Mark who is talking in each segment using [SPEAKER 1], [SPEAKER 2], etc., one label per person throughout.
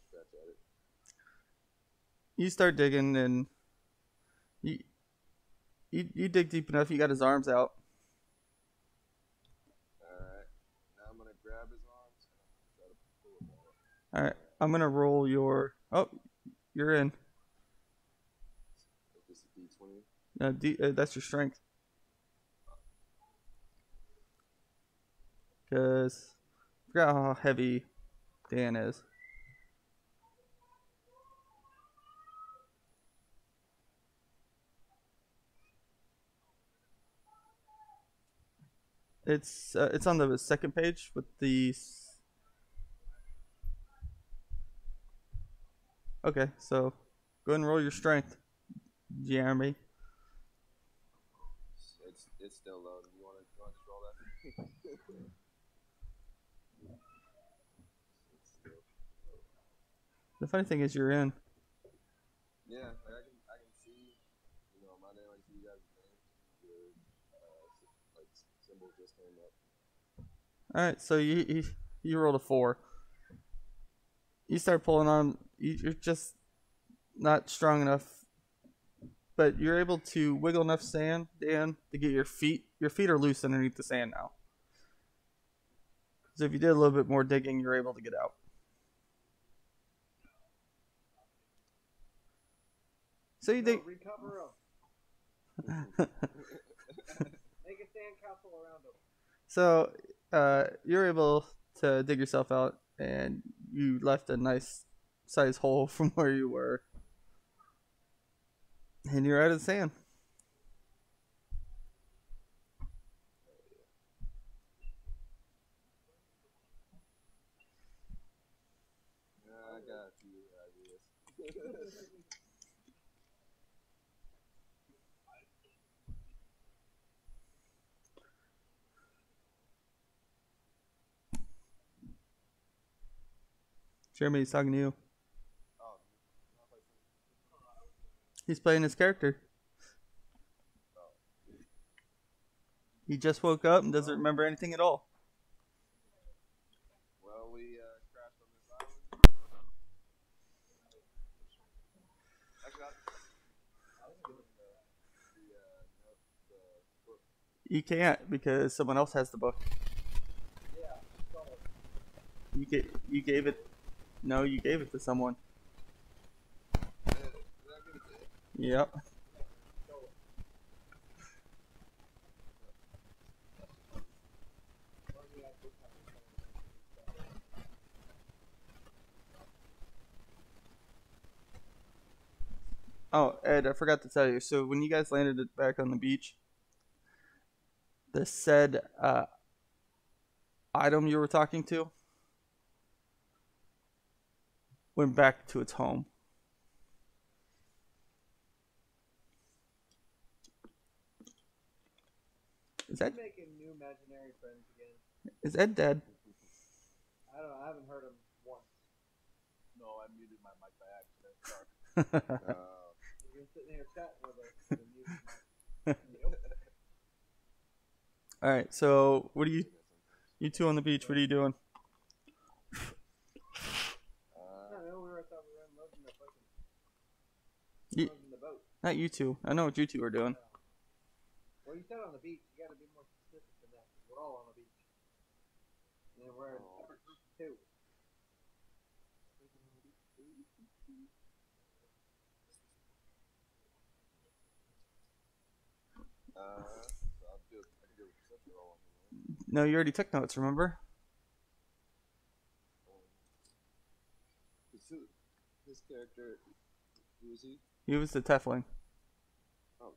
[SPEAKER 1] Scratch at it.
[SPEAKER 2] You start digging, and you, you dig deep enough. You got his arms out.
[SPEAKER 1] Alright. Now I'm gonna grab his arms and I'm gonna try to pull him out.
[SPEAKER 2] All right, I'm gonna roll your. Oh, you're in.
[SPEAKER 1] Is this a D20?
[SPEAKER 2] That's your strength. Cause I forgot how heavy Dan is. It's on the second page with the. Okay, so go ahead and roll your strength, Jeremy.
[SPEAKER 1] It's still low. You wanna just roll that? It's still low.
[SPEAKER 2] The funny thing is you're in.
[SPEAKER 1] Yeah, like I can see, my name. I can see you guys' names. Your like symbol just came up.
[SPEAKER 2] All right, so you rolled a 4. You start pulling on. You're just not strong enough, but you're able to wiggle enough sand, Dan, to get your feet. Your feet are loose underneath the sand now. So if you did a little bit more digging, you're able to get out. So you dig.
[SPEAKER 3] Recover him. Make a sandcastle around him.
[SPEAKER 2] So you're able to dig yourself out, and you left a nice size hole from where you were, and you're out of the sand.
[SPEAKER 1] I got a few ideas.
[SPEAKER 2] Jeremy's talking to you.
[SPEAKER 1] Oh,
[SPEAKER 2] He's playing his character. He just woke up and doesn't remember anything at all.
[SPEAKER 1] well, we crashed on this island. Actually, I was given the book.
[SPEAKER 2] You can't because someone else has the book.
[SPEAKER 3] Yeah, so
[SPEAKER 2] You gave it. No, you gave it to someone.
[SPEAKER 1] Did I give it to you?
[SPEAKER 2] Yep. Oh, Ed, I forgot to tell you. So when you guys landed it back on the beach, the said item you were talking to went back to its home. Is Ed,
[SPEAKER 3] making new imaginary friends again.
[SPEAKER 2] is Ed dead?
[SPEAKER 3] I don't know. I haven't heard him once.
[SPEAKER 1] No, I muted my mic by accident. Sorry.
[SPEAKER 3] He's been sitting here chatting with us. And
[SPEAKER 2] All right. So what are you two on the beach? What are you doing?
[SPEAKER 3] I don't know. We were at the loading the fucking loading the boat.
[SPEAKER 2] Not you two. I know what you two are doing.
[SPEAKER 3] Well, you said on the beach. You got to be more specific than that. We're all on the beach. And then we're in separate groups too.
[SPEAKER 1] So I can do a perception roll on him, right?
[SPEAKER 2] No, you already took notes. Remember?
[SPEAKER 1] His character, who is he?
[SPEAKER 2] He was the Tefling.
[SPEAKER 1] Oh.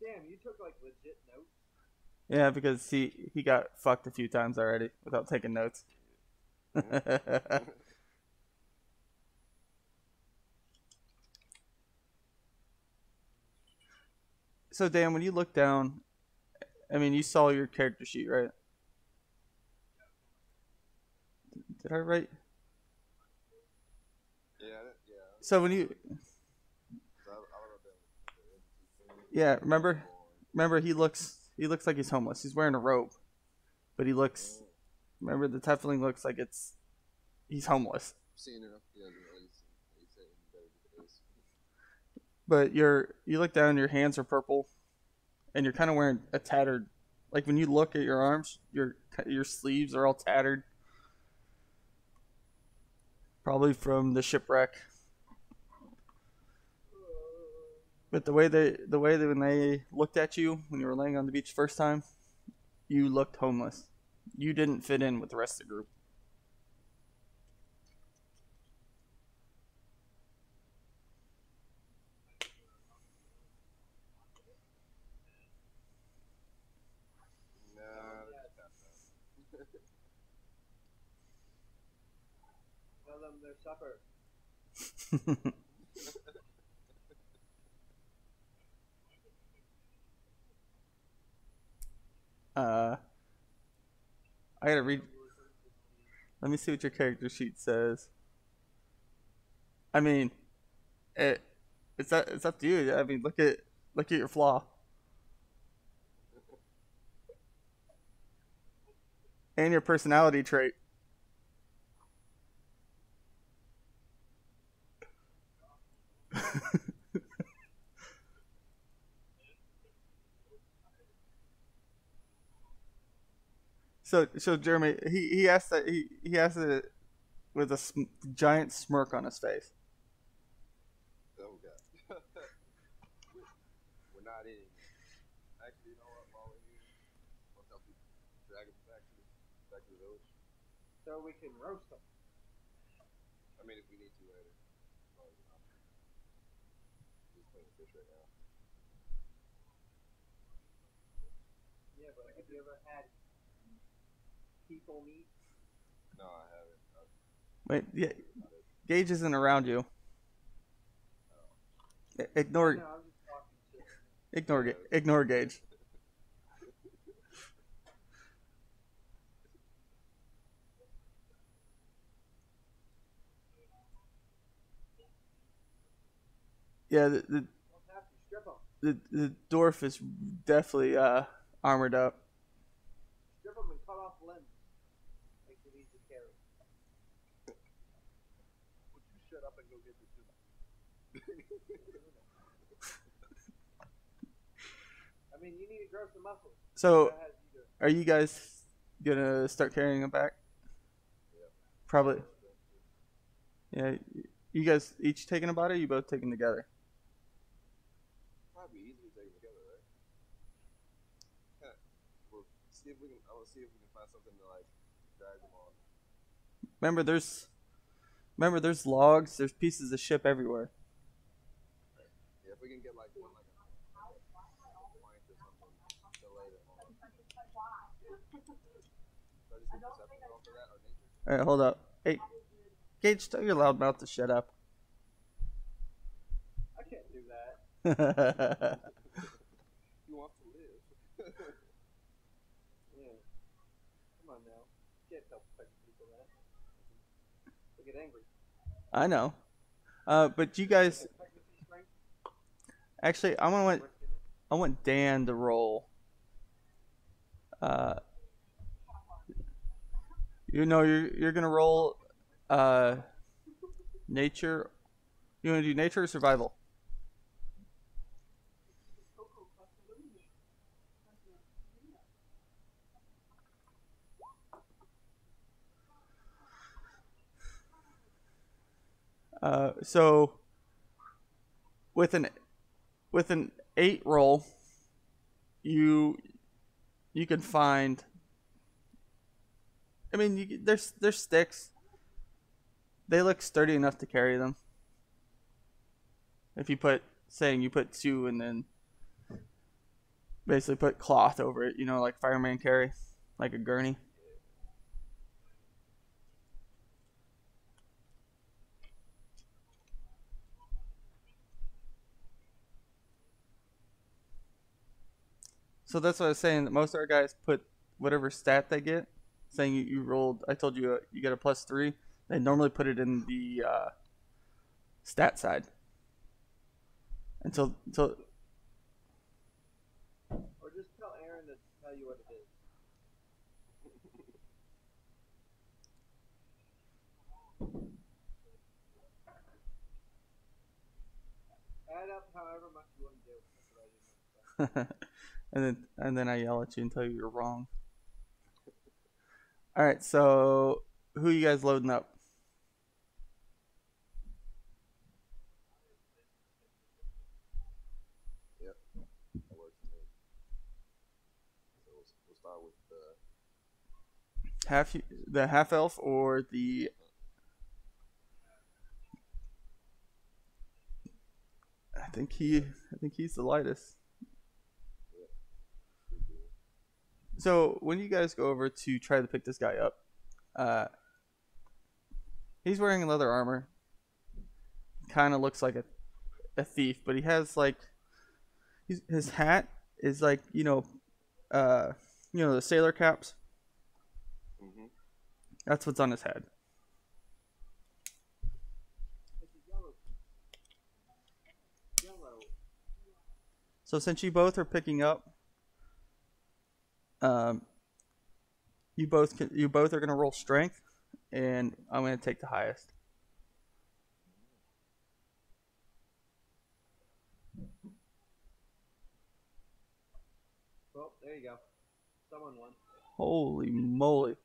[SPEAKER 3] Damn, you took like legit notes.
[SPEAKER 2] Yeah, because he got fucked a few times already without taking notes. So Dan, when you look down, I mean, you saw your character sheet, right? Did I write?
[SPEAKER 1] Yeah.
[SPEAKER 2] So when you, yeah, remember he looks He looks like he's homeless. He's wearing a robe, but he looks. Remember, the tiefling looks like he's homeless.
[SPEAKER 1] Seeing enough, yeah, he's saying better than it is.
[SPEAKER 2] But you look down, your hands are purple, and you're kind of wearing a tattered. Like when you look at your arms, your sleeves are all tattered. Probably from the shipwreck. But the way that when they looked at you when you were laying on the beach first time, you looked homeless. You didn't fit in with the rest of the group.
[SPEAKER 1] Nah, that's passed out.
[SPEAKER 3] Tell them their supper.
[SPEAKER 2] I gotta read. Let me see what your character sheet says. I mean, it's up to you. I mean, look at your flaw and your personality trait. So Jeremy, he asked that he asked it with a giant smirk on his face.
[SPEAKER 1] Oh god. We're not eating. Actually, you know what? While we're here, let's help you drag them back to the village.
[SPEAKER 3] So we can roast them.
[SPEAKER 1] I mean, if we need to later. Well, you know, just playing fish right now.
[SPEAKER 3] Yeah, but have you ever had people meat?
[SPEAKER 1] No, I haven't.
[SPEAKER 2] Wait, yeah, Gage isn't around you. Ignore
[SPEAKER 3] No, I'm just talking shit.
[SPEAKER 2] ignore Gage. Yeah,
[SPEAKER 3] Don't have to strip them.
[SPEAKER 2] the dwarf is definitely armored up.
[SPEAKER 3] Strip them and cut off limbs. Makes it easy to carry.
[SPEAKER 1] Would you shut up and go get this dinner?
[SPEAKER 3] I mean, you need to grow some muscles.
[SPEAKER 2] So,
[SPEAKER 3] Go ahead, you do it.
[SPEAKER 2] are you guys gonna start carrying him back?
[SPEAKER 1] Yeah.
[SPEAKER 2] Probably. Yeah. You guys each taking a body? Or you both taking together?
[SPEAKER 1] Probably easy to take them together, right? Yeah. We'll see if we can. I will see if we can find something to like drag them on.
[SPEAKER 2] Remember, there's logs. There's pieces of ship everywhere.
[SPEAKER 1] Yeah, if we can get like one like a plank or something to lay them on. So I just do perception roll for that or nature?
[SPEAKER 2] All right, hold up. Hey, Gage, tell your loud mouth to shut up.
[SPEAKER 3] I can't do that.
[SPEAKER 1] He wants to live.
[SPEAKER 3] Yeah. Come on now. Can't tell pregnant people that. They get angry.
[SPEAKER 2] I know. But you guys,
[SPEAKER 3] Pregnancy strength,
[SPEAKER 2] actually, I
[SPEAKER 3] risking it.
[SPEAKER 2] want Dan to roll. You're gonna roll nature. You wanna do nature or survival? So with an 8 roll, you can find. I mean, there's sticks. They look sturdy enough to carry them. If you put 2 and then basically put cloth over it, like fireman carry, like a gurney. So that's what I was saying. That most of our guys put whatever stat they get. Saying you rolled, I told you you get a +3. They normally put it in the stat side. Until
[SPEAKER 3] Or just tell Aaron to tell you what it is. Add up however much you want to do. That's what I do.
[SPEAKER 2] and then I yell at you and tell you you're wrong. All right, so who you guys loading up?
[SPEAKER 1] Yep, that works for me. So we'll start with
[SPEAKER 2] The half elf or the I think he's the lightest. So when you guys go over to try to pick this guy up, he's wearing leather armor. Kind of looks like a thief, but he has like his hat is like the sailor caps.
[SPEAKER 1] Mm-hmm.
[SPEAKER 2] That's what's on his head.
[SPEAKER 3] It's a yellow. Yellow.
[SPEAKER 2] So since you both are picking up, you both are gonna roll strength, and I'm gonna take the highest.
[SPEAKER 3] Well, there you go. Someone won.
[SPEAKER 2] Holy moly!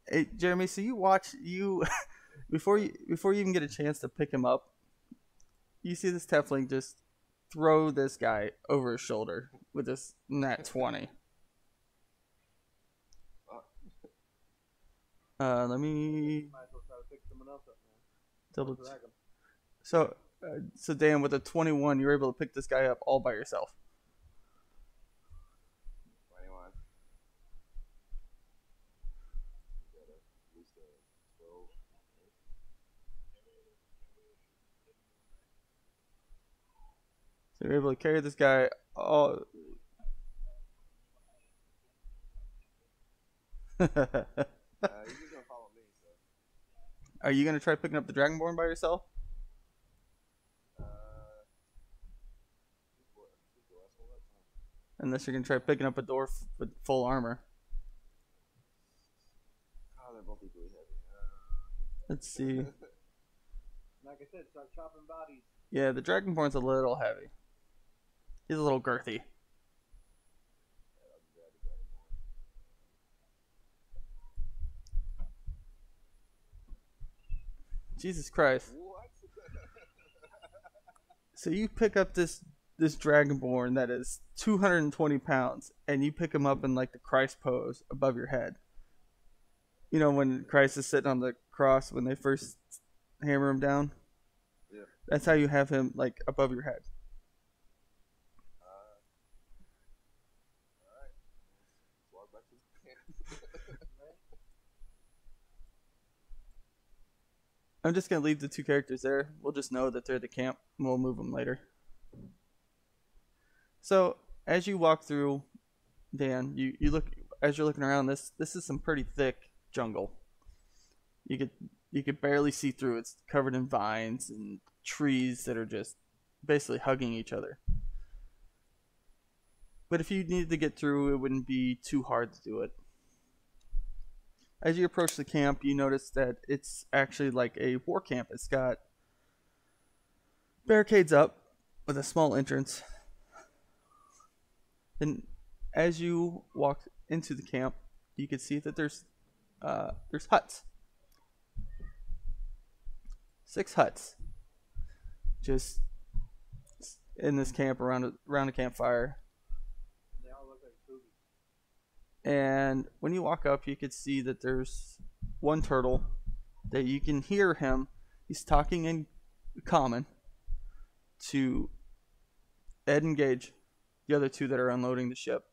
[SPEAKER 2] Hey, Jeremy, so you watch before you even get a chance to pick him up, you see this Tiefling just throw this guy over his shoulder with this nat 20. Let me
[SPEAKER 3] Might as well try to pick someone else up now.
[SPEAKER 2] double.
[SPEAKER 3] Drag 'em.
[SPEAKER 2] So Dan, with a 21, you're able to pick this guy up all by yourself.
[SPEAKER 1] 21. Got at least a 12.
[SPEAKER 2] So you're able to carry this guy all.
[SPEAKER 1] You're just gonna follow me, so.
[SPEAKER 2] Are you gonna try picking up the Dragonborn by yourself?
[SPEAKER 1] Just the last one, that's fine.
[SPEAKER 2] Unless you're gonna try picking up a dwarf with full armor.
[SPEAKER 1] Oh, they're both equally heavy.
[SPEAKER 2] Let's see.
[SPEAKER 3] Like I said, start chopping bodies.
[SPEAKER 2] Yeah, the Dragonborn's a little heavy. He's a little girthy.
[SPEAKER 1] Yeah, I'll just grab the Dragonborn.
[SPEAKER 2] Jesus Christ.
[SPEAKER 1] What?
[SPEAKER 2] So you pick up this Dragonborn that is 220 pounds, and you pick him up in like the Christ pose above your head. You know when Christ is sitting on the cross when they first hammer him down?
[SPEAKER 1] Yeah.
[SPEAKER 2] That's how you have him like above your head.
[SPEAKER 1] Alright. Let's walk back to the camp.
[SPEAKER 2] I'm just gonna leave the two characters there. We'll just know that they're at the camp, and we'll move them later. So as you walk through, Dan, you look as you're looking around. This is some pretty thick jungle. You could barely see through. It's covered in vines and trees that are just basically hugging each other. But if you needed to get through, it wouldn't be too hard to do it. As you approach the camp, you notice that it's actually like a war camp. It's got barricades up with a small entrance. And as you walk into the camp, you can see that there's huts. 6 huts. Just in this camp around a campfire.
[SPEAKER 3] They all look like boobies.
[SPEAKER 2] And when you walk up, you can see that there's one turtle that you can hear him. He's talking in common to Ed and Gage, the other two that are unloading the ship.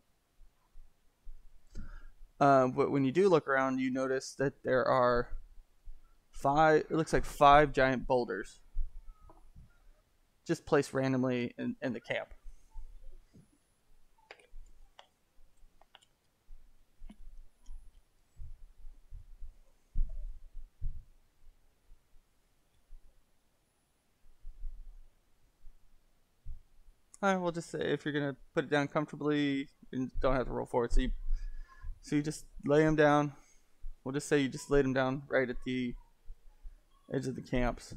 [SPEAKER 2] But when you do look around, you notice that there are 5, it looks like 5 giant boulders just placed randomly in the camp. All right, we'll just say if you're gonna put it down comfortably, you don't have to roll for it. So you just lay him down. We'll just say you just laid him down right at the edge of the camps.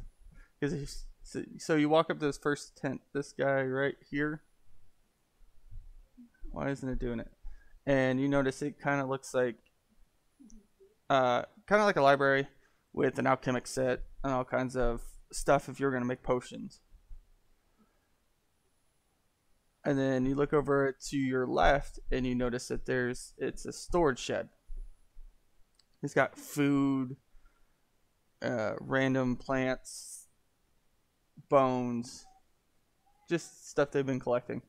[SPEAKER 2] So you walk up to this first tent, this guy right here. Why isn't it doing it? And you notice it kind of looks like, kind of like a library with an alchemic set and all kinds of stuff if you're gonna make potions. And then you look over to your left and you notice that it's a storage shed. It's got food, random plants, bones, just stuff they've been collecting.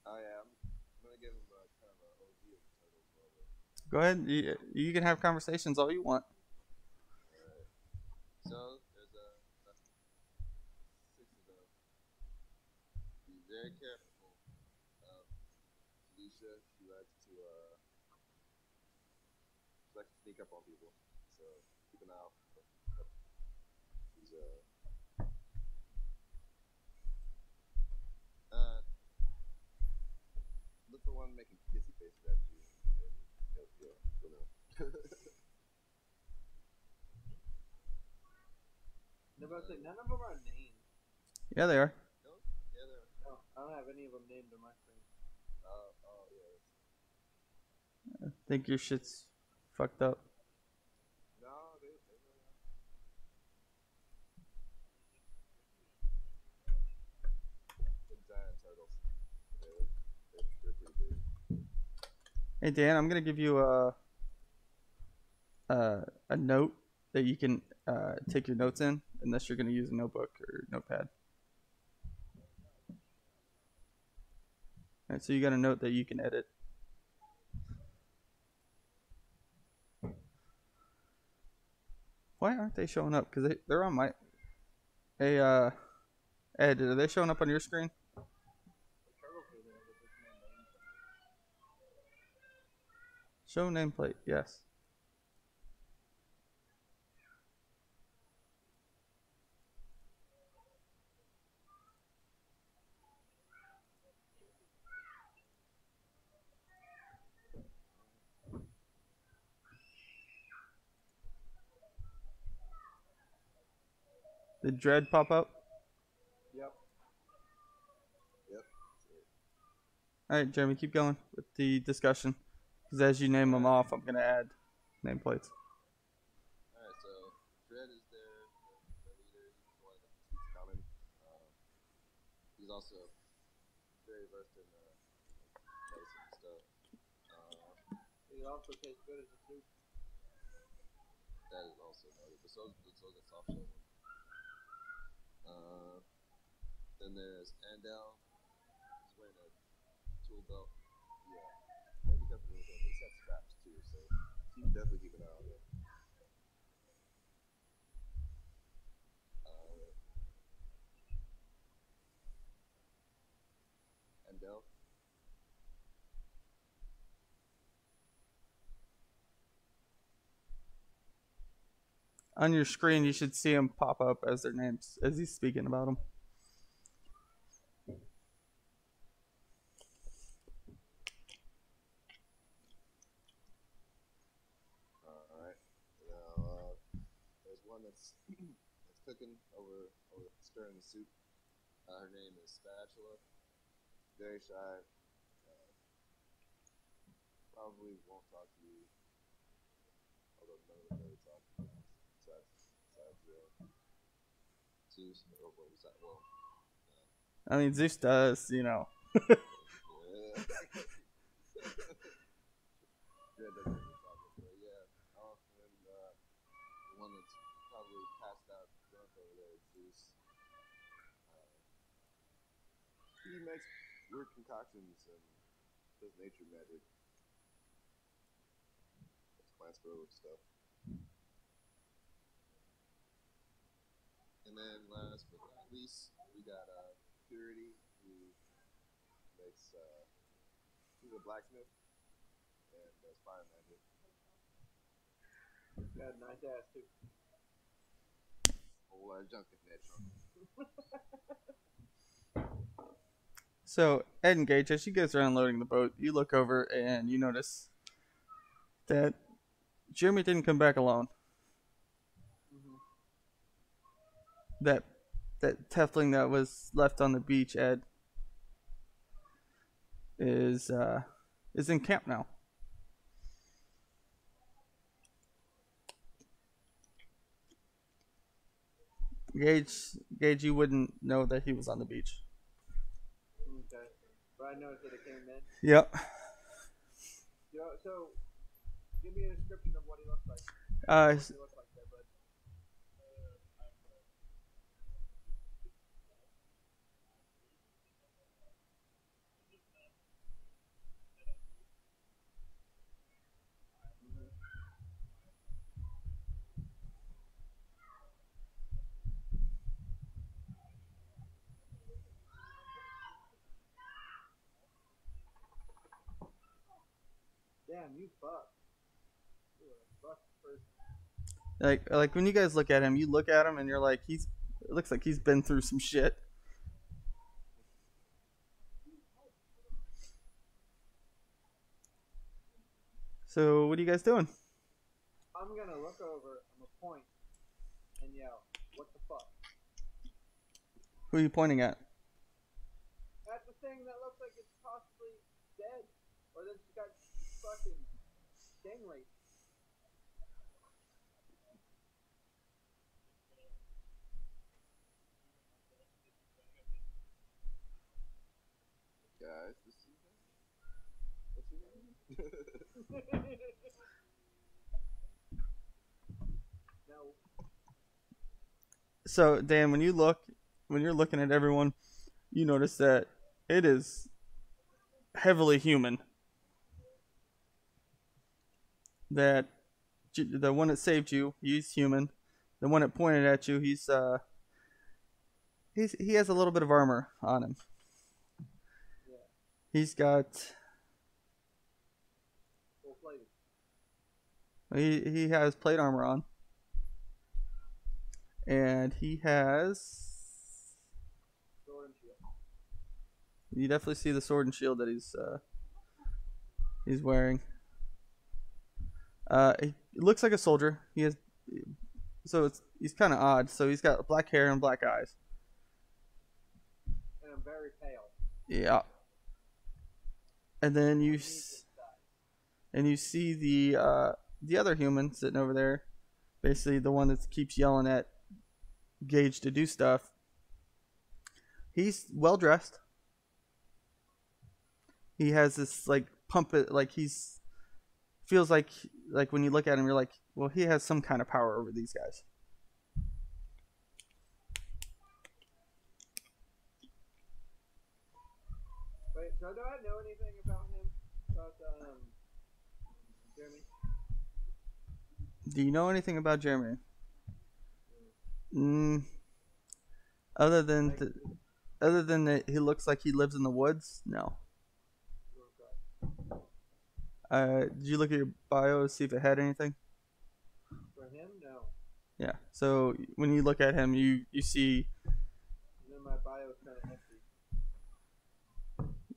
[SPEAKER 1] Oh yeah, I'm gonna give him kind of an OG of the turtles a little bit.
[SPEAKER 2] Go ahead. You can have conversations all you want.
[SPEAKER 1] Alright. So there's six of them. Be very careful. Felicia, she likes to sneak up on people. So keep an eye out for her. She's look for one making kissy faces at you, and you'll know.
[SPEAKER 3] None of them are named.
[SPEAKER 2] Yeah, they are.
[SPEAKER 1] No? Yeah, they're.
[SPEAKER 3] No, I don't have any of them named on my screen.
[SPEAKER 1] Oh yeah.
[SPEAKER 2] I think your shit's fucked up.
[SPEAKER 1] No, they really are. Big giant turtles. They're pretty big.
[SPEAKER 2] Hey Dan, I'm gonna give you a note that you can take your notes in, unless you're gonna use a notebook or notepad. All right, so you got a note that you can edit. Why aren't they showing up? Because they're on my. Hey, Ed, are they showing up on your screen? Show nameplate, yes. Did Dread pop up?
[SPEAKER 3] Yep.
[SPEAKER 2] Alright, Jeremy, keep going with the discussion. Because as you name them off, I'm going to add nameplates.
[SPEAKER 1] Alright, so Dread is the leader. He's the one that keeps coming. He's also very versed in medicine and stuff.
[SPEAKER 3] It also tastes good as a soup.
[SPEAKER 1] That is also noted. But so the soft shell one. Then there's Andel. He's wearing a tool belt. Yeah. Maybe because of him. He's got straps too, so you can definitely keep an eye on him. Andel.
[SPEAKER 2] On your screen, you should see them pop up as their names, as he's speaking about them.
[SPEAKER 1] Alright. Now, there's one that's cooking over stirring the soup. Her name is Spatula. Very shy. Probably won't talk to you. Although none of them really talk to you. Besides Zeus.
[SPEAKER 2] I mean, Zeus does, you know.
[SPEAKER 1] Yeah. Dread doesn't really talk to him, but yeah. And the one that's probably passed out drunk over there is Zeus. He makes weird concoctions and does nature magic. That's plants grow and stuff. And then last but not least, we got Purity, who makes he's a blacksmith and does fire magic.
[SPEAKER 3] Got a nice ass too.
[SPEAKER 1] A whole lot of junk in that trunk.
[SPEAKER 2] So, Ed and Gage, as you guys are unloading the boat, you look over and you notice that Jeremy didn't come back alone.
[SPEAKER 3] Mm-hmm.
[SPEAKER 2] That Tefling that was left on the beach, Ed, is in camp now. Gage, you wouldn't know that he was on the beach.
[SPEAKER 3] Okay. But I noticed that it came in.
[SPEAKER 2] Yep.
[SPEAKER 3] So, give me a description of what he looks like.
[SPEAKER 2] Uh,
[SPEAKER 3] What he looks like there, bud. Damn, you fucked. You are a fucked person.
[SPEAKER 2] like when you guys look at him, you look at him and you're like, it looks like he's been through some shit. So what are you guys doing?
[SPEAKER 3] I'm gonna look over, I'm gonna point, and yell, what the fuck?
[SPEAKER 2] Who are you pointing at?
[SPEAKER 3] That's the thing that looks like it's possibly dead. Or then she got fucking gang raped.
[SPEAKER 1] Guys, this is what's your name?
[SPEAKER 3] No.
[SPEAKER 2] So Dan, when you're looking at everyone, you notice that it is heavily human. That the one that saved you, he's human. The one that pointed at you, he has a little bit of armor on him.
[SPEAKER 3] Yeah.
[SPEAKER 2] He's got
[SPEAKER 3] Full plated.
[SPEAKER 2] he has plate armor on, and he has.
[SPEAKER 3] Sword and shield.
[SPEAKER 2] You definitely see the sword and shield that he's wearing. He looks like a soldier. He's kind of odd. So he's got black hair and black eyes.
[SPEAKER 3] And I'm very pale.
[SPEAKER 2] Yeah. And then
[SPEAKER 3] I
[SPEAKER 2] you
[SPEAKER 3] need this die.
[SPEAKER 2] and you see the other human sitting over there, basically the one that keeps yelling at Gage to do stuff. He's well dressed. He has this like pump it like he's feels like when you look at him you're like, well, he has some kind of power over these guys.
[SPEAKER 3] Wait, so do I know anything about him? About Jeremy?
[SPEAKER 2] Do you know anything about Jeremy? Other than that he looks like he lives in the woods? No. Did you look at your bio to see if it had anything?
[SPEAKER 3] For him, no.
[SPEAKER 2] Yeah. So when you look at him, you see
[SPEAKER 3] And then my bio is kind of empty.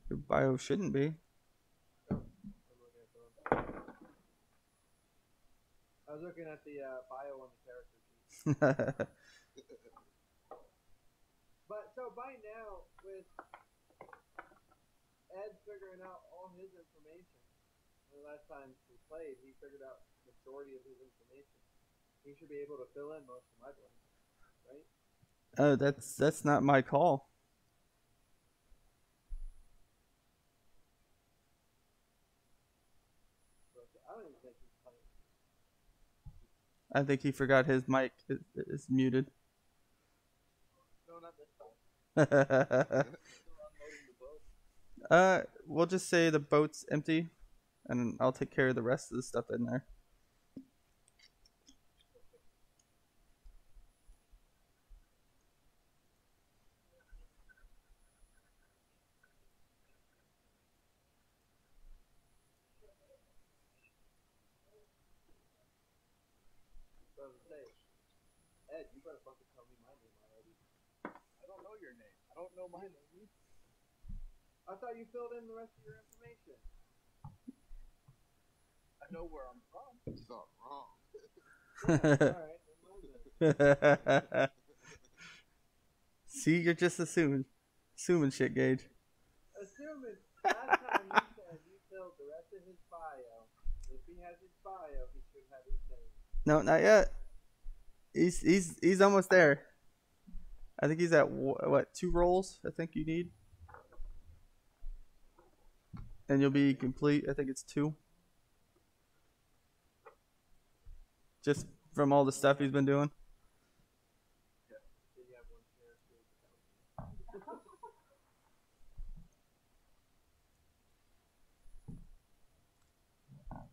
[SPEAKER 2] your bio shouldn't be.
[SPEAKER 3] I'm looking at the one. I was looking at the bio on the character sheet. But so by now, with Ed figuring out all his information, the last time we played, he figured out the majority of his information. He should be able to fill in most of my blanks, right?
[SPEAKER 2] Oh, that's not my call.
[SPEAKER 3] But I don't even think he's playing.
[SPEAKER 2] I think he forgot his mic is muted.
[SPEAKER 1] No, not this time. Still unloading the boat.
[SPEAKER 2] We'll just say the boat's empty, and I'll take care of the rest of the stuff in there.
[SPEAKER 4] don't know my name.
[SPEAKER 3] I thought you filled in the rest of your information.
[SPEAKER 4] I know where I'm from.
[SPEAKER 1] You thought wrong.
[SPEAKER 3] Alright, never mind then.
[SPEAKER 2] See, you're just assuming shit, Gage.
[SPEAKER 3] Assuming last time you said you filled the rest of his bio. If he has his bio, he should have his name.
[SPEAKER 2] No, not yet. He's almost there. I think he's at what 2 rolls? I think you need, and you'll be complete. I think it's 2. Just from all the stuff he's been doing.
[SPEAKER 3] Did you have one character?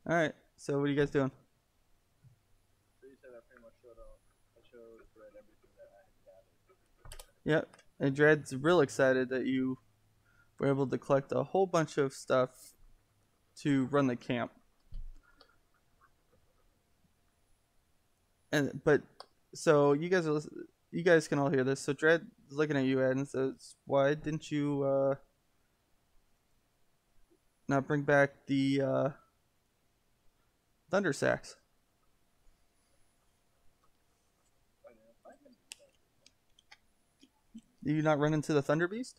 [SPEAKER 2] All right. So what are you guys doing?
[SPEAKER 4] So you said I pretty much showed Brett everything that I had gathered.
[SPEAKER 2] Yep. And Dred's real excited that you were able to collect a whole bunch of stuff to run the camp. So you guys can all hear this. So Dred is looking at you, Ed, and says, "Why didn't you not bring back the thunder sacks?" Did you not run into the thunder beast?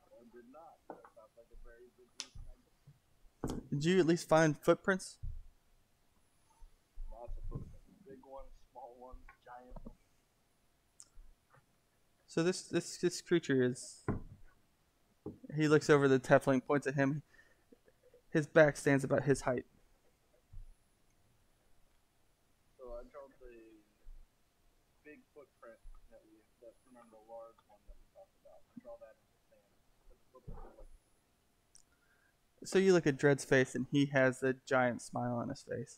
[SPEAKER 4] I did not. That sounds like a very good reason.
[SPEAKER 2] Did you at least find footprints?
[SPEAKER 4] Lots of footprints. Big ones, small ones, giant ones.
[SPEAKER 2] So this creature is. He looks over the Tiefling, points at him. His back stands about his height.
[SPEAKER 4] So I draw the big footprint that's remember the large one that we talked about. I draw that in the sand. But the footprint was like,
[SPEAKER 2] So you look at Dred's face, and he has a giant smile on his face.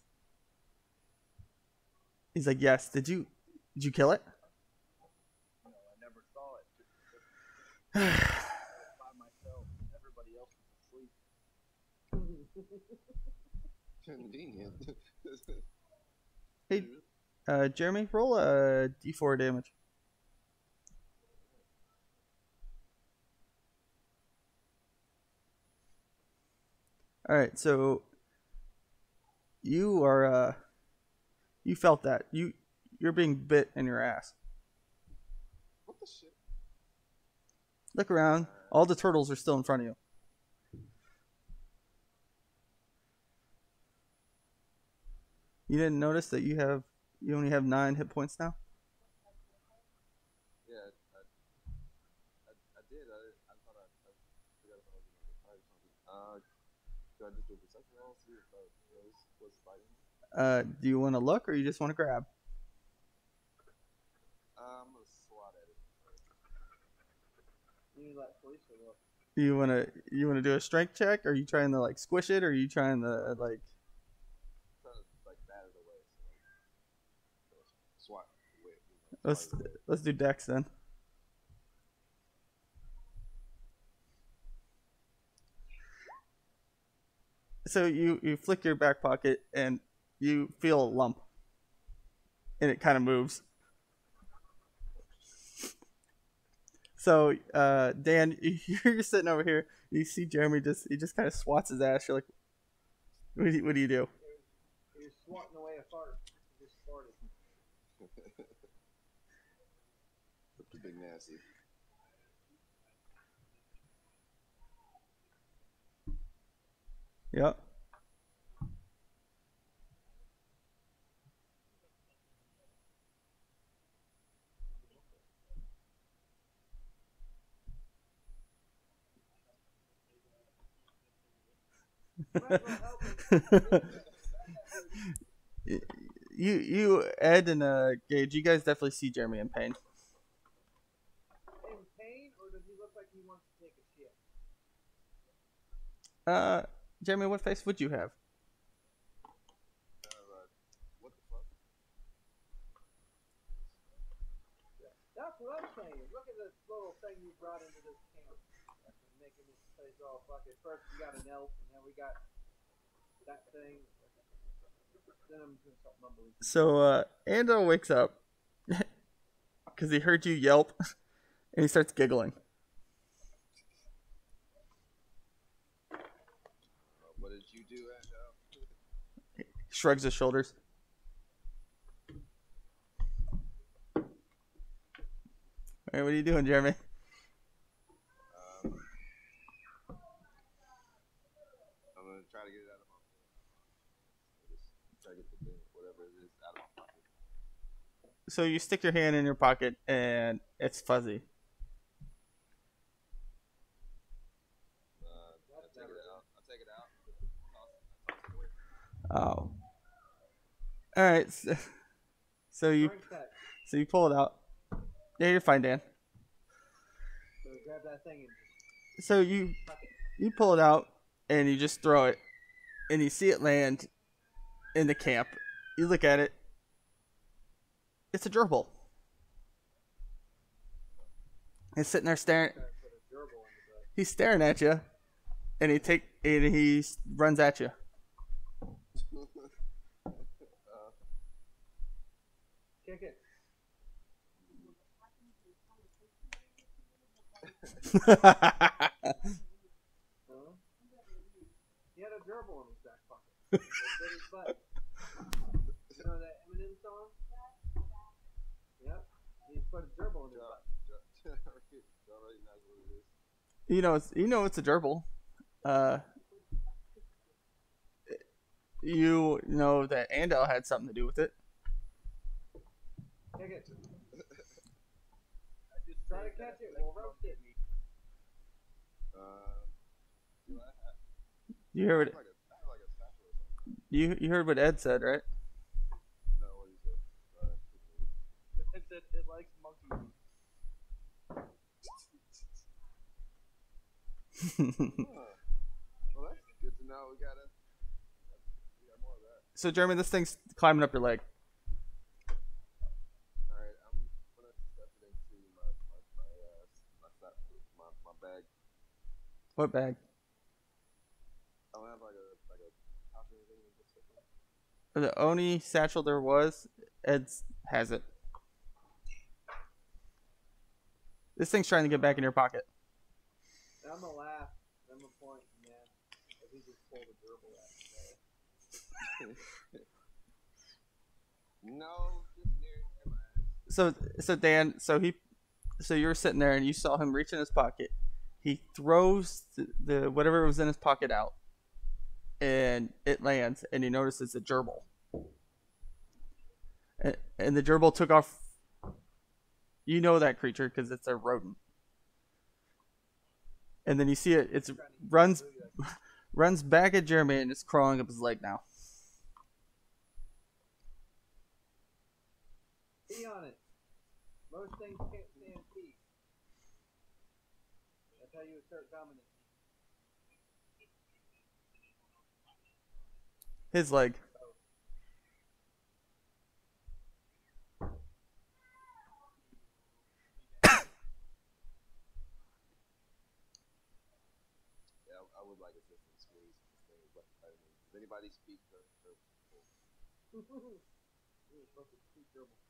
[SPEAKER 2] He's like, "Yes. Did you kill it?"
[SPEAKER 4] I never saw it. Just by myself. Everybody else was asleep.
[SPEAKER 1] Convenient.
[SPEAKER 2] Hey, Jeremy, roll a d4 damage. All right, so you are you felt that you're being bit in your ass.
[SPEAKER 1] What the shit?
[SPEAKER 2] Look around. All the turtles are still in front of you. You didn't notice that you only have 9 hit points now?
[SPEAKER 1] Yeah, I did. I thought I forgot if I was going to fight or something. Should I just do a perception roll, see if I was fighting?
[SPEAKER 2] Do you want to look or you just want to grab?
[SPEAKER 1] I'm gonna swat at it.
[SPEAKER 3] You need like police or what?
[SPEAKER 2] You wanna do a strength check? Or are you trying to like squish it, or are you trying to like?
[SPEAKER 1] Trying to like bat it away. So, swat away.
[SPEAKER 2] Let's do Dex then. So you flick your back pocket and you feel a lump, and it kind of moves. So Dan, you're sitting over here. You see Jeremy just kind of swats his ass. You're like, what do you do?
[SPEAKER 3] You're swatting away a fart. You just farted.
[SPEAKER 1] That's big nasty.
[SPEAKER 2] Yep. You Ed and Gage, you guys definitely see Jeremy in pain.
[SPEAKER 3] In pain, or does he look like he wants to take a shit?
[SPEAKER 2] Jeremy, what face would you have?
[SPEAKER 1] What the fuck?
[SPEAKER 3] That's what I'm saying. Look at this little thing you brought into this camp. Making this place all fucking. First we got an elf, and then we got that thing. Then I'm doing something unbelievable.
[SPEAKER 2] So Ando wakes up because he heard you yelp, And he starts giggling.
[SPEAKER 1] What did you do, Angel?
[SPEAKER 2] Shrugs his shoulders. Hey, what are you doing, Jeremy?
[SPEAKER 1] I'm gonna try to get it out of my just try to get the thing, whatever it is, out of my pocket.
[SPEAKER 2] So you stick your hand in your pocket and it's fuzzy.
[SPEAKER 1] I'll take it out. Toss it away.
[SPEAKER 2] Oh. All right. So you
[SPEAKER 3] Drink that.
[SPEAKER 2] pull it out. Yeah, you're fine, Dan.
[SPEAKER 3] So grab that thing and
[SPEAKER 2] So you pull it out and you just throw it, and you see it land in the camp. You look at it. It's a gerbil. He's sitting there staring.
[SPEAKER 3] try to put a gerbil in the
[SPEAKER 2] He's staring at you, and he runs at you.
[SPEAKER 3] Kick it. Huh? He had a gerbil in his back pocket. It bit his butt. You know that Eminem song? Yep. He put a gerbil in his butt.
[SPEAKER 1] Don't recognize what it is.
[SPEAKER 2] You know it's a gerbil. You know that Andel had something to do with it.
[SPEAKER 3] Kick it. Try to catch it. We'll roast it.
[SPEAKER 1] Do I have,
[SPEAKER 2] You heard
[SPEAKER 1] I have like a satchel or something.
[SPEAKER 2] you heard what Ed said, right?
[SPEAKER 1] No, what is it?
[SPEAKER 4] It said it likes monkey meat.
[SPEAKER 1] Well, that's good to know. We got more of that.
[SPEAKER 2] So Jeremy, this thing's climbing up your leg.
[SPEAKER 1] All right, I'm gonna step it into my bag.
[SPEAKER 2] What bag?
[SPEAKER 1] I don't have like a pouch or anything to put stuff in.
[SPEAKER 2] The only satchel there was, Ed has it. This thing's trying to get back in your pocket.
[SPEAKER 3] I'm gonna laugh. I'm gonna point, man. If he just pulled a gerbil out.
[SPEAKER 1] No, just near my ass.
[SPEAKER 2] So Dan, so you were sitting there and you saw him reach in his pocket. He throws the whatever was in his pocket out, and it lands, and you notice it's a gerbil. And the gerbil took off. You know that creature because it's a rodent. And then you see it runs back at Jeremy and it's crawling up his leg now.
[SPEAKER 3] Pee on it. Most things can't stand pee. That's how you assert dominance.
[SPEAKER 2] His leg.
[SPEAKER 1] Yeah, I would like assistance, please. This thing is about to bite me. Does anybody speak her?
[SPEAKER 3] You're supposed to speak gerbil.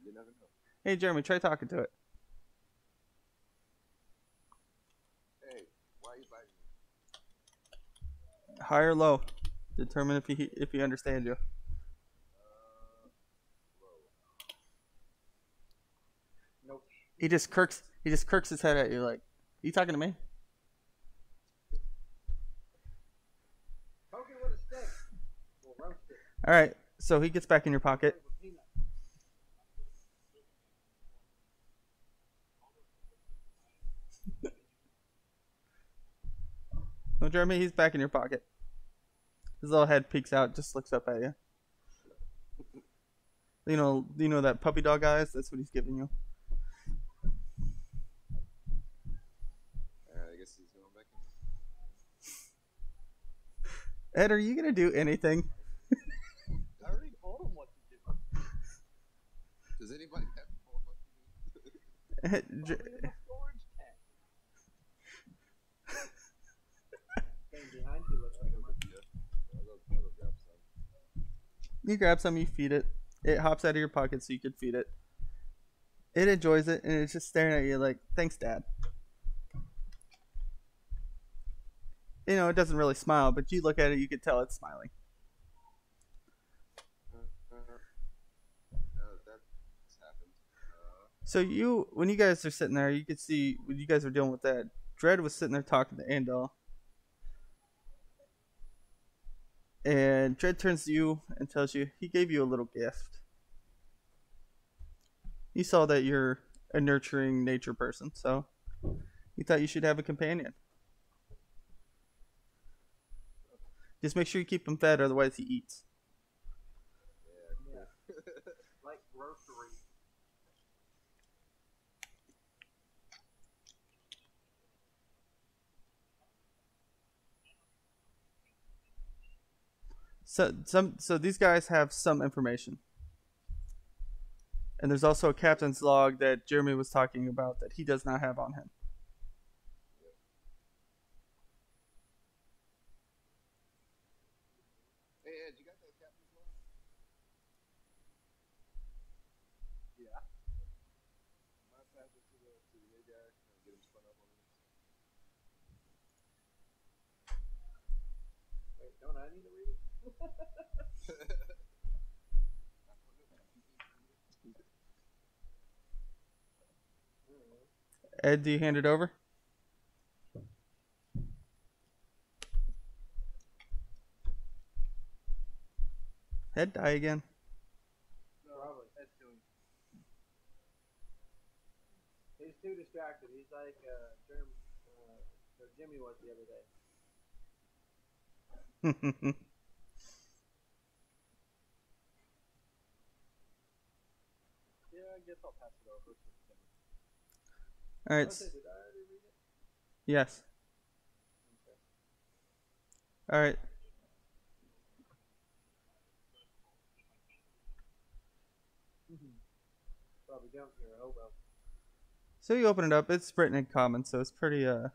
[SPEAKER 1] You never know.
[SPEAKER 2] Hey Jeremy, try talking to it.
[SPEAKER 1] Hey, why are you biting me?
[SPEAKER 2] High or low. Determine if he understands you.
[SPEAKER 1] Low.
[SPEAKER 3] Nope.
[SPEAKER 2] He just kirks his head at you like, you talking to me?
[SPEAKER 3] Poke it with a stick. We'll roast it.
[SPEAKER 2] Alright, so he gets back in your pocket.
[SPEAKER 3] With peanuts.
[SPEAKER 2] No, Jeremy, he's back in your pocket. His little head peeks out, just looks up at you. You know that puppy dog eyes? That's what he's giving you.
[SPEAKER 1] I guess he's going back in.
[SPEAKER 2] Ed, are you gonna do anything?
[SPEAKER 4] I already told him what to do.
[SPEAKER 1] Does anybody have more money?
[SPEAKER 4] Put it in a storage tank.
[SPEAKER 3] Thing behind you looks like a monkey.
[SPEAKER 1] I'll go grab some.
[SPEAKER 2] You grab some, you feed it. It hops out of your pocket so you can feed it. It enjoys it, and it's just staring at you like, "Thanks, Dad." You know, it doesn't really smile, but you look at it, you can tell it's smiling.
[SPEAKER 1] That's happened.
[SPEAKER 2] So when you guys are sitting there, you can see when you guys were dealing with that. Dredd was sitting there talking to Andal, and Dredd turns to you and tells you he gave you a little gift. He saw that you're a nurturing nature person, so he thought you should have a companion. Just make sure you keep him fed, otherwise he eats.
[SPEAKER 3] Yeah. Like groceries.
[SPEAKER 2] So these guys have some information. And there's also a captain's log that Jeremy was talking about that he does not have on him.
[SPEAKER 1] Hey, Ed, you got that captain's log?
[SPEAKER 4] Yeah.
[SPEAKER 1] Mind pass it to the new guy and get him spun up on this?
[SPEAKER 3] Wait, don't I need to read it?
[SPEAKER 2] Ed, do you hand it over? Ed, die again.
[SPEAKER 4] No,
[SPEAKER 3] Probably.
[SPEAKER 4] Ed's doing.
[SPEAKER 3] He's too distracted. He's like or Jimmy was the other day.
[SPEAKER 4] Yeah, I guess I'll pass it over to Tim.
[SPEAKER 2] All right.
[SPEAKER 3] Okay, did I already read it?
[SPEAKER 2] Yes.
[SPEAKER 3] Okay.
[SPEAKER 2] All right.
[SPEAKER 3] Probably don't. You're a hobo.
[SPEAKER 2] So you open it up. It's written in common, so it's pretty. You're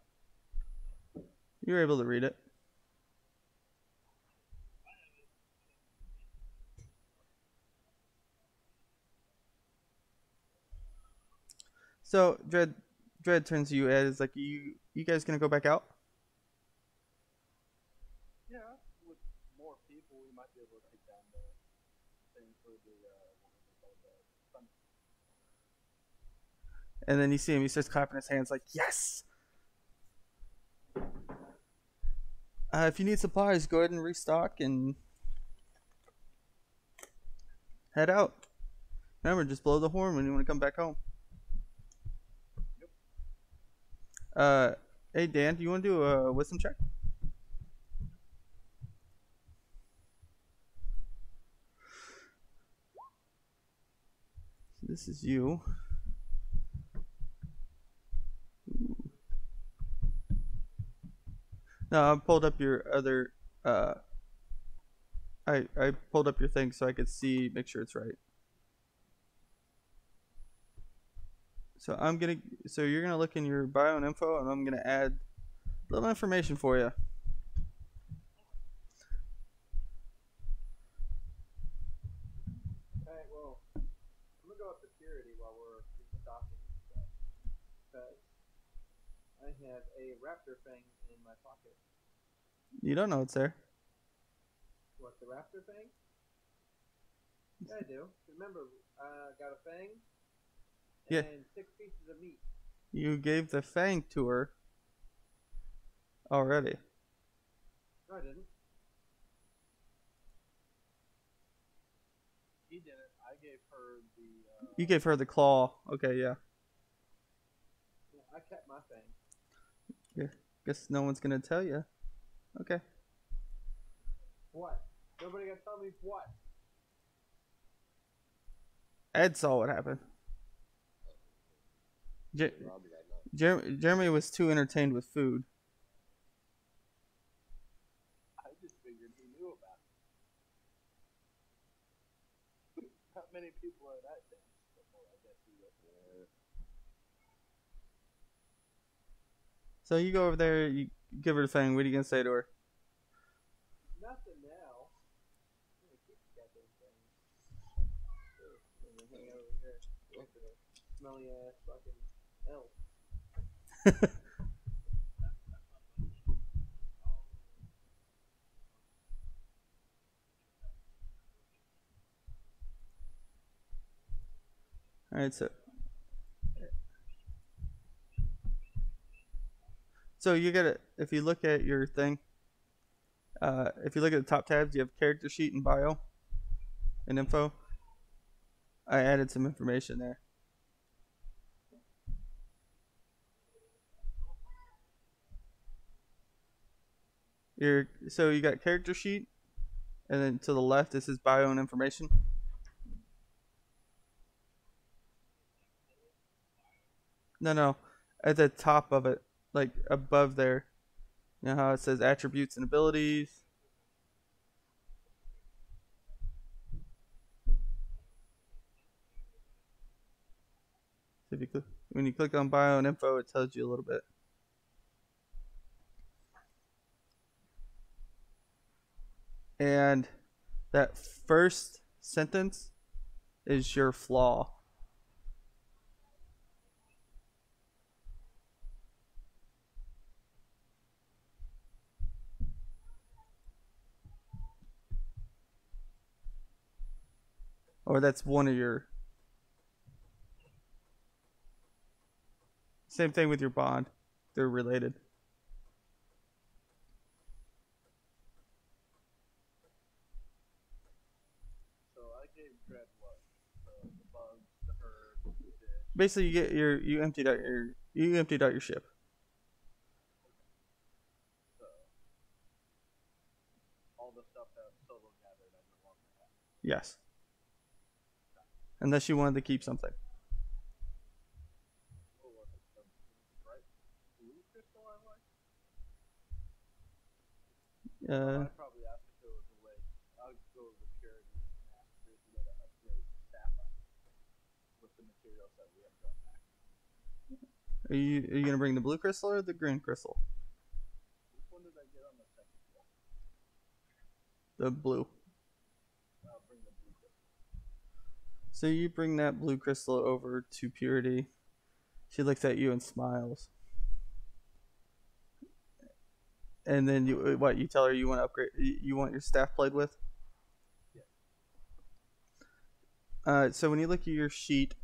[SPEAKER 2] able to read it. So Dredd turns to you, Ed. Is like, you guys gonna go back out?
[SPEAKER 4] Yeah, with more people, we might be able to take down the thing for the what was it called, the sun.
[SPEAKER 2] And then you see him. He starts clapping his hands like, "Yes!" If you need supplies, go ahead and restock and head out. Remember, just blow the horn when you want to come back home. Hey Dan, do you want to do a wisdom check? So this is you. Ooh. No, I pulled up your other. I pulled up your thing so I could see, make sure it's right. So you're gonna look in your bio and info, and I'm gonna add a little information for you.
[SPEAKER 3] Alright, well, I'm gonna go up to Purity while we're restocking and stuff. Because I have a raptor fang in my pocket.
[SPEAKER 2] You don't know it's there.
[SPEAKER 3] What, the raptor fang? Yeah, I do. Remember, got a fang
[SPEAKER 2] Yeah.
[SPEAKER 3] and 6 pieces of meat.
[SPEAKER 2] You gave the Fang to her already.
[SPEAKER 3] No, I didn't.
[SPEAKER 4] He didn't. I gave her the.
[SPEAKER 2] You gave her the claw. Okay, yeah.
[SPEAKER 3] Yeah, I kept my fang.
[SPEAKER 2] Yeah. Guess no one's gonna tell you. Okay.
[SPEAKER 3] What? Nobody gonna tell me what?
[SPEAKER 2] Ed saw what happened.
[SPEAKER 1] Robbie that night.
[SPEAKER 2] Jeremy was too entertained with food.
[SPEAKER 4] I just figured he knew about it. Not many people are that dense, but well, I guess he was.
[SPEAKER 1] Yeah.
[SPEAKER 2] So you go over there, you give her the Fang. What are you gonna say to her?
[SPEAKER 3] Nothing now. I'm gonna keep the goddamn thing. Sure. I'm gonna hang out over here. Look at it. smelly ass fucking elf.
[SPEAKER 2] Alright, so you gotta, if you look at your thing, if you look at the top tabs, you have character sheet and bio and info. I added some information there. So you got character sheet, and then to the left this is bio and information. No, at the top of it, like above there. You know how it says attributes and abilities? So if you when you click on bio and info, it tells you a little bit. And that first sentence is your flaw. Or that's one of your. Same thing with your bond. They're related.
[SPEAKER 4] So I gave Dread what? The bugs, the herd, the fish.
[SPEAKER 2] Basically, you emptied out your ship.
[SPEAKER 4] So all the stuff that Solo gathered, I no longer have.
[SPEAKER 2] Yes. Unless you wanted to keep something.
[SPEAKER 4] What was it? The bright blue crystal I like? I'd probably ask if there was a way. I'll go to Purity and ask if there's a way to upgrade Sapphire with the materials that we have brought back.
[SPEAKER 2] Are you gonna bring the blue crystal or the green crystal?
[SPEAKER 4] Which one did I get on the second floor?
[SPEAKER 2] The blue.
[SPEAKER 4] I'll bring the blue crystal.
[SPEAKER 2] So you bring that blue crystal over to Purity. She looks at you and smiles. And then you tell her you want to upgrade, you want your staff played with?
[SPEAKER 4] Yeah.
[SPEAKER 2] So when you look at your sheet,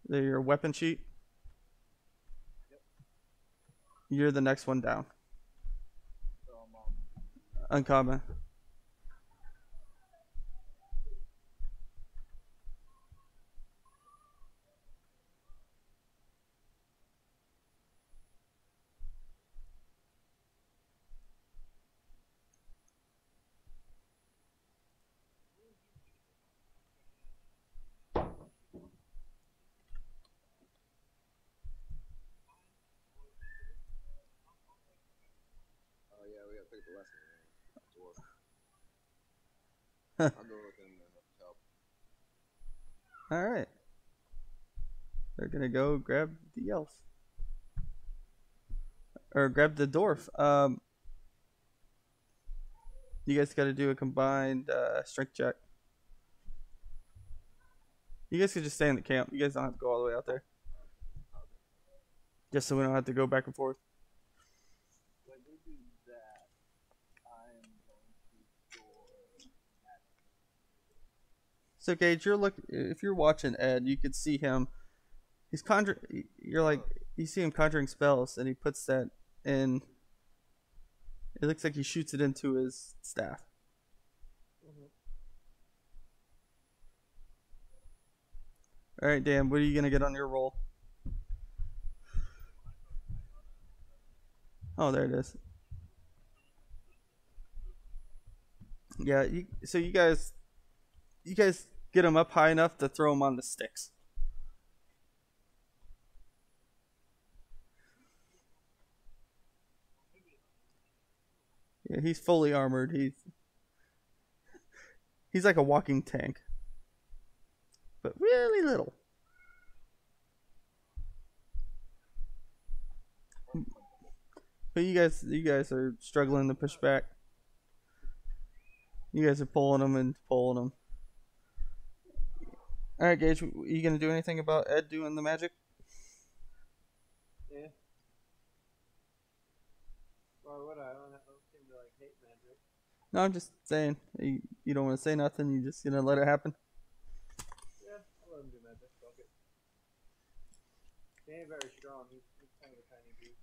[SPEAKER 2] your weapon sheet,
[SPEAKER 4] Yep.
[SPEAKER 2] You're the next one down.
[SPEAKER 4] So I'm on
[SPEAKER 2] Uncommon.
[SPEAKER 1] Oh yeah, we gotta pick the lesson. Dwarf. I'll go with him and help.
[SPEAKER 2] All right. They're gonna go grab the elf, or grab the dwarf. You guys got to do a combined strength check. You guys can just stay in the camp. You guys don't have to go all the way out there. Just so we don't have to go back and forth.
[SPEAKER 4] When we do that, I'm going to store magic.
[SPEAKER 2] So Gage, if you're watching Ed, you could see him. He's you see him conjuring spells, and he puts that in. It looks like he shoots it into his staff. All right, Dan, what are you gonna get on your roll? Oh, there it is. Yeah, so you guys get him up high enough to throw him on the sticks. Yeah, he's fully armored. He's like a walking tank, but really little. But you guys are struggling to push back. You guys are pulling them and pulling them. All right, Gage, you gonna do anything about Ed doing the magic?
[SPEAKER 3] Yeah. Why would I? I don't seem to like hate magic.
[SPEAKER 2] No, I'm just saying. You don't want to say nothing. You just gonna let it happen.
[SPEAKER 3] Yeah, I'll let him do magic. Fuck it. He ain't very strong. He's kind of a tiny dude.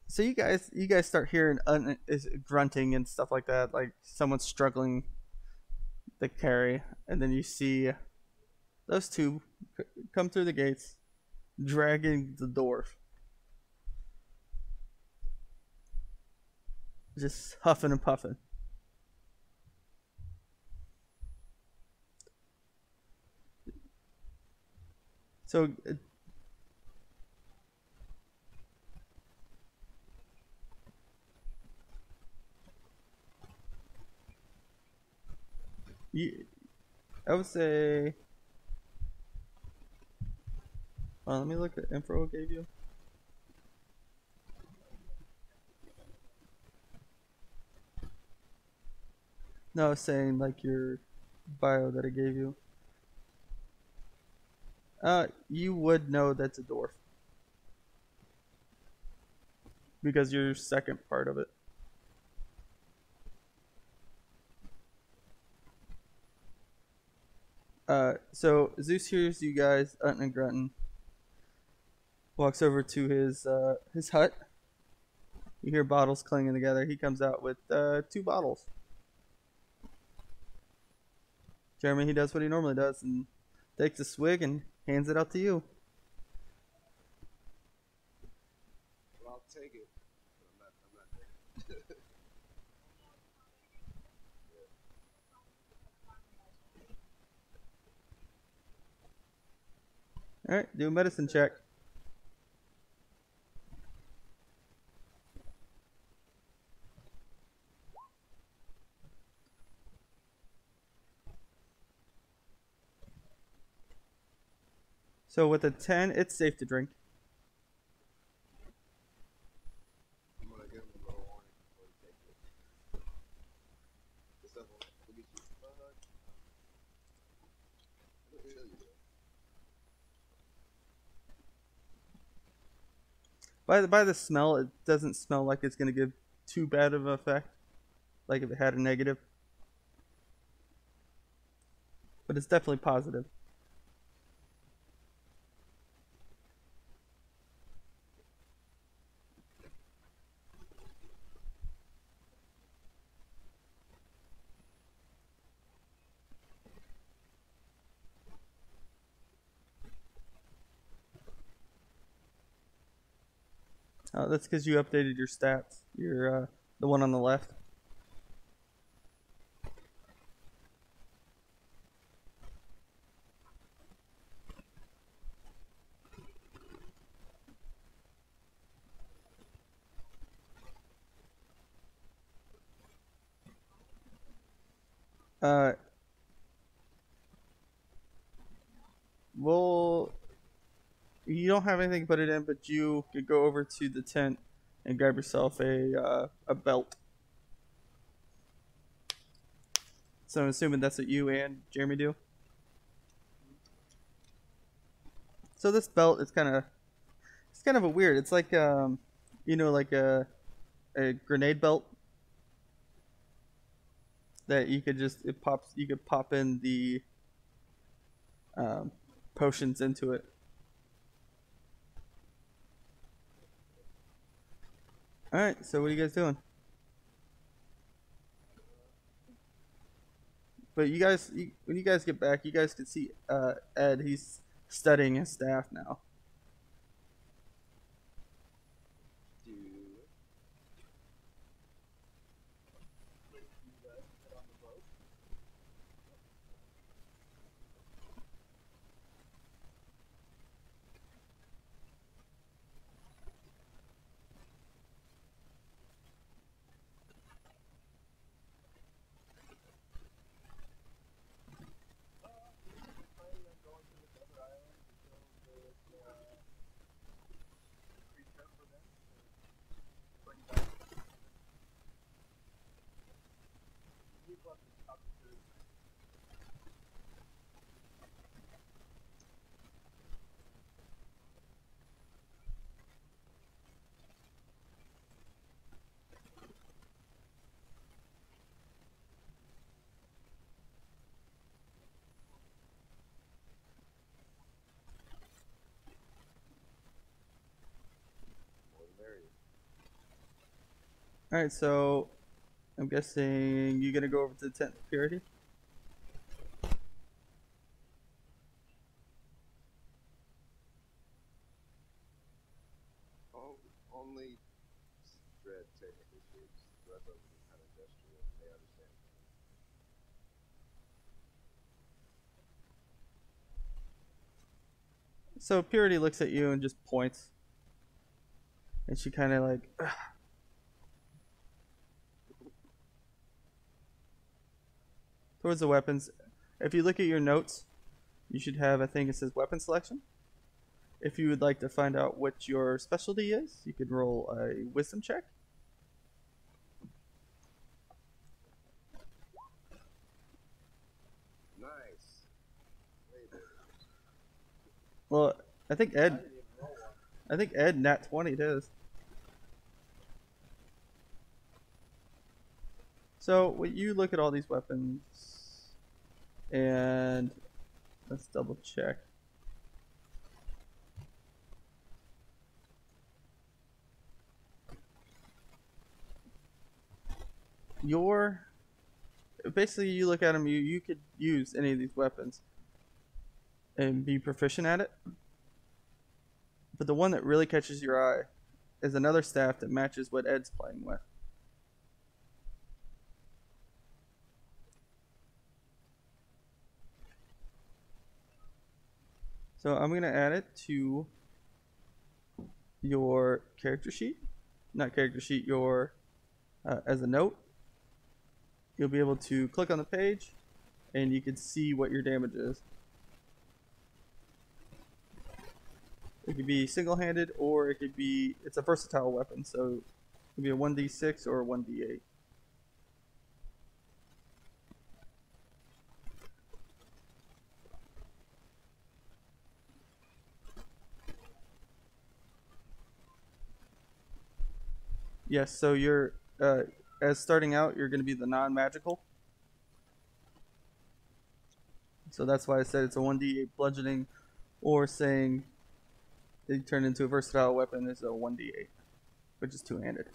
[SPEAKER 2] So you guys start hearing grunting and stuff like that, like someone's struggling to carry, and then you see those two come through the gates, dragging the dwarf, just huffing and puffing. So I would say, let me look at the info I gave you. No, I was saying like your bio that I gave you. You would know that's a dwarf because you're second part of it. So Zeus hears you guys, Utton and Grunton, walks over to his hut. You hear bottles clanging together. He comes out with 2 bottles. Jeremy, he does what he normally does and takes a swig and hands it out to you.
[SPEAKER 1] Well, I'll take it. But I'm not there.
[SPEAKER 2] All right, do a medicine check. So with a 10, it's safe to drink.
[SPEAKER 1] I'm gonna give him a little warning before he takes it. This stuff will get you fucked. It'll kill you, though.
[SPEAKER 2] By the smell, it doesn't smell like it's gonna give too bad of an effect, like if it had a negative. But it's definitely positive. That's because you updated your stats. Your the one on the left. Uh, well, you don't have anything to put it in, but you could go over to the tent and grab yourself a belt. So I'm assuming that's what you and Jeremy do. So this belt is kind of a weird. It's like like a grenade belt that you could just you could pop in the potions into it. All right, so what are you guys doing? But when you guys get back, you guys can see Ed. He's studying his staff now.
[SPEAKER 1] Dude.
[SPEAKER 4] Planning on going to this other island to kill this
[SPEAKER 2] Alright, so I'm guessing you're gonna go over to the tent of purity.
[SPEAKER 1] Only Dread technically speaks. The rest of them just kind of gesture and they understand.
[SPEAKER 2] So Purity looks at you and just points. And she kind of like, ugh. Towards the weapons. If you look at your notes, you should have, I think it says weapon selection. If you would like to find out what your specialty is, you could roll a wisdom check.
[SPEAKER 1] Nice. Way better.
[SPEAKER 2] Well, I think
[SPEAKER 3] I
[SPEAKER 2] Ed,
[SPEAKER 3] didn't even roll one.
[SPEAKER 2] I think Ed nat 20 does. So when you look at all these weapons, and let's double check. Basically you look at them, you could use any of these weapons and be proficient at it. But the one that really catches your eye is another staff that matches what Ed's playing with. So I'm gonna add it to your character sheet, not character sheet, your as a note. You'll be able to click on the page and you can see what your damage is. It could be single-handed or it could be, it's a versatile weapon, so it could be a 1d6 or a 1d8. Yes, so you're, as starting out, you're going to be the non-magical. So that's why I said it's a 1d8 bludgeoning, or saying it turned into a versatile weapon is a 1d8, which is two-handed.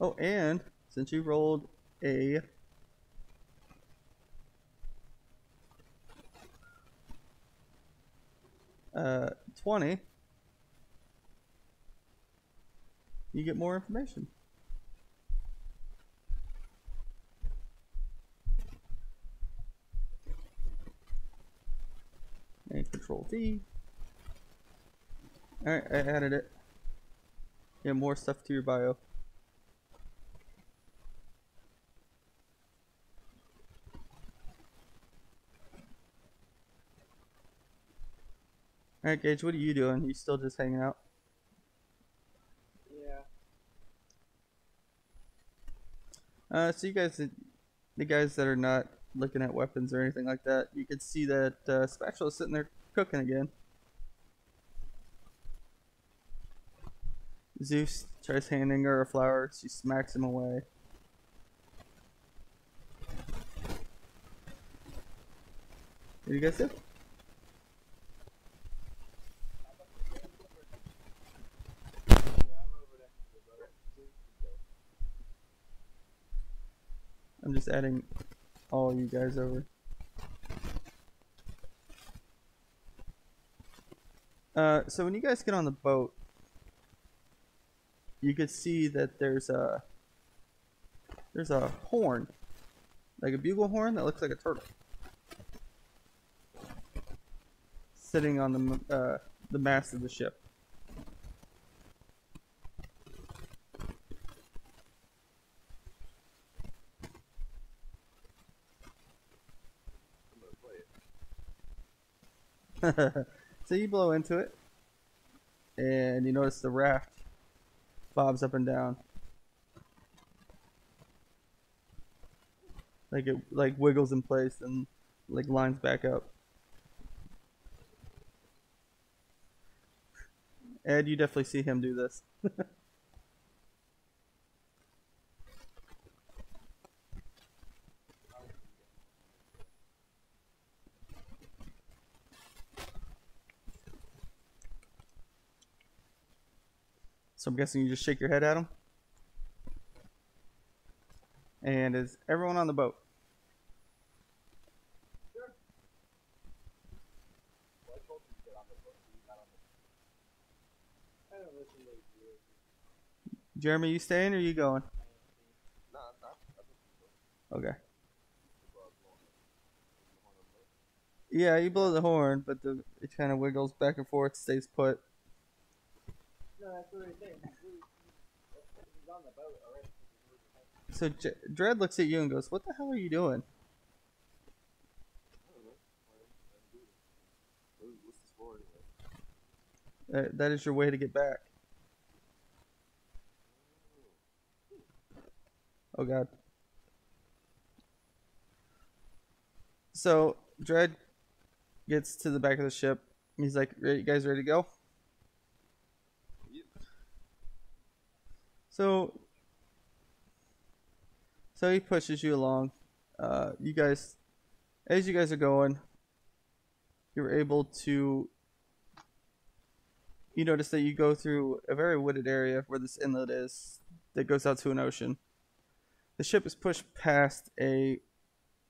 [SPEAKER 2] Oh, and since you rolled a 20, you get more information. And Control V. Alright, I added it. You have more stuff to your bio. Alright, Gage, what are you doing? You still just hanging out?
[SPEAKER 3] Yeah.
[SPEAKER 2] So you guys, the guys that are not looking at weapons or anything like that, you can see that Spatula's sitting there cooking again. Zeus tries handing her a flower. She smacks him away. What do you guys do?
[SPEAKER 3] Yeah, I'm over there.
[SPEAKER 2] I'm just adding all you guys over. So when you guys get on the boat, you could see that there's a horn, like a bugle horn that looks like a turtle, sitting on the mast of the ship.
[SPEAKER 1] I'm gonna play it.
[SPEAKER 2] So you blow into it, and you notice the raft bobs up and down, like it wiggles in place and like lines back up. Ed, you definitely see him do this. So I'm guessing you just shake your head at him. And is everyone on the boat?
[SPEAKER 3] Sure.
[SPEAKER 4] Well, I told you to get on the boat, so you got on the
[SPEAKER 3] I don't listen to you.
[SPEAKER 2] Jeremy, you staying or you going?
[SPEAKER 1] Nah, I think so.
[SPEAKER 2] Okay.
[SPEAKER 1] Well, I'm going on the boat.
[SPEAKER 2] Yeah, you blow the horn, but it kind of wiggles back and forth, stays put.
[SPEAKER 3] No, that's what he's saying. He's on the boat already.
[SPEAKER 2] So Dredd looks at you and goes, "What the hell are you doing?"
[SPEAKER 1] I don't know. What's this for anyway?
[SPEAKER 2] That is your way to get back. Oh God. So Dredd gets to the back of the ship. He's like, "You guys ready to go?"
[SPEAKER 1] Yep.
[SPEAKER 2] So he pushes you along. You guys, as you guys are going, you're able to. You notice that you go through a very wooded area where this inlet is that goes out to an ocean. The ship is pushed past a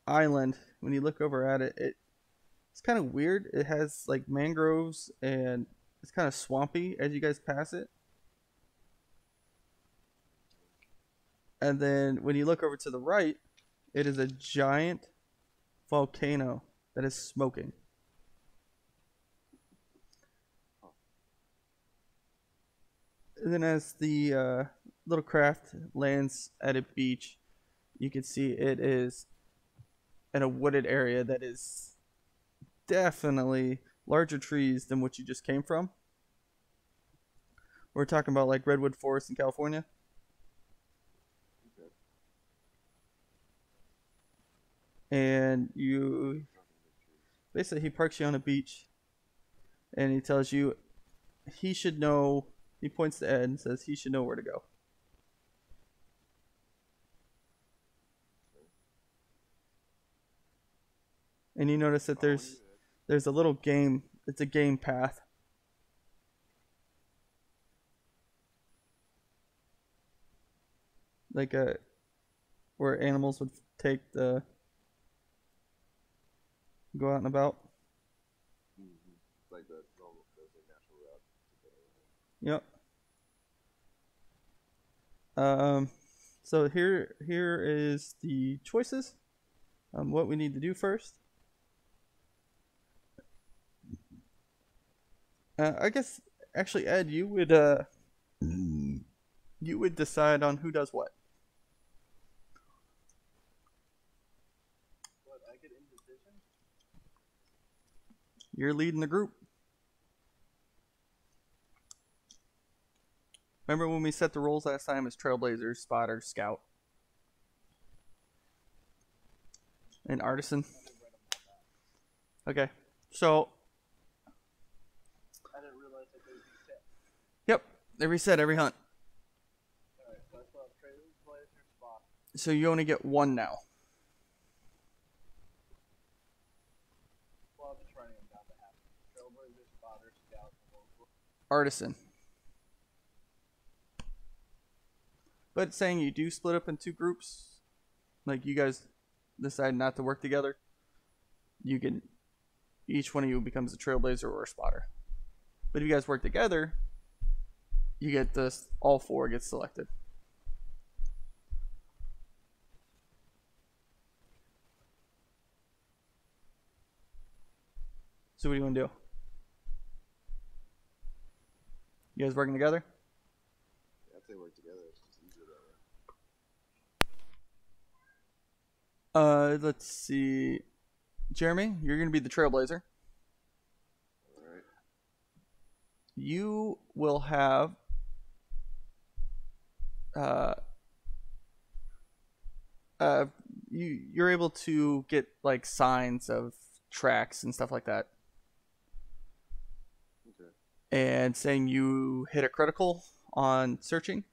[SPEAKER 2] island. When you look over at it, it's kind of weird. It has like mangroves and it's kind of swampy as you guys pass it. And then when you look over to the right, it is a giant volcano that is smoking. And then as the little craft lands at a beach, you can see it is in a wooded area that is definitely larger trees than what you just came from. We're talking about like redwood forest in California.
[SPEAKER 1] Okay.
[SPEAKER 2] And you basically, he parks you on a beach and he tells you he should know. He points to Ed and says he should know where to go. And you notice that there's a little game. It's a game path. Like where animals would take the go out and about.
[SPEAKER 1] Mm-hmm. Like the normal, the natural route.
[SPEAKER 2] Yep. So here is the choices. What we need to do first. I guess actually, Ed, you would decide on who does what.
[SPEAKER 4] What, I get indecision?
[SPEAKER 2] You're leading the group. Remember when we set the roles last time as Trailblazer, Spotter, Scout, and Artisan? Okay, so
[SPEAKER 4] I didn't realize that they reset.
[SPEAKER 2] yep, they reset every hunt.
[SPEAKER 4] Alright, so I still have Trailblazer, Spot.
[SPEAKER 2] So you only get one now.
[SPEAKER 4] Well, I'm just running them down to half. Trailblazer, Spotter, Scout, and Local.
[SPEAKER 2] Artisan. But saying you do split up in two groups, like you guys decide not to work together, you can, each one of you becomes a Trailblazer or a Spotter. But if you guys work together, you get this, all four get selected. So what do you want to do? You guys working together?
[SPEAKER 1] Yeah, if they work together, it's just easier that way.
[SPEAKER 2] Let's see. Jeremy, you're going to be the Trailblazer.
[SPEAKER 1] Alright.
[SPEAKER 2] You will have you're able to get like signs of tracks and stuff like that.
[SPEAKER 1] Okay.
[SPEAKER 2] And saying you hit a critical on searching,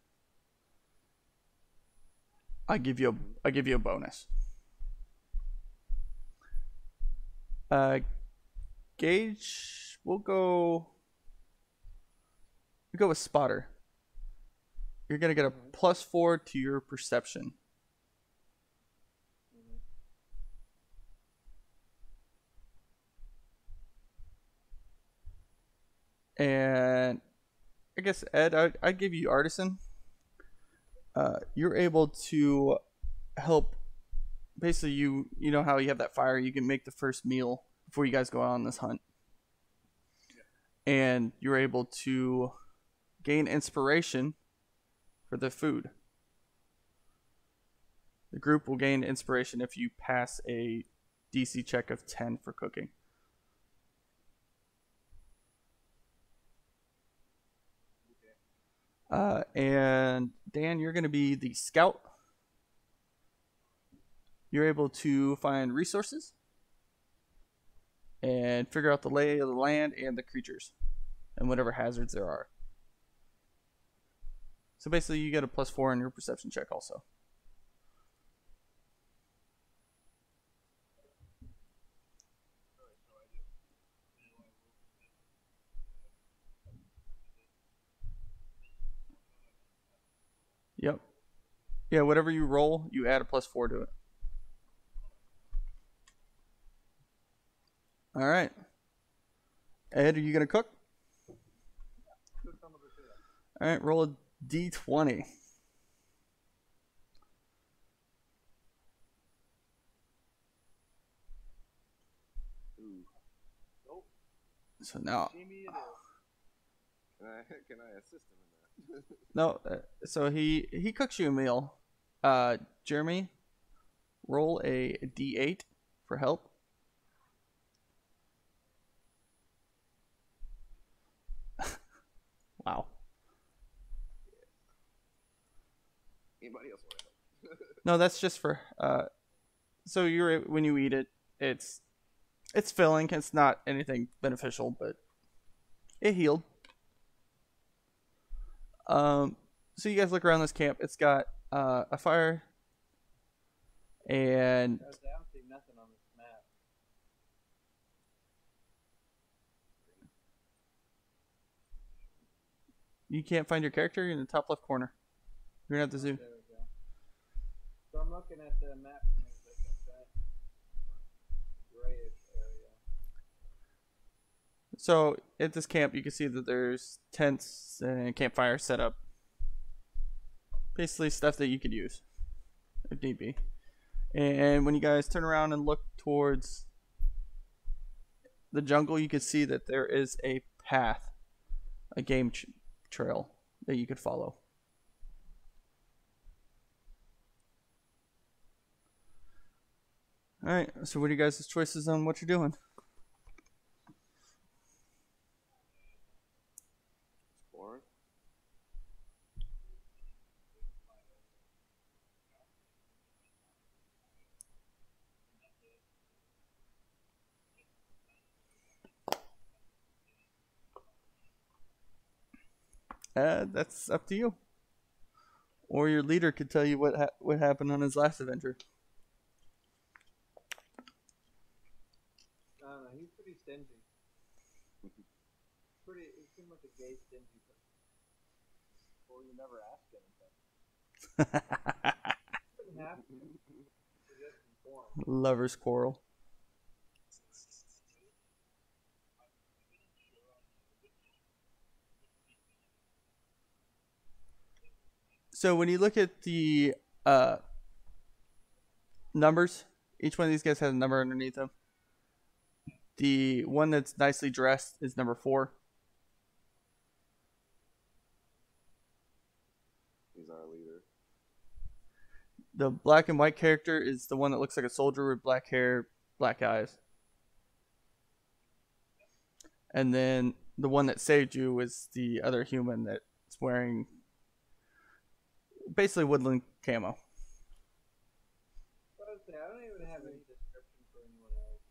[SPEAKER 2] I give you a bonus. Gage, we'll go with Spotter. you're gonna get a +4 to your perception. And I guess Ed, I'd give you artisan. You're able to help. Basically, you know how you have that fire. You can make the first meal before you guys go out on this hunt, and you're able to gain inspiration for the food. The group will gain inspiration if you pass a DC check of 10 for cooking. And Dan, you're going to be the scout. You're able to find resources and figure out the lay of the land and the creatures and whatever hazards there are. So basically, you get a +4 in your perception check also. Yep. Yeah, whatever you roll, you add a +4 to it. All right. Ed, are you going to cook? All right, roll a D20.
[SPEAKER 1] Ooh.
[SPEAKER 4] Nope.
[SPEAKER 2] So now,
[SPEAKER 4] Jamie, it is.
[SPEAKER 1] Can I assist him in that?
[SPEAKER 2] no, so he cooks you a meal. Jeremy, roll a D8 for help. Wow.
[SPEAKER 1] Anybody else want to help?
[SPEAKER 2] No, that's just for so you're when you eat it, it's filling. It's not anything beneficial, but it healed. So you guys look around this camp. It's got a fire, and
[SPEAKER 3] I don't see nothing on this map.
[SPEAKER 2] you can't find your character. You're in the top left corner. You're gonna have to zoom.
[SPEAKER 3] There we go. So I'm looking at the map and it's like that grayish area.
[SPEAKER 2] So at this camp, you can see that there's tents and campfire set up. Basically, stuff that you could use if need be. And when you guys turn around and look towards the jungle, you can see that there is a path, a game trail that you could follow. All right. So, what are you guys' choices on what you're doing?
[SPEAKER 1] Exploring.
[SPEAKER 2] That's up to you. Or your leader could tell you what happened on his last adventure.
[SPEAKER 3] I don't know, he's pretty stingy. He seemed like a gay stingy person.
[SPEAKER 4] Well, you never ask anything.
[SPEAKER 3] Couldn't have to. He just informed.
[SPEAKER 2] Lover's quarrel. So when you look at the numbers, each one of these guys has a number underneath them. The one that's nicely dressed is number 4.
[SPEAKER 1] He's our leader.
[SPEAKER 2] The black and white character is the one that looks like a soldier with black hair, black eyes. And then the one that saved you is the other human that's wearing basically woodland camo.
[SPEAKER 3] I don't even have any description for anyone else.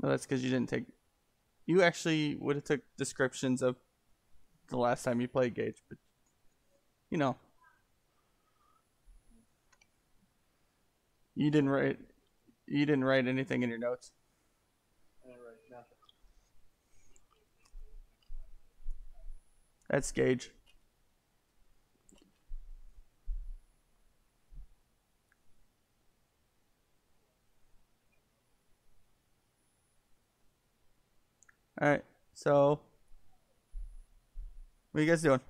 [SPEAKER 2] No, that's because you didn't take. You actually would have took descriptions of the last time you played Gage, but you know, you didn't write. You didn't write anything in your notes.
[SPEAKER 3] I didn't write nothing.
[SPEAKER 2] That's Gage. Alright, so what are you guys doing?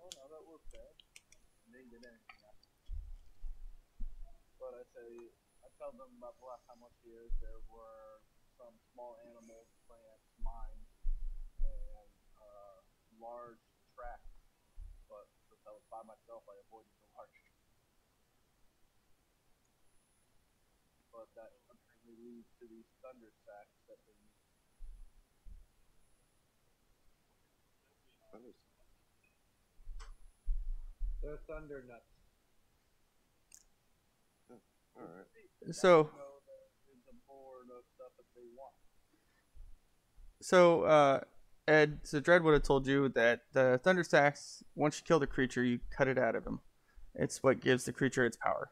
[SPEAKER 4] Oh no, that worked bad. Didn't get anything out. But I tell them about the last time I was here, there were some small animals, plants, mines, and large tracks. But since I was by myself, I avoided the large tracks. But that apparently leads to these thunder sacks that they use.
[SPEAKER 3] They're thunder nuts.
[SPEAKER 1] Alright.
[SPEAKER 2] So
[SPEAKER 4] Know that there's a board of stuff that they want.
[SPEAKER 2] Ed, so Dread would have told you that the thunder sacks, once you kill the creature, you cut it out of him. It's what gives the creature its power.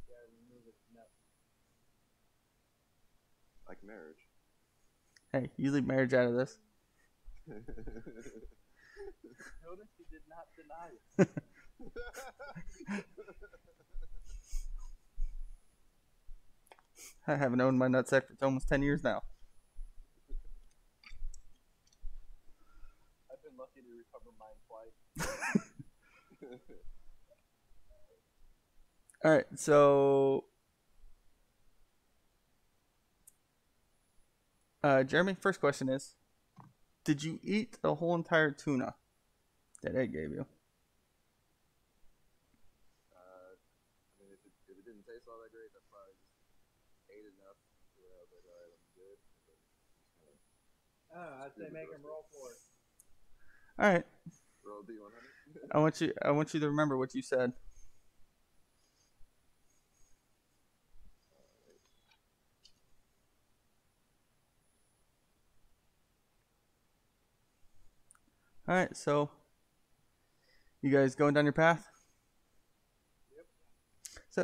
[SPEAKER 3] Yeah, remove its nuts.
[SPEAKER 1] Like marriage.
[SPEAKER 2] Hey, you leave marriage out of this.
[SPEAKER 4] Notice he did not deny it.
[SPEAKER 2] I haven't owned my nutsack for almost 10 years now.
[SPEAKER 4] I've been lucky to recover mine twice.
[SPEAKER 2] Alright, so Jeremy, first question is, did you eat a whole entire tuna that Ed gave you?
[SPEAKER 1] I mean, if it didn't taste all that great, I probably just ate enough to where I was like, alright, I'm good. And then just kind of
[SPEAKER 3] I'd say make him roll for it.
[SPEAKER 2] Alright,
[SPEAKER 1] roll D100.
[SPEAKER 2] I want you to remember what you said. Alright, so you guys going down your path?
[SPEAKER 3] Yep.
[SPEAKER 2] So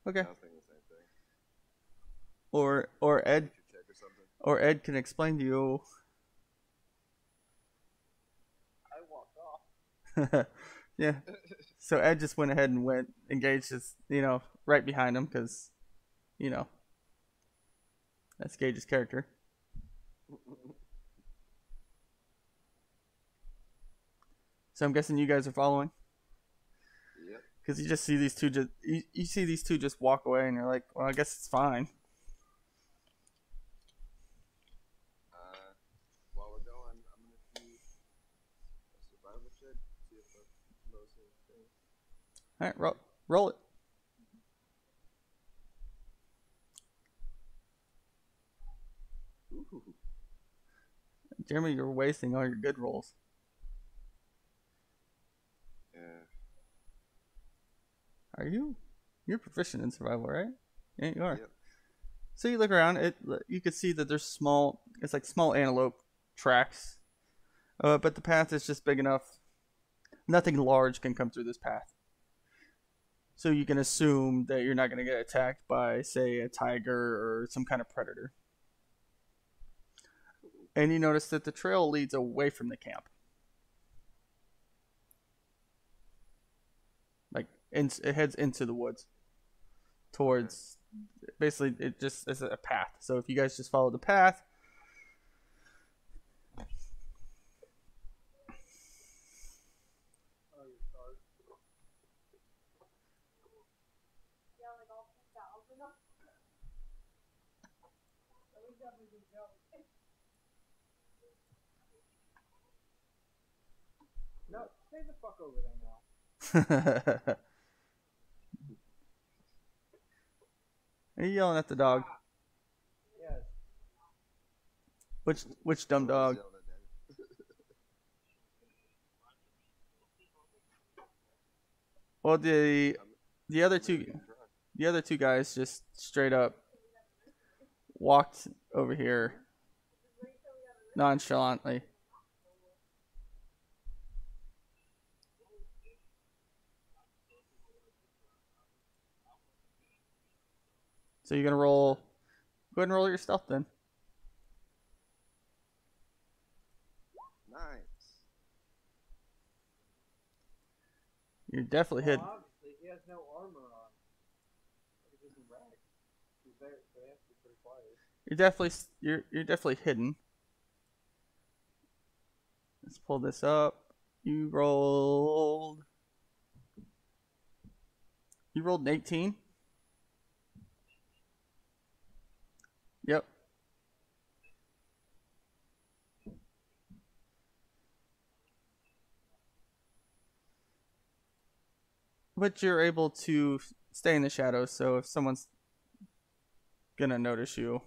[SPEAKER 2] okay.
[SPEAKER 1] I was thinking the same thing.
[SPEAKER 2] Or Ed
[SPEAKER 1] Nature check or something.
[SPEAKER 2] or Ed can explain to you.
[SPEAKER 4] I walked off.
[SPEAKER 2] Yeah. So Ed just went ahead and engaged his, right behind him because, that's Gage's character. So I'm guessing you guys are following
[SPEAKER 1] Yep.
[SPEAKER 2] because you just see these two you see these two just walk away and you're like, well, I guess it's fine.
[SPEAKER 1] While we're going, I'm gonna do a survival check. See if I notice anything.
[SPEAKER 2] All right, roll it.
[SPEAKER 1] Ooh.
[SPEAKER 2] Jeremy, you're wasting all your good rolls.
[SPEAKER 1] Yeah.
[SPEAKER 2] Are you? You're proficient in survival, right? Yeah, you are.
[SPEAKER 1] Yep.
[SPEAKER 2] So you look around. You can see that there's small. It's like small antelope tracks, but the path is just big enough. Nothing large can come through this path. So you can assume that you're not going to get attacked by, say, a tiger or some kind of predator. And you notice that the trail leads away from the camp. Like, it heads into the woods. Towards, basically, it just is a path. So if you guys just follow the path.
[SPEAKER 3] No, stay the fuck over there now.
[SPEAKER 2] Are you yelling at the dog?
[SPEAKER 3] Yes.
[SPEAKER 2] Which dumb dog?
[SPEAKER 1] Yelling at Daniel.
[SPEAKER 2] Well, the other
[SPEAKER 1] I'm
[SPEAKER 2] two
[SPEAKER 1] getting drunk.
[SPEAKER 2] the other two guys just straight up walked over here nonchalantly. So you're gonna roll. Go ahead and roll your stealth then.
[SPEAKER 1] 9.
[SPEAKER 2] You're definitely hidden.
[SPEAKER 3] Well, obviously, he has no armor on. He's just in rags. He's there, so he has to be pretty quiet.
[SPEAKER 2] You're definitely hidden. Let's pull this up. You rolled an 18. Yep. But you're able to stay in the shadows, so if someone's gonna notice you,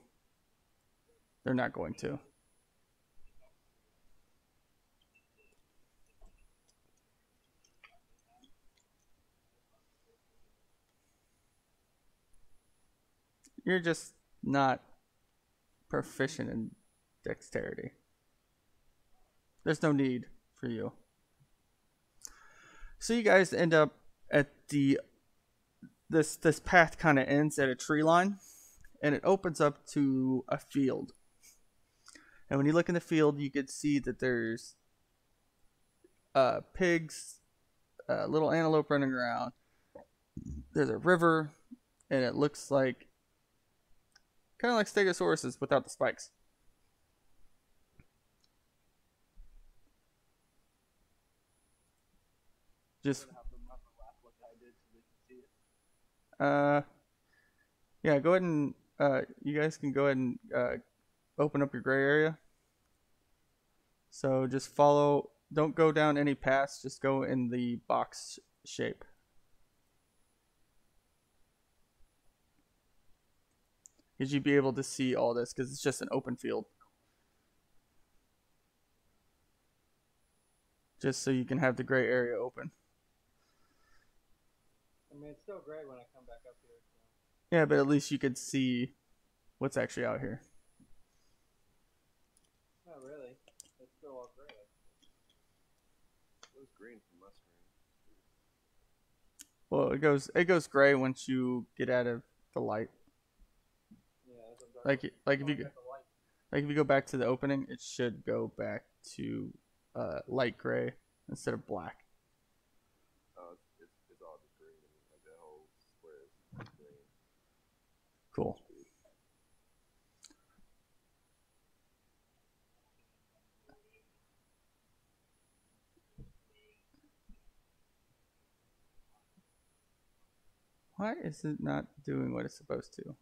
[SPEAKER 2] they're not going to. You're just not proficient in dexterity. There's no need for you. So you guys end up at this path kind of ends at a tree line, and it opens up to a field. And when you look in the field, you can see that there's pigs, little antelope running around. There's a river, and it looks like kind of like Stegosauruses without the spikes. Just
[SPEAKER 4] Have them overlap what I did so they can see it.
[SPEAKER 2] yeah, go ahead and you guys can go ahead and open up your gray area. So just follow, don't go down any paths, just go in the box shape. Because you'd be able to see all this because it's just an open field. Just so you can have the gray area open.
[SPEAKER 3] I mean, it's still great when I come back up here. So.
[SPEAKER 2] Yeah, but at least you could see what's actually out here.
[SPEAKER 3] Not really. It's still all gray.
[SPEAKER 1] It was green from my screen.
[SPEAKER 2] Well, it goes gray once you get out of the light.
[SPEAKER 3] Yeah, that's what I'm
[SPEAKER 2] Like
[SPEAKER 3] talking
[SPEAKER 2] if you
[SPEAKER 3] about. The light.
[SPEAKER 2] like if you go back to the opening, it should go back to light gray instead of black.
[SPEAKER 1] Oh, it's all just green. Like that whole square is green.
[SPEAKER 2] Cool. Why is it not doing what it's supposed to?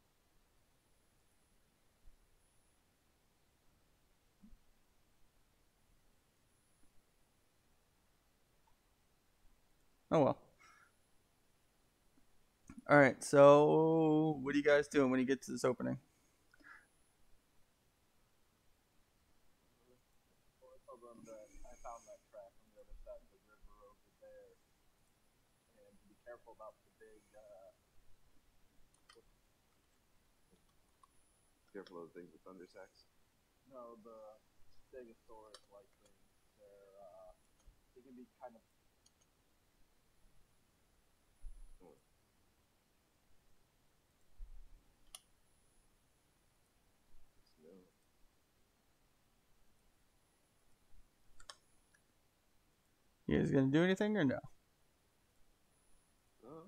[SPEAKER 2] Oh well. Alright, so what are you guys doing when you get to this opening?
[SPEAKER 4] Well, I told them that I found that track on the other side of the river over there, and to be careful about the big.
[SPEAKER 1] Careful of the things with thunder sacks.
[SPEAKER 4] No, the Stegosaurus-like things. They can be kind of.
[SPEAKER 1] No.
[SPEAKER 2] You guys gonna do anything or no?
[SPEAKER 1] Oh.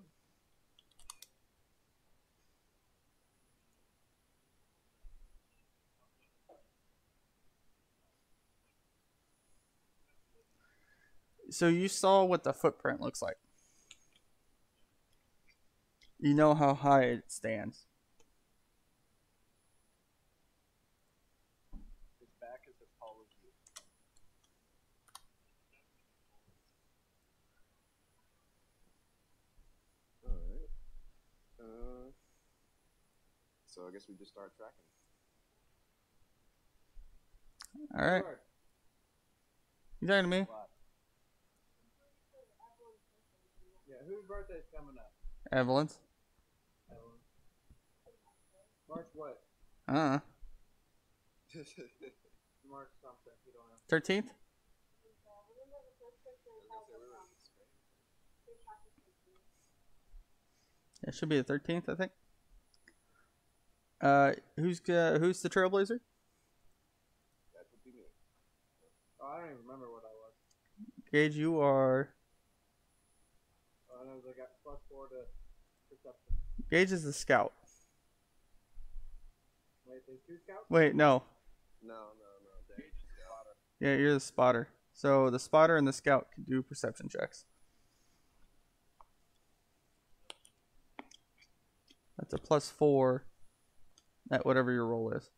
[SPEAKER 2] So you saw what the footprint looks like. You know how high it stands.
[SPEAKER 4] His back is as tall as you.
[SPEAKER 1] Alright. So I guess we just start tracking.
[SPEAKER 2] Alright.
[SPEAKER 3] Sure.
[SPEAKER 2] You talking to me?
[SPEAKER 4] But
[SPEAKER 3] Yeah, whose birthday's coming up?
[SPEAKER 2] Evelyn's?
[SPEAKER 3] Evelyn. March what?
[SPEAKER 2] Uh-uh.
[SPEAKER 3] March something. You don't know.
[SPEAKER 2] 13th? It should be the 13th, I think. Who's the Trailblazer?
[SPEAKER 1] That would be me.
[SPEAKER 3] Oh, I don't even remember what I was.
[SPEAKER 2] Gage, you are
[SPEAKER 3] those I got +4 to perception.
[SPEAKER 2] Gage is the scout.
[SPEAKER 3] Wait, there's 2 scouts?
[SPEAKER 2] Wait, no.
[SPEAKER 1] No. Dang. Spotter.
[SPEAKER 2] Yeah, you're the spotter. So the spotter and the scout can do perception checks. That's a +4 at whatever your roll is.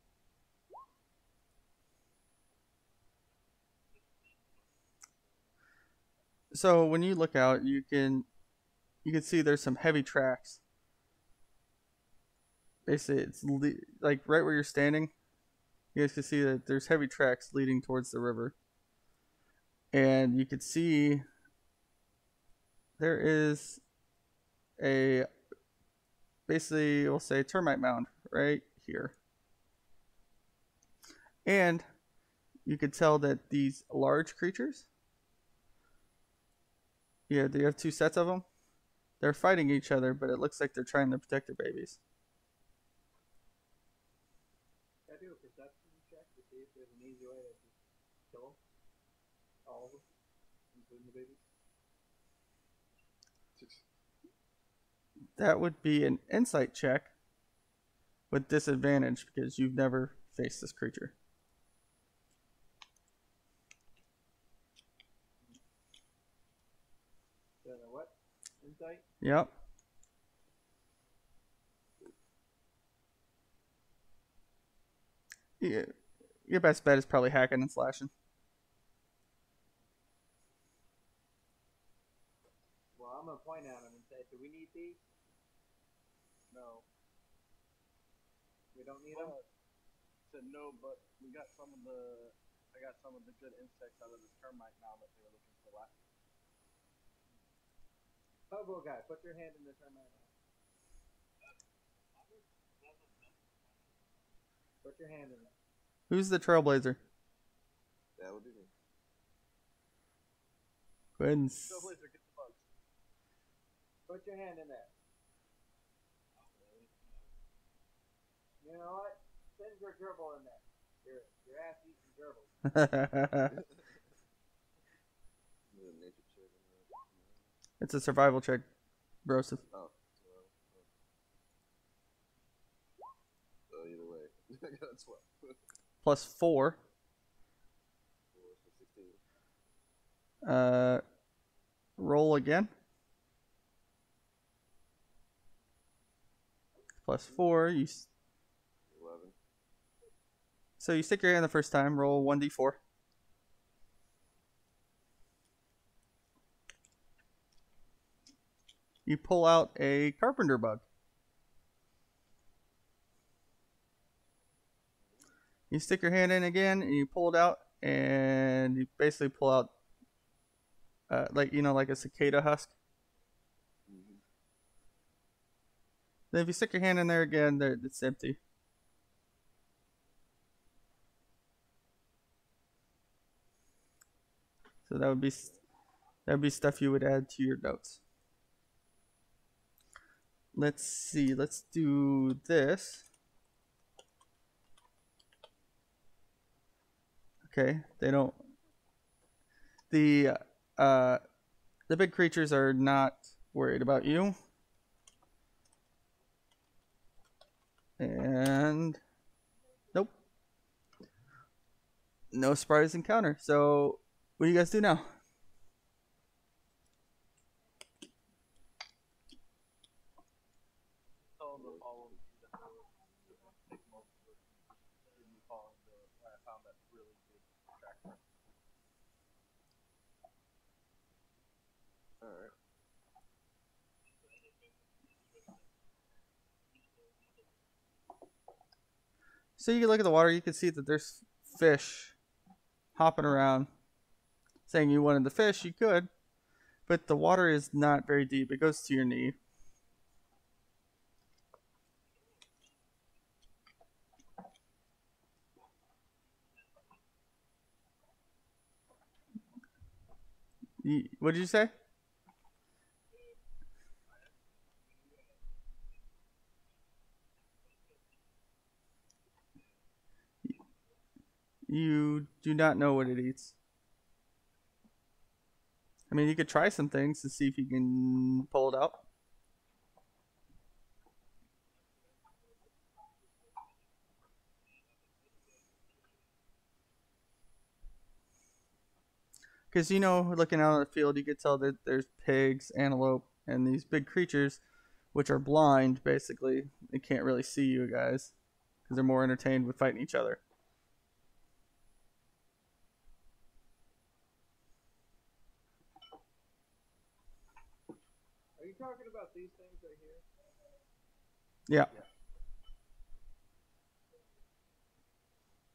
[SPEAKER 2] So when you look out, you can see there's some heavy tracks. Basically, it's like right where you're standing. You guys can see that there's heavy tracks leading towards the river. And you can see there is a, basically, we'll say termite mound right here. And you could tell that these large creatures, yeah, they have 2 sets of them. They're fighting each other, but it looks like they're trying to protect their babies.
[SPEAKER 3] Can I do a perception check to see if there's an easy way to just kill them? All of them, including the babies?
[SPEAKER 2] That would be an insight check with disadvantage because you've never faced this creature.
[SPEAKER 3] So what? Insight?
[SPEAKER 2] Yep. Yeah, your best bet is probably hacking and slashing.
[SPEAKER 3] Well, I'm gonna point at them and say, do we need these?
[SPEAKER 4] No.
[SPEAKER 3] We don't need them?
[SPEAKER 4] Said no, but we got some of the. I got some of the good insects out of this termite mound that they were looking for last.
[SPEAKER 3] Hobo guy, put your hand in the termite mound. Put your hand in there.
[SPEAKER 2] Who's the trailblazer?
[SPEAKER 1] That would be me.
[SPEAKER 2] Go ahead and
[SPEAKER 4] Trailblazer, get the bugs.
[SPEAKER 3] Put your hand in there. You know what? Send your gerbil in there. Your ass eating gerbil.
[SPEAKER 1] Nature check.
[SPEAKER 2] It's a survival check, Broseph.
[SPEAKER 1] Oh. So either way, I got a 12.
[SPEAKER 2] +4.
[SPEAKER 1] 16.
[SPEAKER 2] Roll again. +4.
[SPEAKER 1] 11.
[SPEAKER 2] So you stick your hand the first time. Roll 1d4. You pull out a carpenter bug. You stick your hand in again, and you pull it out, and you basically pull out, like a cicada husk.
[SPEAKER 1] Mm-hmm.
[SPEAKER 2] Then if you stick your hand in there again, it's empty. So that would be stuff you would add to your notes. Let's see. Let's do this. Okay, they don't. The big creatures are not worried about you. And nope. No surprise encounter. So what do you guys do now?
[SPEAKER 4] Tell them to follow me. That they were take most of it. And me following I found that really big tracker.
[SPEAKER 1] Alright.
[SPEAKER 2] So you can look at the water. You can see that there's fish hopping around. Saying you wanted the fish, you could, but the water is not very deep. It goes to your knee. What did you say? You do not know what it eats. I mean, you could try some things to see if you can pull it out. Because, you know, looking out on the field, you could tell that there's pigs, antelope, and these big creatures, which are blind, basically. They can't really see you guys because they're more entertained with fighting each other.
[SPEAKER 3] Are you talking about these things right here?
[SPEAKER 2] Yeah.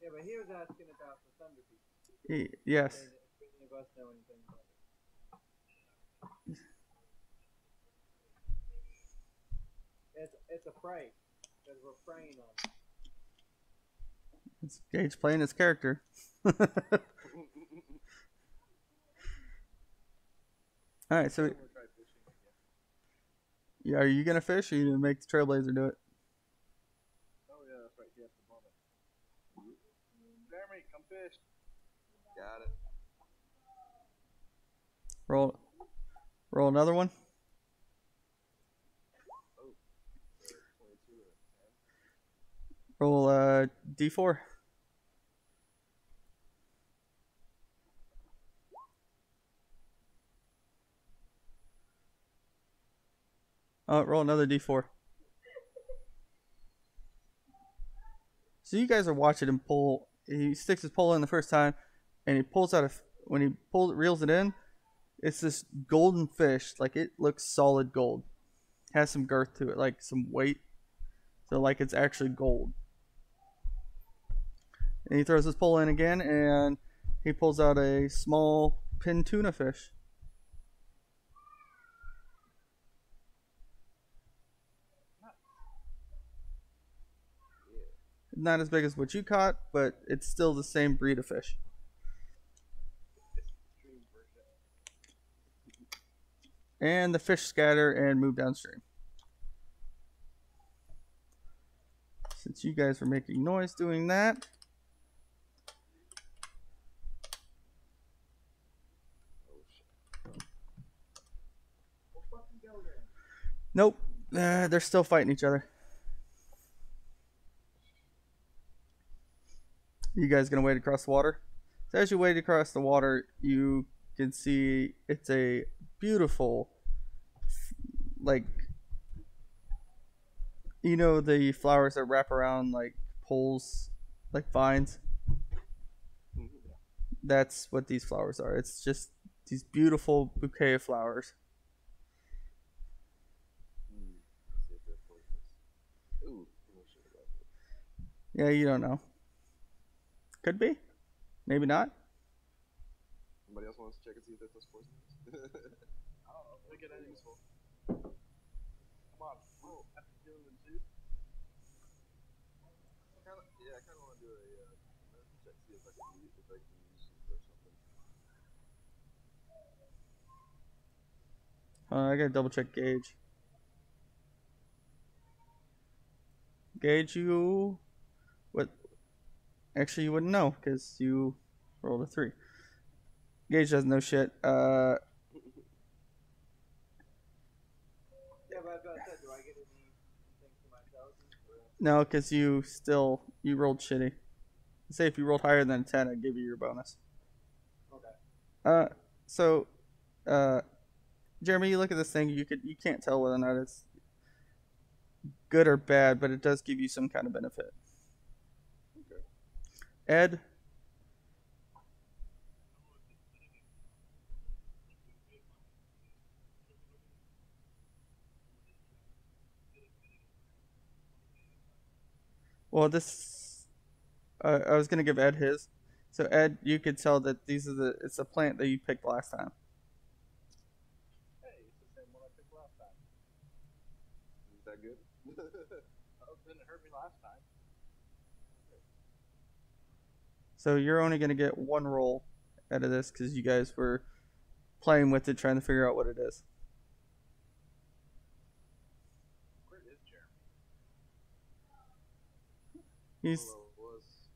[SPEAKER 3] Yeah, but he was asking about the thunder people.
[SPEAKER 2] Yes.
[SPEAKER 3] If any of us know anything about it. It's a prey. Because we're preying on it.
[SPEAKER 2] It's Gage playing his character. Alright, so yeah, are you gonna fish or are you gonna make the Trailblazer do it?
[SPEAKER 4] Oh yeah, that's right. He has to bomb it. Jeremy, come fish.
[SPEAKER 1] Got it.
[SPEAKER 2] Roll another one.
[SPEAKER 1] Oh, 22 and a 10.
[SPEAKER 2] Roll D4. Roll another D4. So you guys are watching him pull. He sticks his pole in the first time, and he pulls out when he reels it in, it's this golden fish. Like, it looks solid gold. Has some girth to it, like some weight. So like it's actually gold. And he throws his pole in again, and he pulls out a small pin tuna fish. Not as big as what you caught, but it's still the same breed of fish. And the fish scatter and move downstream. Since you guys were making noise doing that. Nope. They're still fighting each other. You guys gonna wade across the water? So as you wade across the water, you can see it's a beautiful, like, you know, the flowers that wrap around like poles, like vines. That's what these flowers are. It's just these beautiful bouquet of flowers.
[SPEAKER 1] Ooh,
[SPEAKER 2] Yeah, you don't know. Could be. Maybe not.
[SPEAKER 1] Somebody else wants to check and see if that's poisonous?
[SPEAKER 4] I don't know. Look at that useful. Come on, roll. After doing the two.
[SPEAKER 1] Yeah, I kind of want to do a check, see if I can use it or something.
[SPEAKER 2] I gotta double check Gage. Gage, you... What? Actually, you wouldn't know, because you rolled a 3. Gage doesn't know shit.
[SPEAKER 3] Yeah, but I said, do I get anything for my intelligence?
[SPEAKER 2] No, because you rolled shitty. Say if you rolled higher than a 10, I'd give you your bonus.
[SPEAKER 3] Okay.
[SPEAKER 2] So, Jeremy, you look at this thing, you can't tell whether or not it's good or bad, but it does give you some kind of benefit.
[SPEAKER 1] Okay.
[SPEAKER 2] Ed? Well, I was gonna give Ed his. So Ed, you could tell that it's a plant that you picked last time.
[SPEAKER 4] Hey, it's the same one I picked last time.
[SPEAKER 1] Is that good?
[SPEAKER 4] Oh, it didn't hurt me last time.
[SPEAKER 2] So you're only gonna get one roll out of this because you guys were playing with it, trying to figure out what it is.
[SPEAKER 4] Where is Jeremy?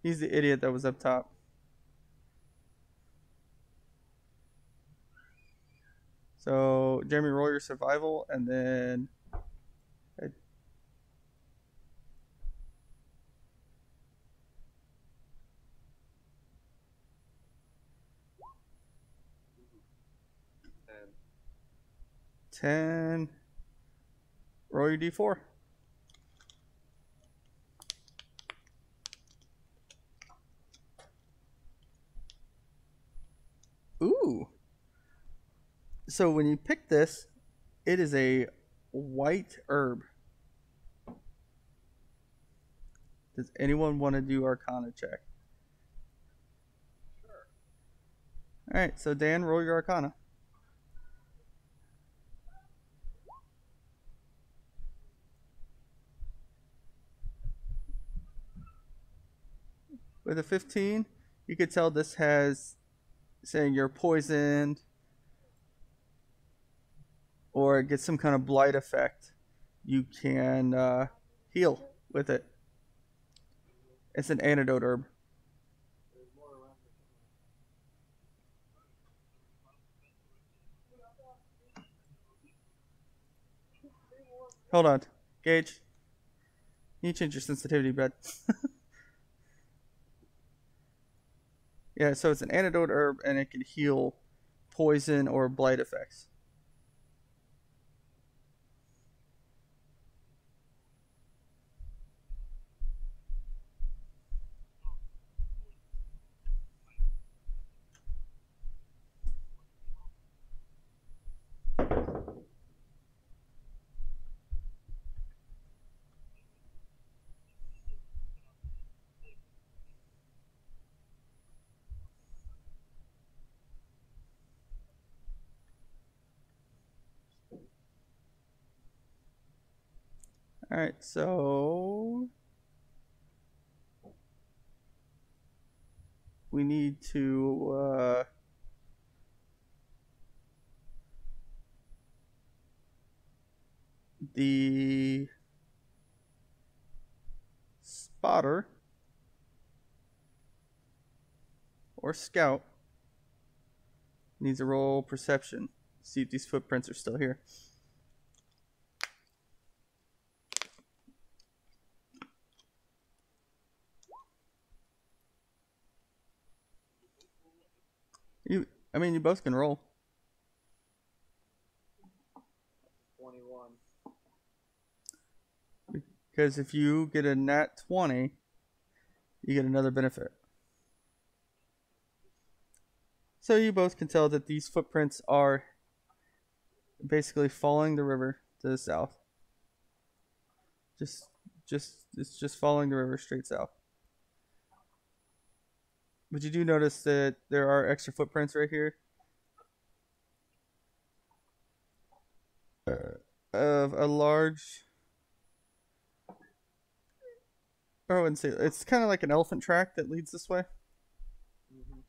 [SPEAKER 2] He's the idiot that was up top. So Jeremy, roll your survival, and then
[SPEAKER 1] And
[SPEAKER 2] 10. Roll your d4. Ooh. So when you pick this, it is a white herb. Does anyone want to do Arcana check?
[SPEAKER 4] Sure.
[SPEAKER 2] All right, so Dan, roll your Arcana. With a 15, you could tell this has saying you're poisoned or get some kind of blight effect. You can heal with it. It's an antidote herb.
[SPEAKER 3] There's more around here.
[SPEAKER 2] Hold on. Gage, you change your sensitivity, bud. Yeah, so it's an antidote herb and it can heal poison or blight effects. All right, so we need to the spotter or scout needs to roll perception. See if these footprints are still here. You both can roll.
[SPEAKER 3] 21.
[SPEAKER 2] Because if you get a nat 20, you get another benefit. So you both can tell that these footprints are basically following the river to the south. It's just following the river straight south. But you do notice that there are extra footprints right here. Of a large... I wouldn't say... It's kind of like an elephant track that leads this way.
[SPEAKER 3] Mm-hmm.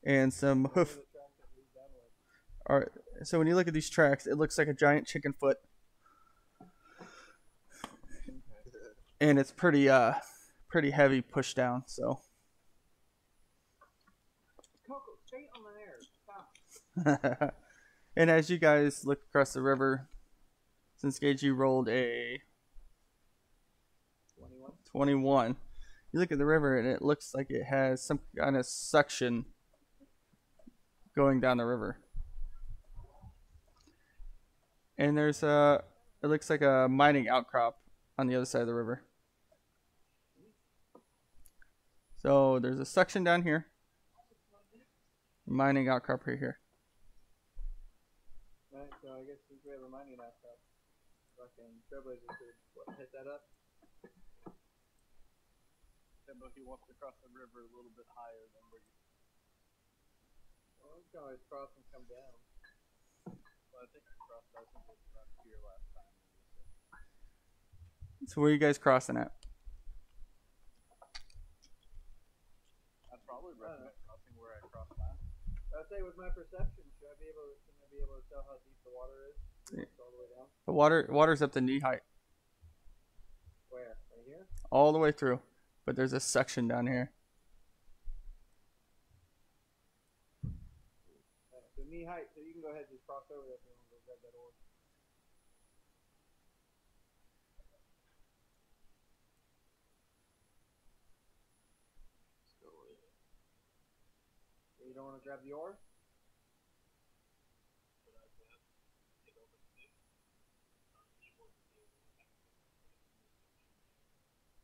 [SPEAKER 2] And some hoof... Alright, so when you look at these tracks, it looks like a giant chicken foot. And it's pretty heavy push down, so...
[SPEAKER 3] Coco, stay on the air. Stop.
[SPEAKER 2] And as you guys look across the river, since Gage, you rolled a 21, you look at the river and it looks like it has some kind of suction going down the river. And there's it looks like a mining outcrop on the other side of the river. So there's a suction down here, mining outcrop right here.
[SPEAKER 3] Right, so I guess since we have a mining outcrop, fucking Trailblazers could hit that up.
[SPEAKER 4] Yeah, but he wants to cross the river a little bit higher than where you.
[SPEAKER 3] Well, we can always cross and come down.
[SPEAKER 4] Well, I think he crossed. I think it was around here last time.
[SPEAKER 2] So where are you guys crossing at?
[SPEAKER 4] I'd probably recommend crossing where I crossed last.
[SPEAKER 3] I'd say with my perception, can I be able to tell how deep the water is?
[SPEAKER 2] Yeah.
[SPEAKER 3] All the way down?
[SPEAKER 2] The water's up to knee height.
[SPEAKER 3] Where? Right here?
[SPEAKER 2] All the way through. But there's a section down here.
[SPEAKER 3] So knee height, so you can go ahead and just cross over there if you want to go grab that ore.
[SPEAKER 1] Let's go with it.
[SPEAKER 3] You don't want to grab the ore?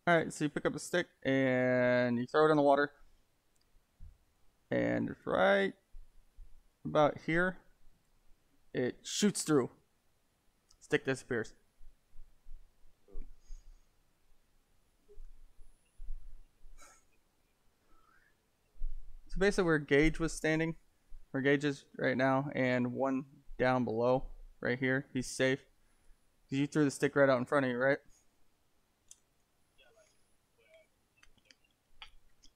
[SPEAKER 2] All right, so you pick up a stick and you throw it in the water, and right about here, it shoots through. Stick disappears. So basically, where Gage was standing, where Gage is right now, and one down below, right here, he's safe. You threw the stick right out in front of you, right?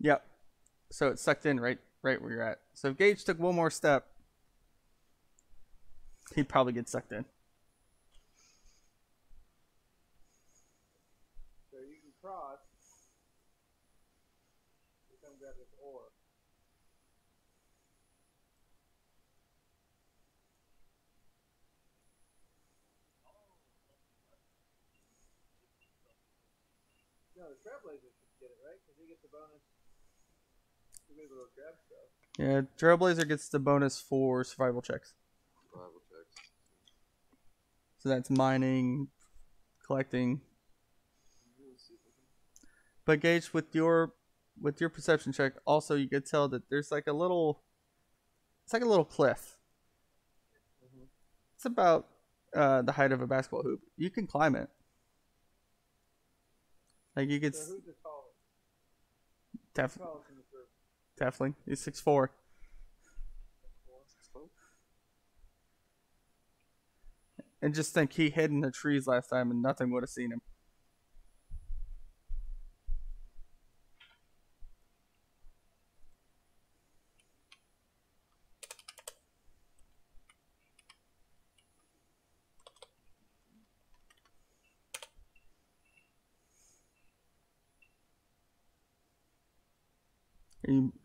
[SPEAKER 2] Yep. So it's sucked in right where you're at. So if Gage took one more step, he'd probably get sucked in.
[SPEAKER 3] So you can cross. You come grab this ore. No, the Trailblazer should get it, right? Because he gets a bonus to be able to grab stuff.
[SPEAKER 2] Yeah, Trailblazer gets the bonus for survival checks.
[SPEAKER 1] Survival checks.
[SPEAKER 2] So that's mining, collecting.
[SPEAKER 1] Let's see if I can-
[SPEAKER 2] But Gage, with your perception check, also you could tell that there's like a little, it's like a little cliff. It's about the height of a basketball hoop. You can climb it. Like you could.
[SPEAKER 3] So who's the tallest?
[SPEAKER 2] Def-
[SPEAKER 3] Tallest in the group.
[SPEAKER 2] Definitely, he's 6'4". And just think, he hid in the trees last time, and nothing would have seen him.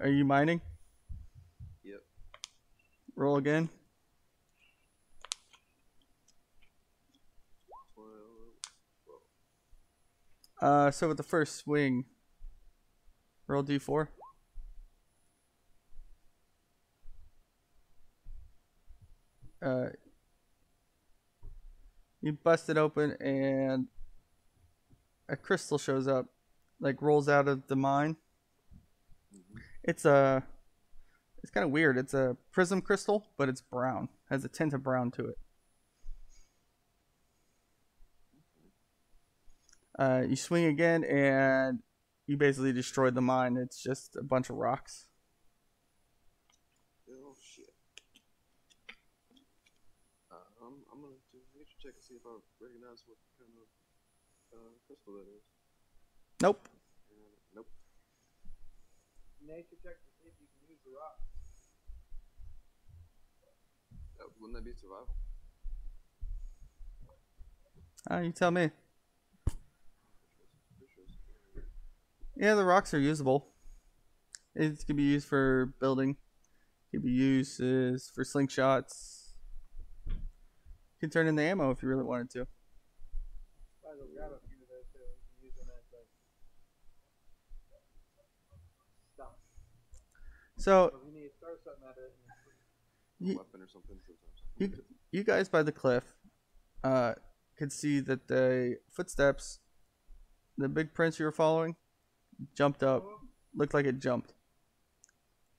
[SPEAKER 2] Are you mining?
[SPEAKER 1] Yep.
[SPEAKER 2] Roll again.
[SPEAKER 1] 12.
[SPEAKER 2] So with the first swing, roll d4. You bust it open and a crystal shows up, like rolls out of the mine. It's kind of weird. It's a prism crystal, but it's brown. Has a tint of brown to it. You swing again, and you basically destroyed the mine. It's just a bunch of rocks.
[SPEAKER 1] Oh shit. I'm gonna do a nature check and see if I recognize what kind of crystal that is.
[SPEAKER 2] Nope.
[SPEAKER 1] Nope.
[SPEAKER 3] Nature check to see if you can use the rock.
[SPEAKER 1] Wouldn't that be survival?
[SPEAKER 2] You tell me.
[SPEAKER 1] Pretty sure it's-
[SPEAKER 2] Yeah, the rocks are usable. It can be used for building. It can be used for slingshots. You can turn into ammo if you really wanted to.
[SPEAKER 3] Might as well grab a few of those too. You can use them as like stuff.
[SPEAKER 2] So
[SPEAKER 3] So if you need to throw something at it.
[SPEAKER 2] You-
[SPEAKER 1] weapon or something sometimes.
[SPEAKER 2] you guys by the cliff could see that the footsteps, the big prints you were following, jumped up. Looked like it jumped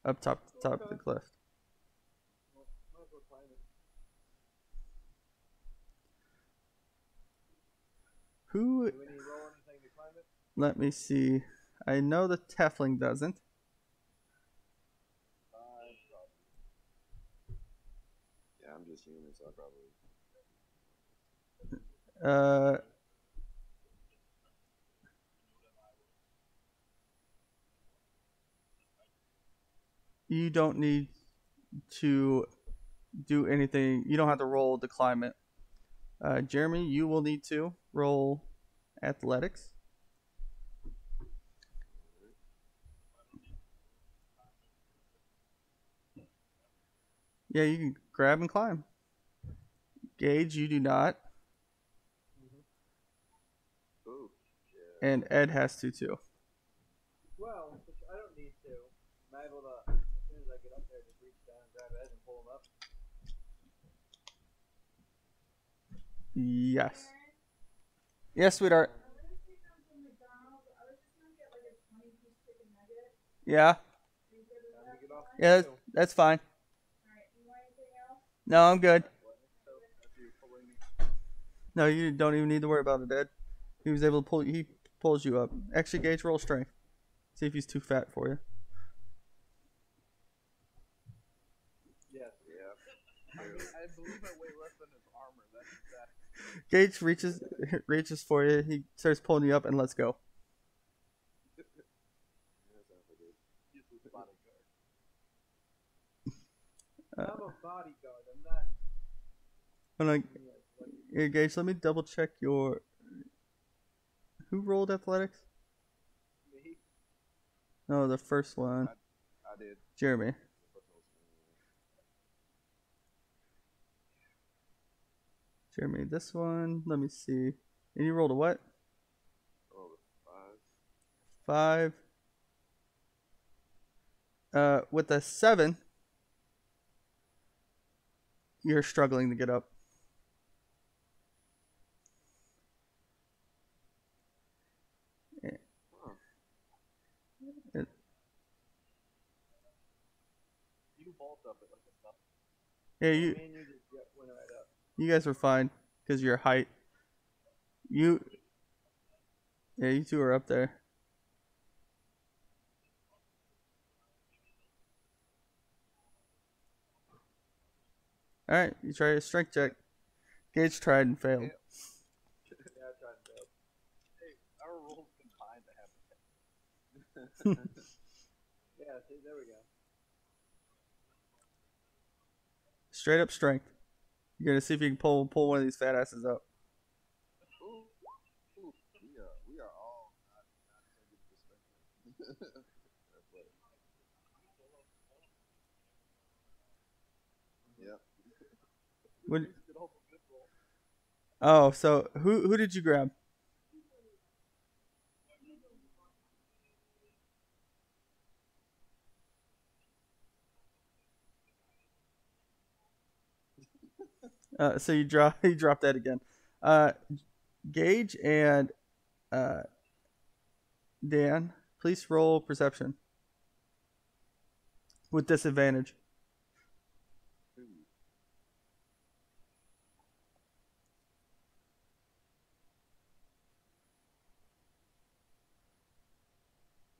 [SPEAKER 2] up top of the cliff.
[SPEAKER 3] Well, might as well climb it.
[SPEAKER 2] Who?
[SPEAKER 3] Do we need to roll anything to climb it?
[SPEAKER 2] Let me see. I know the Tefling doesn't.
[SPEAKER 1] Yeah, I'm just human, so I probably.
[SPEAKER 2] You don't need to do anything. You don't have to roll to climb it. Jeremy, you will need to roll athletics. Yeah, you can grab and climb. Gage, you do not.
[SPEAKER 1] Ooh. Yeah.
[SPEAKER 2] And Ed has to too.
[SPEAKER 3] Well, which I don't need to. I'm able to, as soon as I get up there, just reach down and grab Ed and pull him up.
[SPEAKER 2] Yes. Yes, sweetheart. Yeah.
[SPEAKER 3] Time to get off the
[SPEAKER 2] Yeah,
[SPEAKER 3] trail.
[SPEAKER 2] that's fine. No, I'm good. No, you don't even need to worry about it, Ed. He was able to pull. He pulls you up. Actually, Gage, roll strength. See if he's too fat for you.
[SPEAKER 3] Yes.
[SPEAKER 1] Yeah.
[SPEAKER 4] I believe I weigh less than his armor. That's exact.
[SPEAKER 2] Gage reaches for you. He starts pulling you up, and let's go.
[SPEAKER 1] That sounds like it.
[SPEAKER 4] He's his bodyguard.
[SPEAKER 3] I'm a bodyguard. I'm not.
[SPEAKER 2] I'm like,
[SPEAKER 3] Like,
[SPEAKER 2] here, Gage. Let me double check your. Who rolled athletics?
[SPEAKER 3] me.
[SPEAKER 2] No, the first one.
[SPEAKER 1] I did.
[SPEAKER 2] Jeremy. Jeremy, this one. Let me see. And you rolled a what?
[SPEAKER 1] Oh, 5.
[SPEAKER 2] 5. With a 7, you're struggling to get up.
[SPEAKER 1] Huh.
[SPEAKER 4] You vault up it like it's nothing.
[SPEAKER 2] Yeah,
[SPEAKER 3] Me and you just went right up.
[SPEAKER 2] you guys were fine because your height. Yeah, you two are up there. All right, you try a strength check. Gage tried and failed.
[SPEAKER 3] Yeah, I tried to fail.
[SPEAKER 4] Hey, our rolls combined to have a 10.
[SPEAKER 3] Yeah, see, there we go.
[SPEAKER 2] Straight up strength. You're gonna see if you can pull one of these fat asses up.
[SPEAKER 1] Ooh. Ooh. We are all not so good perspective. Yep.
[SPEAKER 2] What?
[SPEAKER 4] Get off of this roll.
[SPEAKER 2] Oh, so who did you grab? So you drop that again. Gage and Dan, please roll perception with disadvantage.
[SPEAKER 1] Ooh.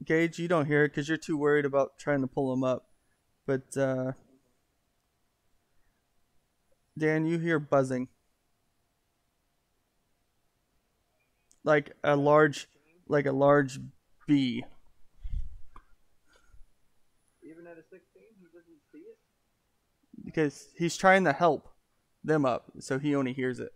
[SPEAKER 2] Gage, you don't hear it because you're too worried about trying to pull him up. But Dan, you hear buzzing, like a large bee.
[SPEAKER 3] Even at a 16, he doesn't see it?
[SPEAKER 2] Because he's trying to help them up, so he only hears it.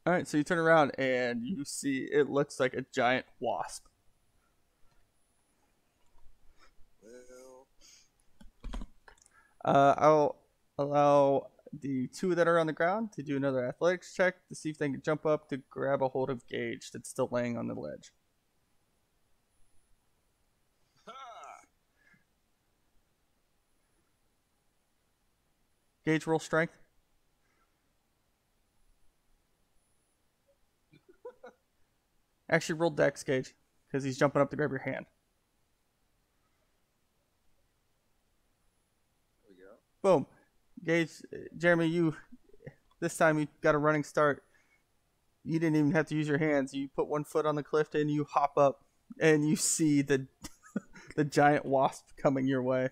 [SPEAKER 2] All right, so you turn around and you see it looks like a giant wasp.
[SPEAKER 1] Well,
[SPEAKER 2] I'll allow the two that are on the ground to do another athletics check to see if they can jump up to grab a hold of Gage that's still laying on the ledge. Gage, roll strength. Actually, roll dex, Gage, because he's jumping up to grab your hand.
[SPEAKER 1] there we go.
[SPEAKER 2] Boom. Gage, Jeremy, this time you got a running start. You didn't even have to use your hands. You put one foot on the cliff and you hop up and you see the the giant wasp coming your way.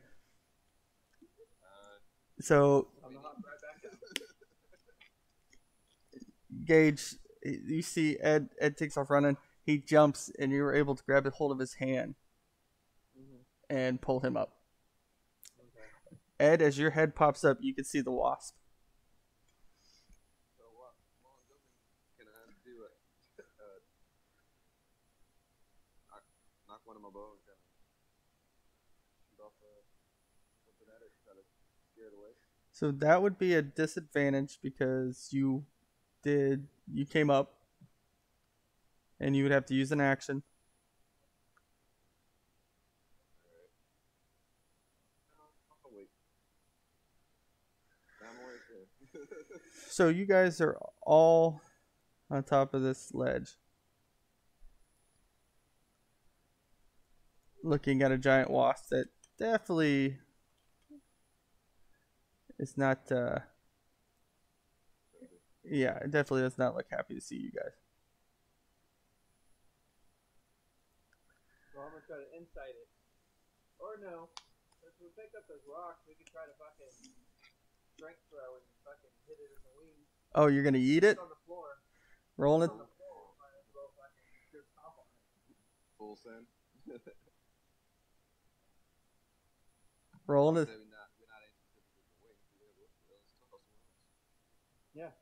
[SPEAKER 2] So
[SPEAKER 3] I'm gonna hop right back out.
[SPEAKER 2] Gage, you see Ed takes off running. he jumps, and you were able to grab a hold of his hand and pull him up.
[SPEAKER 3] Okay.
[SPEAKER 2] Ed, as your head pops up, you can see the wasp.
[SPEAKER 1] So while I'm jumping, can I do a knock one of my bow and kind of shoot off something at it, try to scare it away?
[SPEAKER 2] So that would be a disadvantage because you came up, and you would have to use an action.
[SPEAKER 1] I'll wait. I'm waiting.
[SPEAKER 2] So you guys are all on top of this ledge, looking at a giant wasp that definitely is not. Yeah, it definitely does not look happy to see you guys.
[SPEAKER 3] Well, I'm gonna try to insight it. Or no. If we pick up those rocks, we could try to fucking strength throw and fucking hit it in the wings.
[SPEAKER 2] Oh, you're gonna eat it?
[SPEAKER 3] It's on the floor.
[SPEAKER 2] Rolling
[SPEAKER 3] It's
[SPEAKER 2] it.
[SPEAKER 3] on the floor. Might as well fucking good top on it.
[SPEAKER 1] Full send.
[SPEAKER 2] Rolling it.
[SPEAKER 1] Maybe not. We're not interested in the wings. Let's toss some rocks.
[SPEAKER 3] Yeah.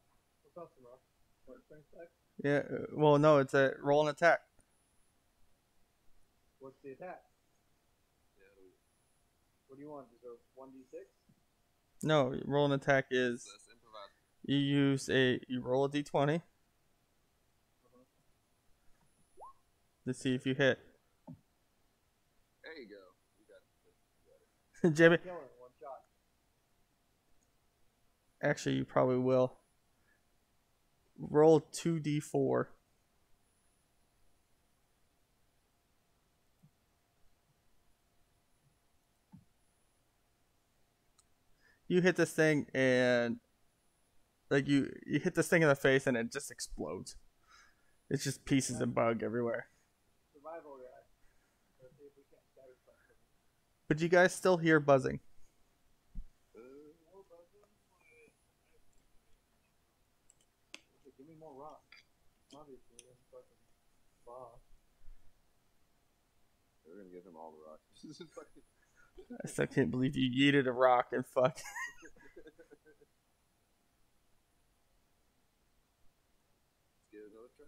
[SPEAKER 3] We'll toss some rocks. What, strength check?
[SPEAKER 2] Yeah. Well, no, it's a roll and attack.
[SPEAKER 3] What's the attack?
[SPEAKER 1] Yeah,
[SPEAKER 3] What do you want? Is there 1d6?
[SPEAKER 2] No, roll and attack is
[SPEAKER 1] let's improvise.
[SPEAKER 2] you roll a d20 to see if you hit.
[SPEAKER 1] There you go. You got it.
[SPEAKER 2] Jimmy,
[SPEAKER 3] Kill it in one shot.
[SPEAKER 2] actually, you probably will. Roll 2d4. You hit this thing and like you hit this thing in the face and it just explodes. It's just pieces of bug everywhere.
[SPEAKER 3] Survival guy. Let's see if we can't scatter something.
[SPEAKER 2] But you guys still hear buzzing.
[SPEAKER 3] Okay, give me more rocks. Obviously, that's fucking boss.
[SPEAKER 1] We're gonna give him all the rocks. This is fucking.
[SPEAKER 2] I still can't believe you yeeted a rock and fuck.
[SPEAKER 1] Let's give it another try.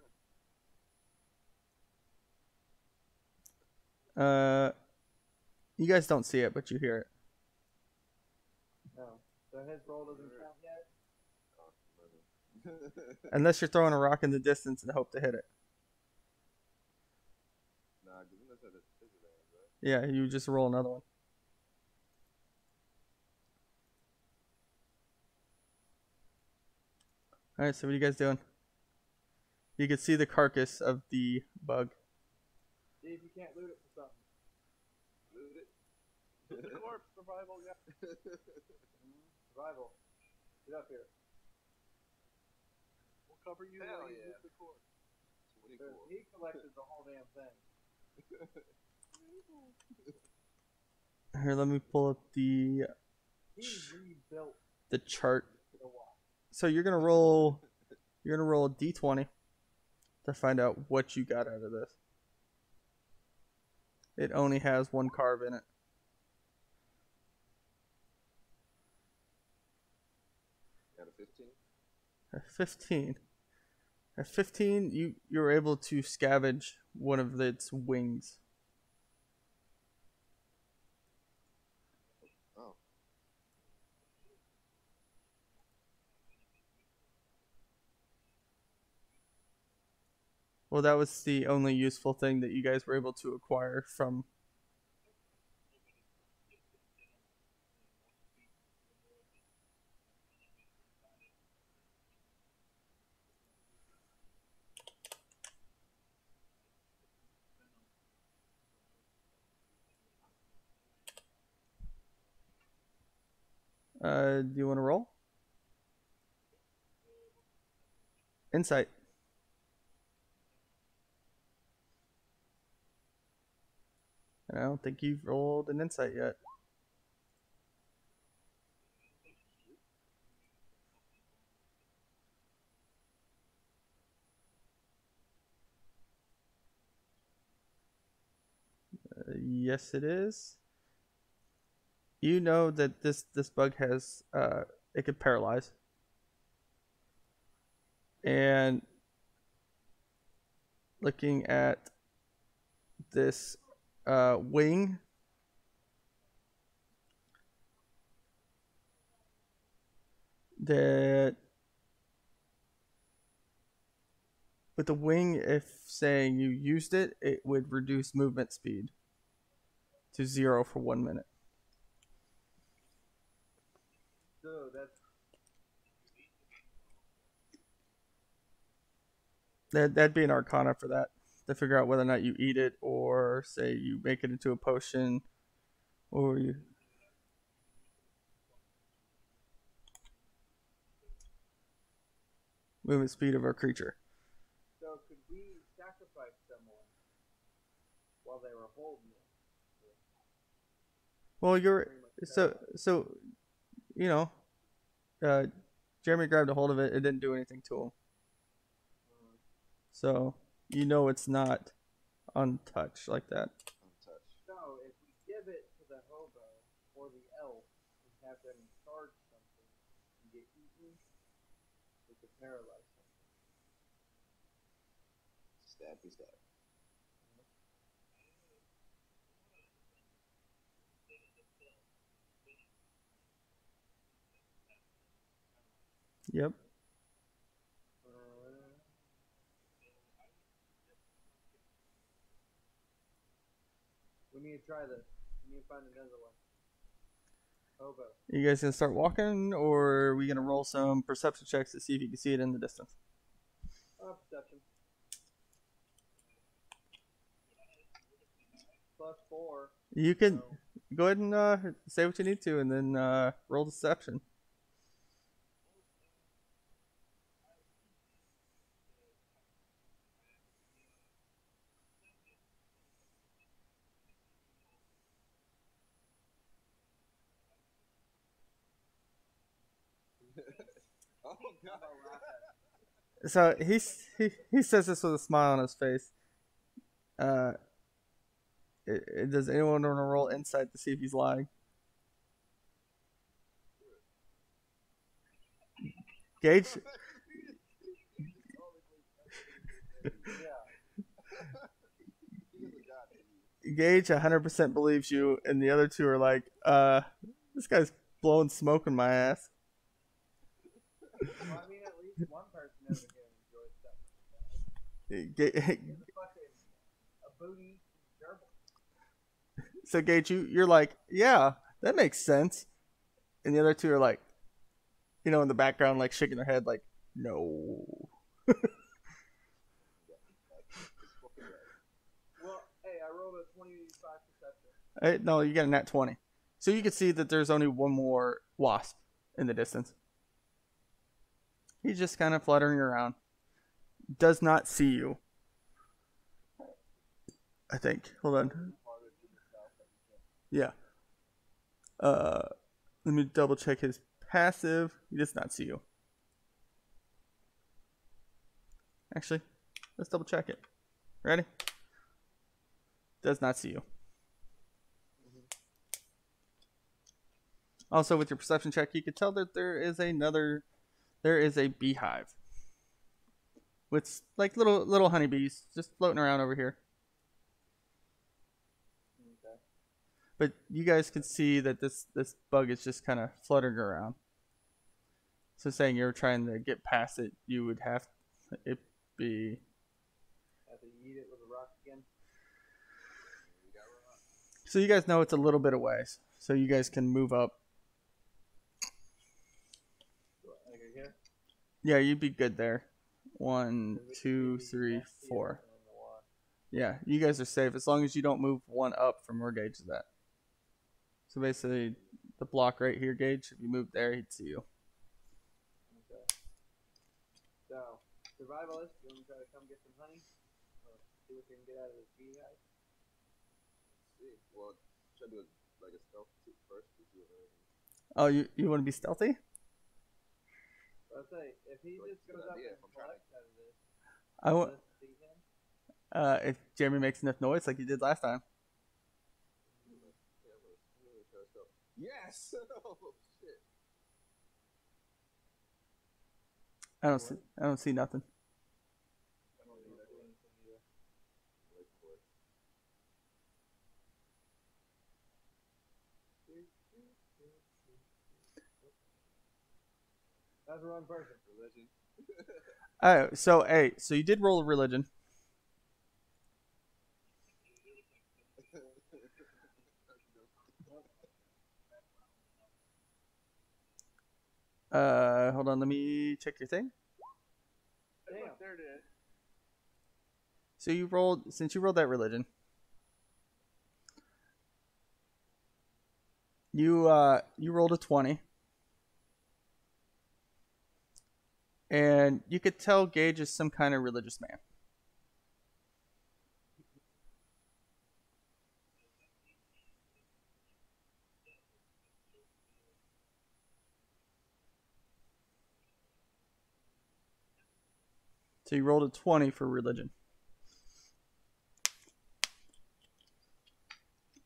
[SPEAKER 2] You guys don't see it, but you hear it.
[SPEAKER 3] No. So his roll doesn't count yet?
[SPEAKER 1] Oh,
[SPEAKER 2] Unless you're throwing a rock in the distance and hope to hit it.
[SPEAKER 1] nah, give him this at a disadvantage, right?
[SPEAKER 2] Yeah, you just roll another one. Alright, so what are you guys doing? You can see the carcass of the bug.
[SPEAKER 3] See if you can't loot it for something.
[SPEAKER 1] Loot it.
[SPEAKER 4] The corpse survival guy.
[SPEAKER 3] Survival. Get up here.
[SPEAKER 4] We'll cover you
[SPEAKER 1] Hell
[SPEAKER 4] while you
[SPEAKER 1] yeah.
[SPEAKER 4] loot the corpse.
[SPEAKER 1] 24.
[SPEAKER 3] He collected the whole damn thing.
[SPEAKER 2] Here, let me pull up
[SPEAKER 3] He rebuilt
[SPEAKER 2] the chart.
[SPEAKER 3] the wall.
[SPEAKER 2] So you're gonna roll a d20 to find out what you got out of this. It only has one carve in it.
[SPEAKER 1] Got a 15.
[SPEAKER 2] At 15. At 15, you're able to scavenge one of its wings.
[SPEAKER 1] Oh.
[SPEAKER 2] Well, that was the only useful thing that you guys were able to acquire from. Do you want to roll? Insight. And I don't think you've rolled an insight yet. Yes, it is. You know that this bug has it could paralyze. And looking at this wing, that with the wing, if saying you used it, it would reduce movement speed to 0 for 1 minute.
[SPEAKER 3] So
[SPEAKER 2] That'd be an arcana for that, to figure out whether or not you eat it, or say you make it into a potion, or you. Movement speed of our creature.
[SPEAKER 3] So could we sacrifice someone while they were holding it?
[SPEAKER 2] Well, so you know, Jeremy grabbed a hold of it. It didn't do anything to him. So you know it's not untouched like that.
[SPEAKER 1] Untouched.
[SPEAKER 3] So if we give it to the hobo or the elf and have them charge something and get eaten, we could paralyze something.
[SPEAKER 1] Stab, be stabbed.
[SPEAKER 2] Yep.
[SPEAKER 3] We need to try this. We need to find another one. Hobo.
[SPEAKER 2] You guys gonna start walking, or are we gonna roll some perception checks to see if you can see it in the distance?
[SPEAKER 3] Perception. +4.
[SPEAKER 2] You can
[SPEAKER 3] So,
[SPEAKER 2] go ahead and say what you need to, and then roll deception.
[SPEAKER 1] Oh god.
[SPEAKER 2] So he says this with a smile on his face. Does anyone want to roll insight to see if he's lying? Gage? Gage 100% believes you, and the other two are like, this guy's blowing smoke in my ass.
[SPEAKER 3] well, I mean, at least one person over here enjoys stuff. A booty gerbil.
[SPEAKER 2] So Gage, you're like, yeah, that makes sense. And the other two are like, in the background, like shaking their head, like, no.
[SPEAKER 3] Well, hey, I rolled a 25 perception.
[SPEAKER 2] No, you got a nat 20. So you can see that there's only one more wasp in the distance. He's just kind of fluttering around. Does not see you. I think. Hold on. Yeah. Let me double check his passive. He does not see you. Actually, let's double check it. Ready? Does not see you. Also, with your perception check, you can tell that there is a beehive with like little honeybees just floating around over here.
[SPEAKER 3] Okay.
[SPEAKER 2] But you guys can see that this bug is just kind of fluttering around. So saying you're trying to get past it, you would have it be.
[SPEAKER 3] Have to eat it with a rock again.
[SPEAKER 2] So you guys know it's a little bit away, so you guys can move up.
[SPEAKER 3] Like here?
[SPEAKER 2] Yeah, you'd be good there. 1, 2, 3, 4. Yeah, you guys are safe as long as you don't move one up from where Gage is at. So basically, the block right here, Gage, if you move there, he'd see you.
[SPEAKER 3] Okay. So, survivalist, you want to try to come get some honey? Or see what you can get out of this beehive?
[SPEAKER 1] See, well, should I do like a stealth first to see if
[SPEAKER 2] Oh, you want to be stealthy?
[SPEAKER 3] I'll say, if he
[SPEAKER 1] Like,
[SPEAKER 3] just
[SPEAKER 1] good
[SPEAKER 3] goes up
[SPEAKER 1] idea
[SPEAKER 3] and
[SPEAKER 1] if I'm trying to-
[SPEAKER 3] collects out of this,
[SPEAKER 2] I want
[SPEAKER 3] let's see him.
[SPEAKER 2] if Jeremy makes enough noise like he did last time. Yes.
[SPEAKER 1] Oh shit.
[SPEAKER 2] I don't see nothing.
[SPEAKER 4] I don't need that.
[SPEAKER 1] Wait for it.
[SPEAKER 3] That's the wrong person.
[SPEAKER 1] Religion.
[SPEAKER 2] So you did roll a religion. Hold on, let me check your thing.
[SPEAKER 4] Hey,
[SPEAKER 3] Damn.
[SPEAKER 4] look, there it is.
[SPEAKER 2] So since you rolled that religion, you rolled a 20. And you could tell Gage is some kind of religious man. So you rolled a 20 for religion.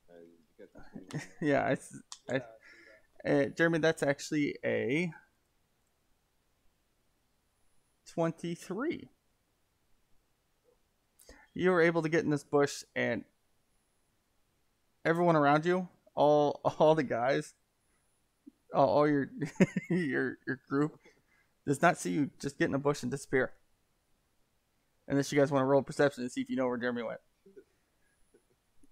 [SPEAKER 1] You got the 21.
[SPEAKER 2] Yeah,
[SPEAKER 3] Yeah,
[SPEAKER 2] Jeremy, that's actually a 23. You were able to get in this bush, and everyone around you, all the guys, all your your group, does not see you just get in a bush and disappear. Unless you guys want to roll perception and see if you know where Jeremy went.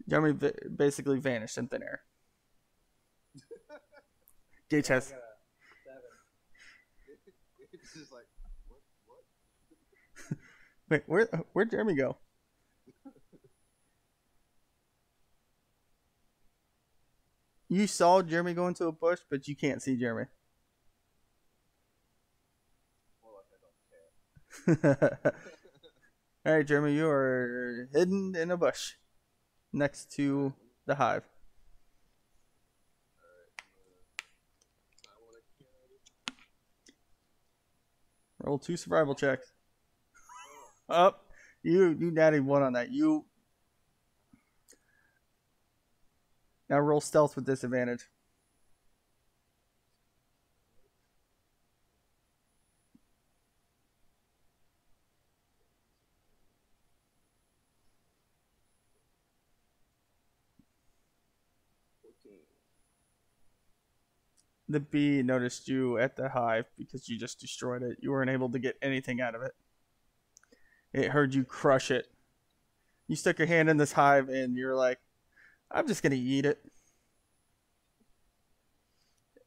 [SPEAKER 2] Jeremy basically vanished in thin air. Gage
[SPEAKER 3] I
[SPEAKER 2] has.
[SPEAKER 3] got a 7.
[SPEAKER 1] It's just like, what?
[SPEAKER 2] Wait, where'd Jeremy go? You saw Jeremy go into a bush, but you can't see Jeremy.
[SPEAKER 1] More like I don't care.
[SPEAKER 2] All right, Jeremy, you are hidden in a bush next to the hive.
[SPEAKER 1] I want to
[SPEAKER 2] Roll 2 survival checks. Up, you natty 1 on that. You now roll stealth with disadvantage. The bee noticed you at the hive because you just destroyed it. You weren't able to get anything out of it. It heard you crush it. You stuck your hand in this hive and you're like, I'm just going to eat it.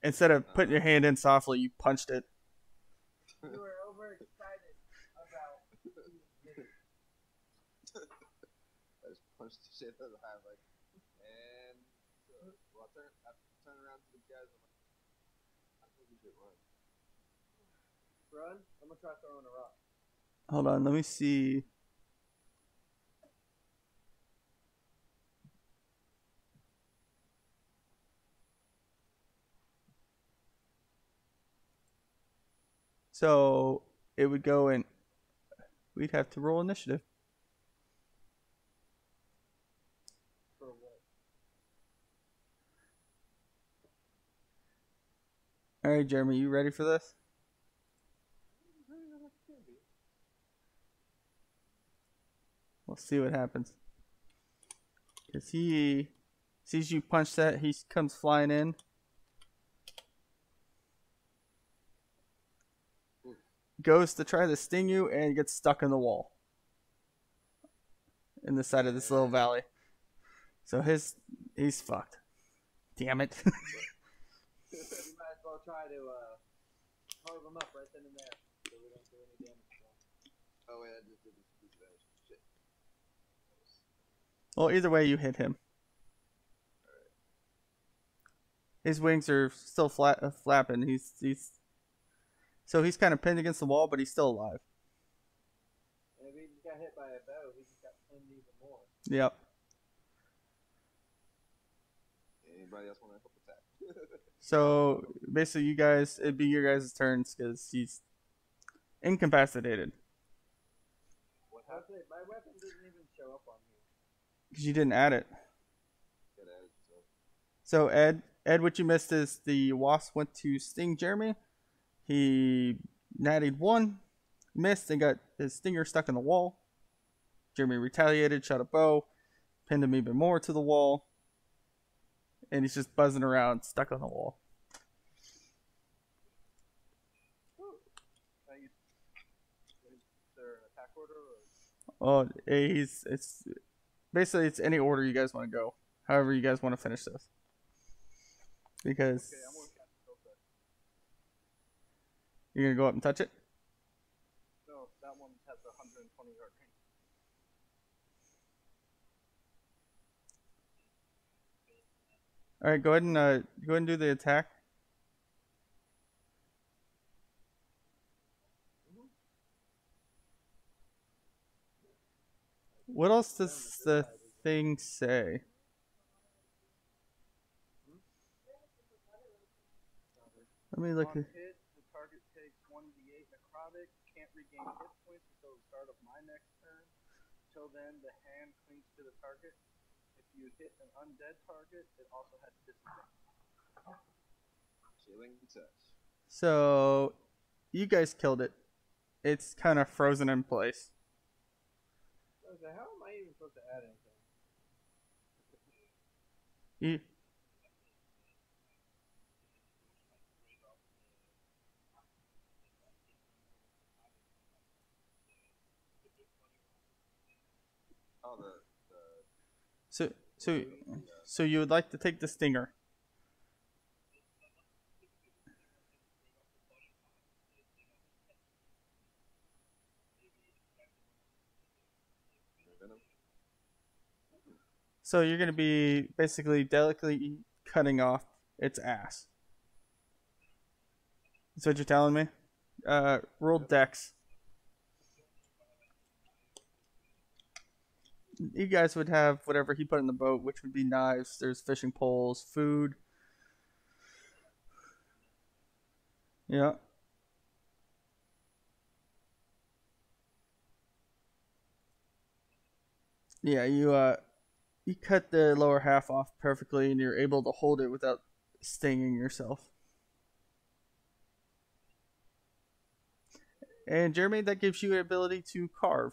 [SPEAKER 2] Instead of putting your hand in softly, you punched it.
[SPEAKER 3] You were overexcited about
[SPEAKER 1] I just punched the shit out of the hive, like, and well, I turn around to the guys. I'm like, I think we should run.
[SPEAKER 3] run. I'm gonna try throwing a rock.
[SPEAKER 2] Hold on, let me see. So it would go in. We'd have to roll initiative.
[SPEAKER 3] For what?
[SPEAKER 2] All right, Jeremy, you ready for this? We'll see what happens. Because he sees you punch that, he comes flying in. Goes to try to sting you and gets stuck in the wall. In the side of this little valley. So he's fucked. Damn it.
[SPEAKER 3] You might as well try to hold them up right then and there, so we don't do any damage to them.
[SPEAKER 1] Oh wait, I just did this disadvantage. Shit.
[SPEAKER 2] Well, either way, you hit him. His wings are still flapping. So he's kind of pinned against the wall, but he's still alive.
[SPEAKER 3] And if he just got hit by a bow, he just got pinned even more.
[SPEAKER 2] Yep.
[SPEAKER 1] Anybody else want to help attack?
[SPEAKER 2] So basically, it'd be your guys' turns because he's incapacitated.
[SPEAKER 3] What happened? My weapon didn't even show up on here.
[SPEAKER 2] Because you didn't add it.
[SPEAKER 1] Get at it, so.
[SPEAKER 2] So Ed, Ed, what you missed is the wasp went to sting Jeremy. He nattied 1, missed, and got his stinger stuck in the wall. Jeremy retaliated, shot a bow, pinned him even more to the wall, and he's just buzzing around, stuck on the wall.
[SPEAKER 4] Is there an attack order? Or?
[SPEAKER 2] Oh, it's basically it's any order you guys want to go. However you guys want to finish this. Because
[SPEAKER 4] Okay, I'm going to cast Spell Check.
[SPEAKER 2] you're gonna go up and touch it.
[SPEAKER 4] No, that one has a 120-yard range.
[SPEAKER 2] All right, go ahead and do the attack. What else does the thing say? Let me look.
[SPEAKER 4] On hit, the target takes 1d8 necrotic, can't regain hit points until the start of my next turn. Till then, the hand clings to the target. If you hit an undead target, it also has disadvantage.
[SPEAKER 1] Chilling touch.
[SPEAKER 2] So, you guys killed it. It's kind of frozen in place.
[SPEAKER 3] So how am I even supposed to add anything?
[SPEAKER 2] You,
[SPEAKER 1] Oh,
[SPEAKER 2] so you would like to take the stinger.
[SPEAKER 1] venom.
[SPEAKER 2] So you're going to be basically delicately cutting off its ass. That's what you're telling me? Roll dex. You guys would have whatever he put in the boat, which would be knives, there's fishing poles, food. Yeah. Yeah, you cut the lower half off perfectly and you're able to hold it without stinging yourself. And Jeremy, that gives you the ability to carve.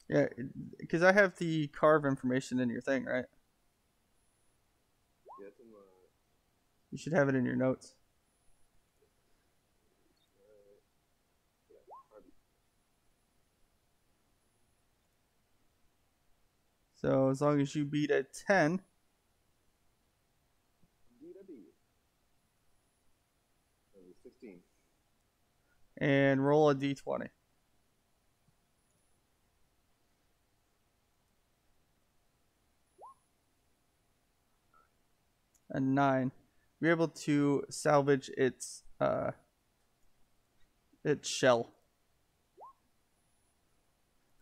[SPEAKER 2] Yeah, because I have the carve information in your thing, right?
[SPEAKER 1] Yeah, it's in the.
[SPEAKER 2] You should have it in your notes. So as long as you beat a 10,
[SPEAKER 1] Indeed, I beat. That was 16.
[SPEAKER 2] and roll a d20. A 9. You're able to salvage its shell.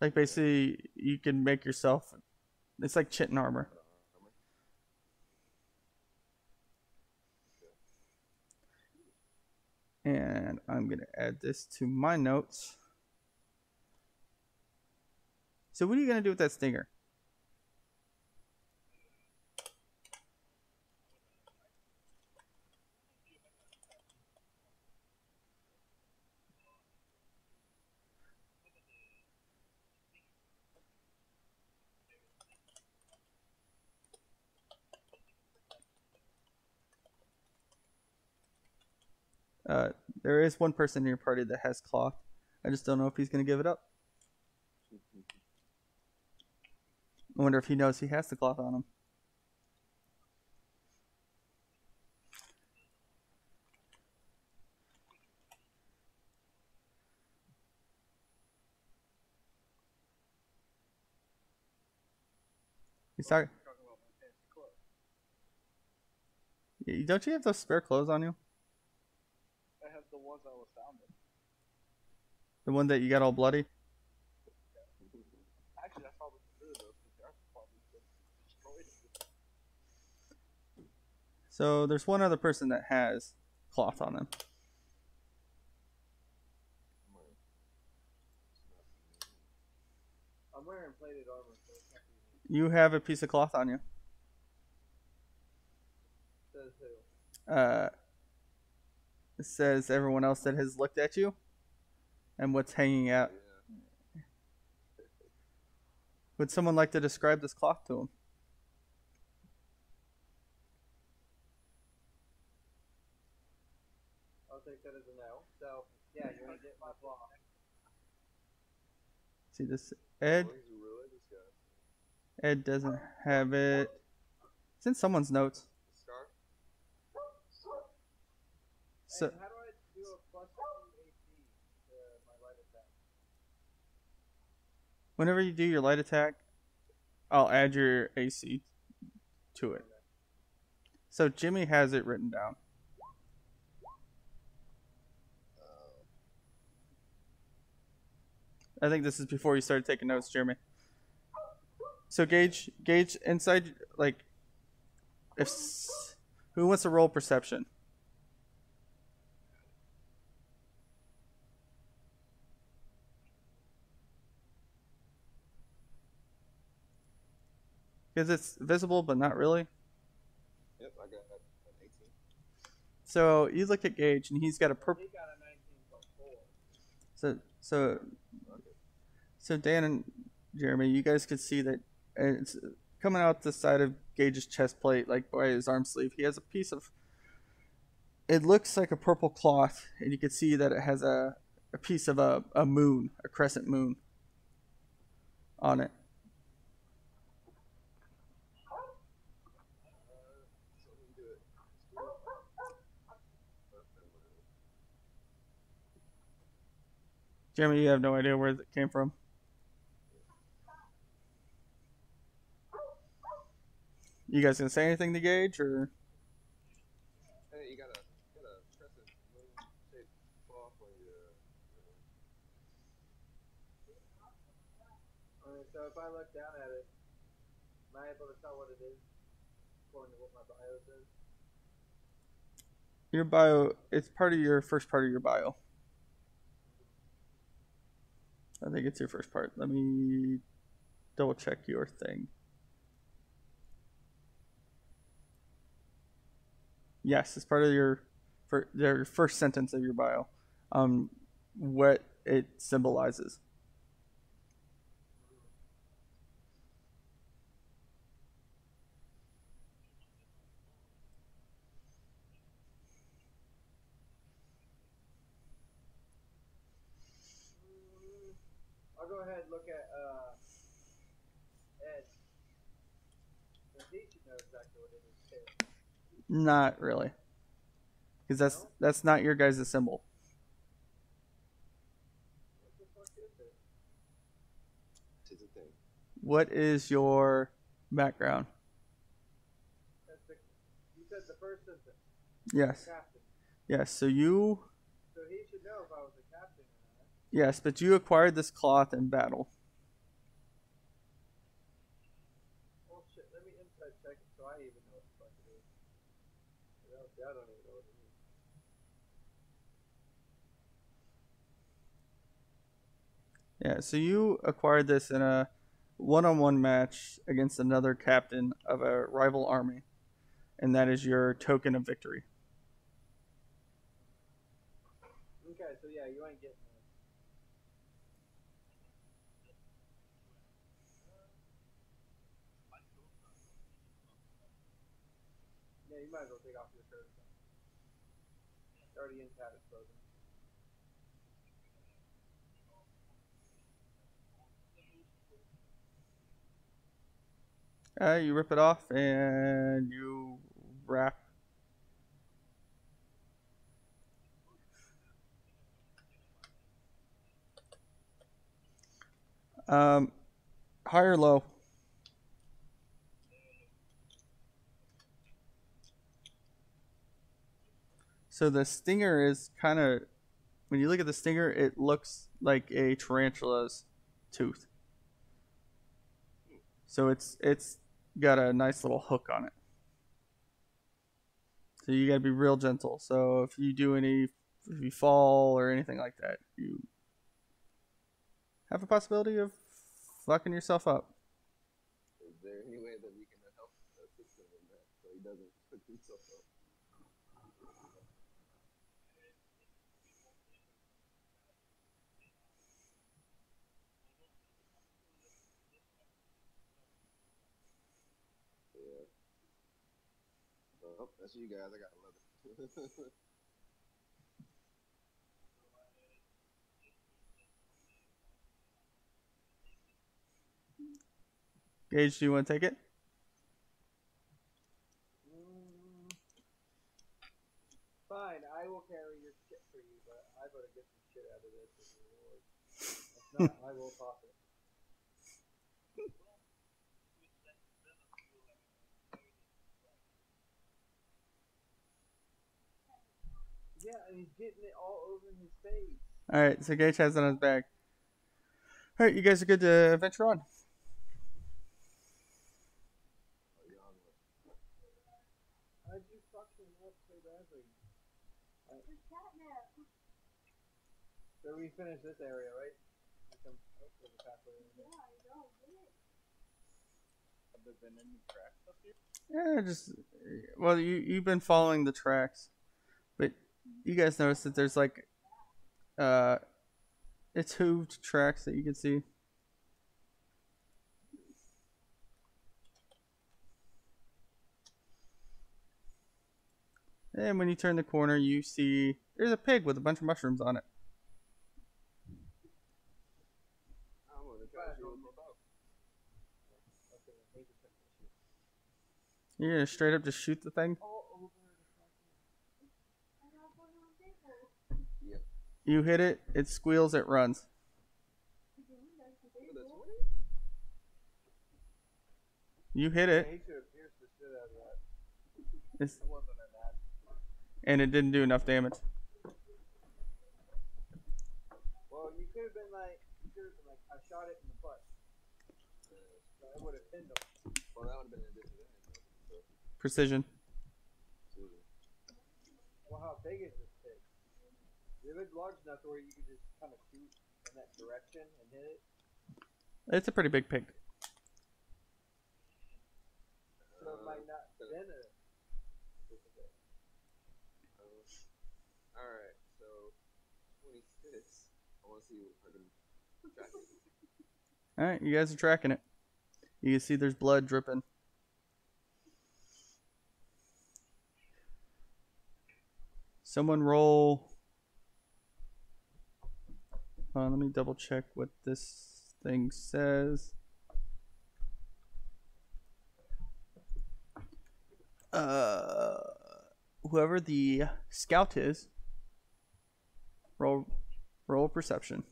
[SPEAKER 2] Like basically, you can make yourself. It's like chitin armor. And I'm gonna add this to my notes. So what are you gonna do with that stinger? There is one person in your party that has cloth. I just don't know if he's gonna give it up. I wonder if he knows he has the cloth on him. He's talking.
[SPEAKER 4] Talking about my fancy clothes.
[SPEAKER 2] Don't you have those spare clothes on you?
[SPEAKER 4] I have the ones I was found in.
[SPEAKER 2] The one that you got all bloody?
[SPEAKER 4] Actually, I saw the two of those because the armor probably destroyed it.
[SPEAKER 2] So there's one other person that has cloth on them. You have a piece of cloth on you.
[SPEAKER 3] Says who?
[SPEAKER 2] It says everyone else that has looked at you and what's hanging out.
[SPEAKER 1] Yeah.
[SPEAKER 2] Would someone like to describe this cloth to him?
[SPEAKER 3] I'll take that as a no. So, yeah, you're gonna get my claw.
[SPEAKER 2] See this? Ed?
[SPEAKER 1] Oh, he's really disgusting.
[SPEAKER 2] Ed doesn't have it. It's in someone's notes.
[SPEAKER 1] Scarf?
[SPEAKER 2] So,
[SPEAKER 3] And how do I do a plus 2 AC to my light attack?
[SPEAKER 2] whenever you do your light attack, I'll add your AC to it. So Jimmy has it written down. I think this is before you started taking notes, Jeremy. So Gage, inside, like, who wants to roll perception? Because it's visible, but not really.
[SPEAKER 1] Yep, I got an 18.
[SPEAKER 2] So you look at Gage, and he's got a purple.
[SPEAKER 3] He got a 19 plus 4.
[SPEAKER 2] So Dan and Jeremy, you guys could see that it's coming out the side of Gage's chest plate, like by his arm sleeve. He has a piece of. It looks like a purple cloth, and you can see that it has a piece of a moon, a crescent moon, on it.
[SPEAKER 1] So we can do it.
[SPEAKER 2] Jeremy, you have no idea where it came from. You guys gonna say anything to Gage, or?
[SPEAKER 1] Hey, you got a crescent moon shaped cloth on your.
[SPEAKER 3] Alright, so if I look down at it, am I able to tell what it is according to what my bio says?
[SPEAKER 2] Your bio, it's part of your first part of your bio. I think it's your first part. Let me double check your thing. Yes, it's part of your first sentence of your bio. What it symbolizes.
[SPEAKER 3] I'll go ahead and look at Ed. Since he should know exactly what it is too.
[SPEAKER 2] Not really, because that's not your guys' symbol.
[SPEAKER 3] What the fuck is it?
[SPEAKER 1] Tis a thing.
[SPEAKER 2] What is your background?
[SPEAKER 3] That's the, you said the first sentence.
[SPEAKER 2] Yes,
[SPEAKER 3] Captain.
[SPEAKER 2] yes. So you,
[SPEAKER 3] So he should know if I was a captain or not.
[SPEAKER 2] yes, but you acquired this cloth in battle.
[SPEAKER 3] Oh shit, let me inside check it so I even know what the fuck it is. I don't even know what it is.
[SPEAKER 2] Yeah, so you acquired this in a one-on-one match against another captain of a rival army, and that is your token of victory.
[SPEAKER 3] Okay, so yeah, you ain't getting this. Yeah, you might as well take off your shirt. It's already in tattered clothing.
[SPEAKER 2] You rip it off and you wrap. High or low? So the stinger is kind of, when you look at the stinger, it looks like a tarantula's tooth. So it's got a nice little hook on it. So you gotta be real gentle. So if you fall or anything like that, you have a possibility of fucking yourself up.
[SPEAKER 1] so he doesn't put himself up. Yeah. Oh, that's you guys. I got 11.
[SPEAKER 2] Gage, do you want to take it?
[SPEAKER 3] Fine, I will carry your shit for you, but I better get some shit out of this as a reward. If not, I will toss it. Yeah, and he's getting it all over his face.
[SPEAKER 2] Alright, so Gage has it on his back. Alright, you guys are good to venture on.
[SPEAKER 3] How'd you fucking up so badly? So we finished this area, right? Have
[SPEAKER 4] there been any tracks up here?
[SPEAKER 2] Yeah, just well, you've been following the tracks, but you guys notice that there's like it's hooved tracks that you can see. And when you turn the corner, you see there's a pig with a bunch of mushrooms on it.
[SPEAKER 1] I'm gonna try to shoot him about.
[SPEAKER 2] You're gonna straight up just shoot the thing.
[SPEAKER 1] Yep.
[SPEAKER 2] You hit it, it squeals, it runs. You hit it.
[SPEAKER 3] He should have pierced the shit out of that.
[SPEAKER 2] It's,
[SPEAKER 4] It wasn't an ad.
[SPEAKER 2] and it didn't do enough damage.
[SPEAKER 3] Well, you could have been like, I shot it in the butt. So I would have pinned him.
[SPEAKER 1] Well, that would have been a disadvantage. So,
[SPEAKER 2] Precision.
[SPEAKER 3] Well, how big is this pig? Is it large enough to where you could just kind of shoot in that direction and hit it?
[SPEAKER 2] It's a pretty big pig.
[SPEAKER 3] So it might not have been a disadvantage.
[SPEAKER 1] Alright, so 26. I want to see if I can track it.
[SPEAKER 2] Alright, you guys are tracking it. You can see there's blood dripping. Someone roll. Let me double check what this thing says. Whoever the scout is, roll perception.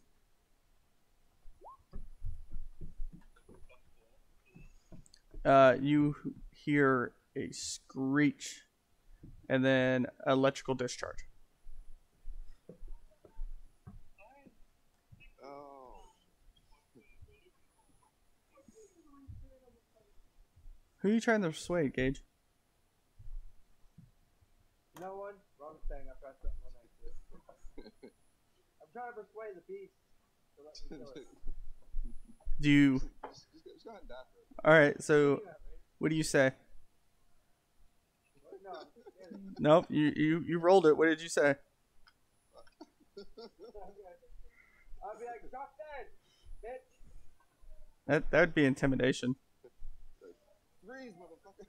[SPEAKER 2] You hear a screech and then electrical discharge.
[SPEAKER 1] Oh.
[SPEAKER 2] Who are you trying to persuade, Gage?
[SPEAKER 3] No one? Wrong thing. I pressed something on accident. I'm trying to persuade the beast to let me kill it.
[SPEAKER 2] Do you?
[SPEAKER 1] Just go ahead and die for it.
[SPEAKER 2] All right. So,
[SPEAKER 3] Yeah, right?
[SPEAKER 2] what do you say?
[SPEAKER 3] What? No, I'm just kidding.
[SPEAKER 2] Nope. You rolled it. What did you say?
[SPEAKER 3] I'll be like, drop dead, bitch.
[SPEAKER 2] That would be intimidation.
[SPEAKER 1] Freeze, motherfucker.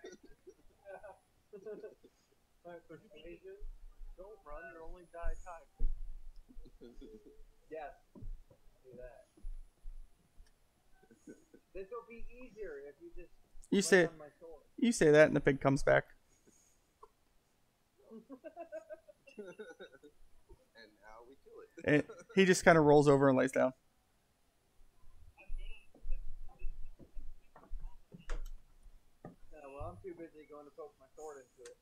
[SPEAKER 3] My persuasion?
[SPEAKER 4] Don't run, you'll only die time.
[SPEAKER 3] Yes. Do that. This will be easier if you just
[SPEAKER 2] You
[SPEAKER 3] lay
[SPEAKER 2] say
[SPEAKER 3] on my sword.
[SPEAKER 2] you say that, and the pig comes back.
[SPEAKER 1] And now we kill it.
[SPEAKER 2] And he just kind of rolls over and lays down.
[SPEAKER 3] Yeah, well, I'm too busy going to poke my sword into it.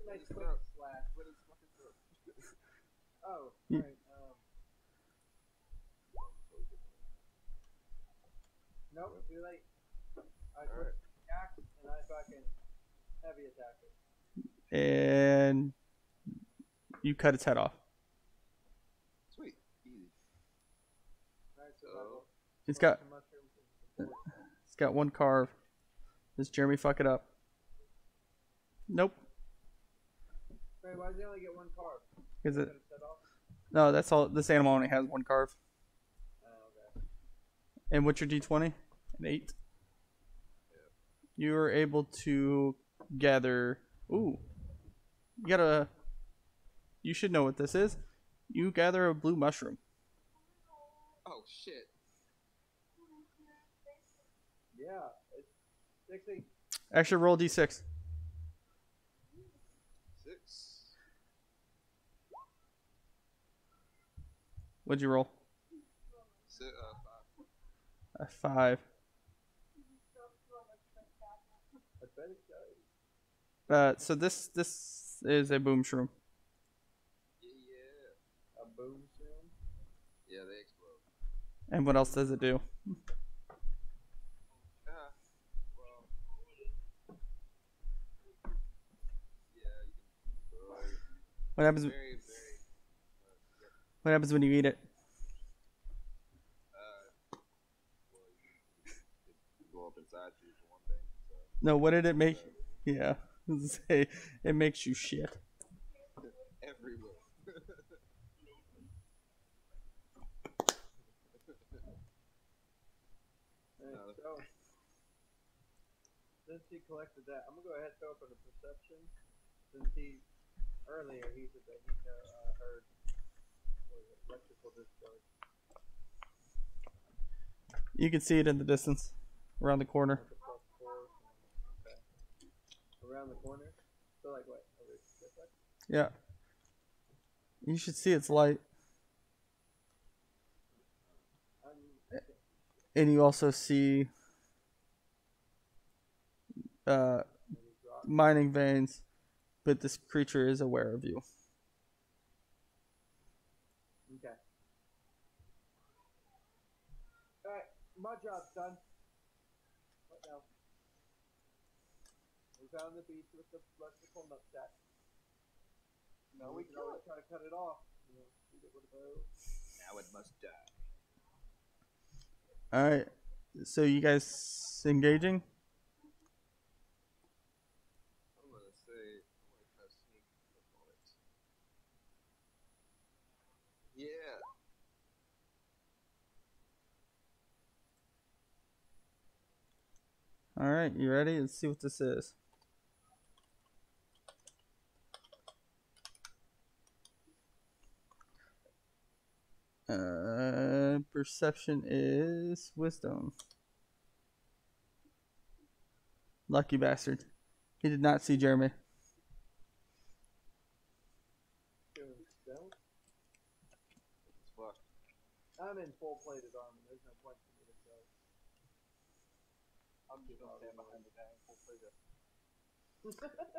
[SPEAKER 3] Nice quick
[SPEAKER 1] throat.
[SPEAKER 3] slash.
[SPEAKER 1] What is fucking throat?
[SPEAKER 3] Oh,
[SPEAKER 2] You-
[SPEAKER 3] right. Nope, too late. I
[SPEAKER 1] Alright.
[SPEAKER 3] quick attack and I fucking heavy attack it.
[SPEAKER 2] And you cut its head off.
[SPEAKER 1] Sweet. Easy.
[SPEAKER 3] Alright, so
[SPEAKER 1] So-
[SPEAKER 3] I will
[SPEAKER 2] It's got
[SPEAKER 3] some mushrooms and some pork.
[SPEAKER 2] one carve. Does Jeremy fuck it up? Nope.
[SPEAKER 3] Wait, why does he only get one carve?
[SPEAKER 2] Is it?
[SPEAKER 3] Got it set off?
[SPEAKER 2] No, that's all. This animal only has one carve.
[SPEAKER 3] Oh, okay.
[SPEAKER 2] And what's your D20? An 8. You are able to gather. Ooh. You gotta. You should know what this is. You gather a blue mushroom.
[SPEAKER 1] Oh shit.
[SPEAKER 3] Yeah, it's 60.
[SPEAKER 2] Actually, roll a D6.
[SPEAKER 1] 6.
[SPEAKER 2] What'd you roll?
[SPEAKER 1] 5.
[SPEAKER 2] A 5.
[SPEAKER 3] I bet it does.
[SPEAKER 2] So this is a boom shroom.
[SPEAKER 1] Yeah.
[SPEAKER 3] A boom shroom.
[SPEAKER 1] Yeah, they explode.
[SPEAKER 2] And what else does it do?
[SPEAKER 1] Well. Yeah, you can throw it.
[SPEAKER 2] What happens?
[SPEAKER 1] Very, very.
[SPEAKER 2] What happens when you eat it?
[SPEAKER 1] Well, you go up inside you for one thing. So.
[SPEAKER 2] No, what did it make? Yeah, I was gonna say it makes you shit.
[SPEAKER 1] Everywhere.
[SPEAKER 3] Alright, so since he collected that, I'm gonna go ahead and throw up a perception. Since earlier he said that he heard what was it, electrical discharge.
[SPEAKER 2] You can see it in the distance, around the corner.
[SPEAKER 3] That's a +4. Okay. Around the corner. So like what? Over this way?
[SPEAKER 2] Yeah. You should see its light,
[SPEAKER 3] Okay.
[SPEAKER 2] and you also see
[SPEAKER 3] Maybe drop.
[SPEAKER 2] mining veins, but this creature is aware of you.
[SPEAKER 3] Okay. Alright, my job's done. What now? We found the beast with the electrical nutsack. Now we can always try to cut it off. You know, shoot it with a bow.
[SPEAKER 1] Now it must die.
[SPEAKER 2] All right. So you guys engaging?
[SPEAKER 1] I'm gonna try to sneak up on it. Yeah.
[SPEAKER 2] All right. You ready? Let's see what this is. Perception is wisdom. Lucky bastard. He did not see Jeremy.
[SPEAKER 3] Doing stealth.
[SPEAKER 1] It's fucked.
[SPEAKER 3] I'm in full plated armor. There's no point for me to stealth.
[SPEAKER 4] I'm just gonna stand behind the tank. We'll play this.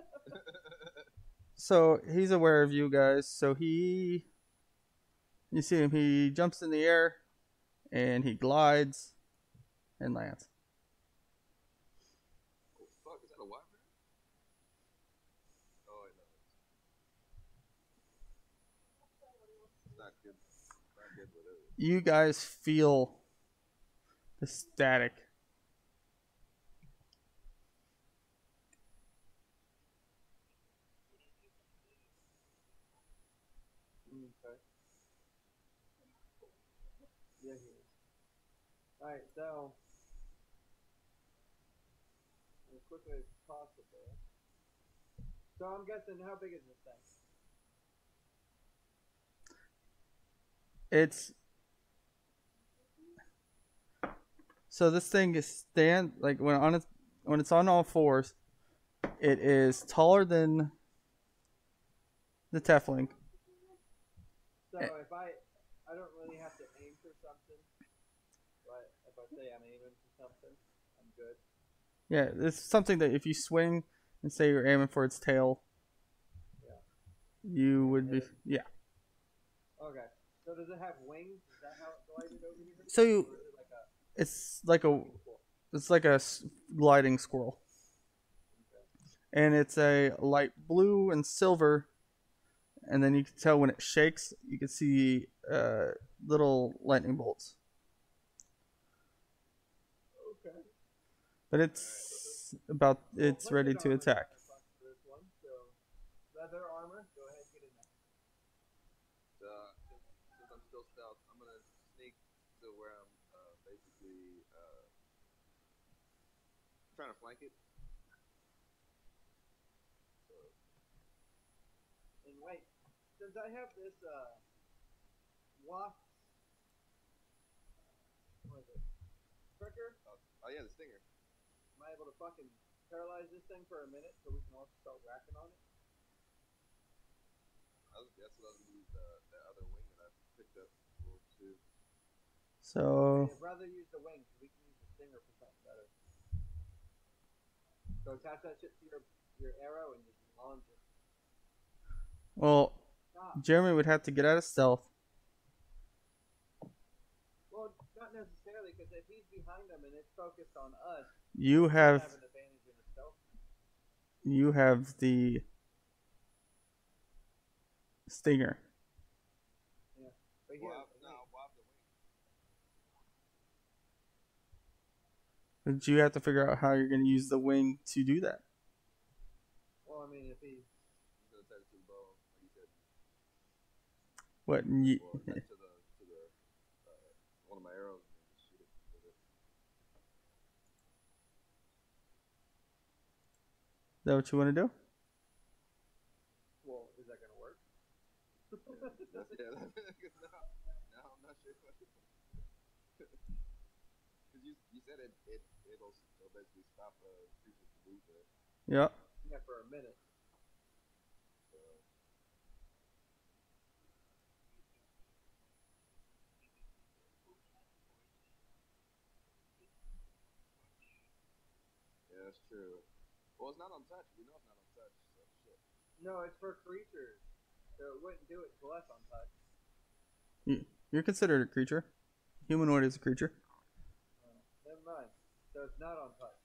[SPEAKER 2] So he's aware of you guys. So you see him. He jumps in the air, and he glides, and lands.
[SPEAKER 1] Oh fuck, is that a wyvern? Oh wait, no. It's not good. Not good with it.
[SPEAKER 2] You guys feel the static.
[SPEAKER 3] Okay. Yeah, he is. Alright, so as quickly as possible. So I'm guessing, how big is this thing?
[SPEAKER 2] It's so this thing is like when it's on all fours, it is taller than the Tefling.
[SPEAKER 3] So if I don't really have to aim for something, but if I say I'm aiming for something, I'm good.
[SPEAKER 2] Yeah, it's something that if you swing and say you're aiming for its tail,
[SPEAKER 3] Yeah.
[SPEAKER 2] you would be yeah.
[SPEAKER 3] Okay. So does it have wings? Is that how it glided over here?
[SPEAKER 2] So you-
[SPEAKER 3] Or is it like a
[SPEAKER 2] It's like a gliding squirrel, and it's a light blue and silver, and then you can tell when it shakes, you can see little lightning bolts.
[SPEAKER 3] Okay.
[SPEAKER 2] But it's it's
[SPEAKER 3] Well,
[SPEAKER 2] ready
[SPEAKER 3] put
[SPEAKER 2] to
[SPEAKER 3] your
[SPEAKER 2] attack.
[SPEAKER 3] armor down for this one, so leather armor. Go ahead, get in there.
[SPEAKER 1] Since I'm still stealth, I'm gonna sneak to where I'm basically trying to flank it. So,
[SPEAKER 3] And wait, since I have this wasp, what is it? Pricker?
[SPEAKER 1] oh yeah, the stinger.
[SPEAKER 3] Am I able to fucking paralyze this thing for a minute so we can also start whacking on it?
[SPEAKER 1] That's what I was gonna use the other wing that I picked up for too.
[SPEAKER 2] So
[SPEAKER 3] I'd rather use the wing so we can use the stinger for something better. So attach that shit to your arrow and just launch it.
[SPEAKER 2] well,
[SPEAKER 3] Stop.
[SPEAKER 2] Jeremy would have to get out of stealth.
[SPEAKER 3] Well, not necessarily, because if he's behind them and it's focused on us,
[SPEAKER 2] You
[SPEAKER 3] we
[SPEAKER 2] have
[SPEAKER 3] have an advantage in a stealth.
[SPEAKER 2] the stinger.
[SPEAKER 3] Yeah. But here,
[SPEAKER 1] I'll have the wing.
[SPEAKER 2] But you have to figure out how you're going to use the wing to do that.
[SPEAKER 3] well, I mean, if he's
[SPEAKER 1] I'm gonna attach it to the bow, like you said,
[SPEAKER 2] What?
[SPEAKER 1] or attach to the one of my arrows and then just shoot it with it.
[SPEAKER 2] Is that what you want to do?
[SPEAKER 3] well, is that gonna work?
[SPEAKER 1] Because now I'm not sure what. Because you said it'll basically stop creatures from moving.
[SPEAKER 2] Yeah.
[SPEAKER 3] Yeah, for a minute.
[SPEAKER 1] So, yeah, that's true. Well, it's not untouched. We know it's not untouched. So shit.
[SPEAKER 3] No, it's for creatures, so it wouldn't do it to us untouched.
[SPEAKER 2] You're considered a creature. Humanoid is a creature.
[SPEAKER 3] Never mind. So it's not untouched.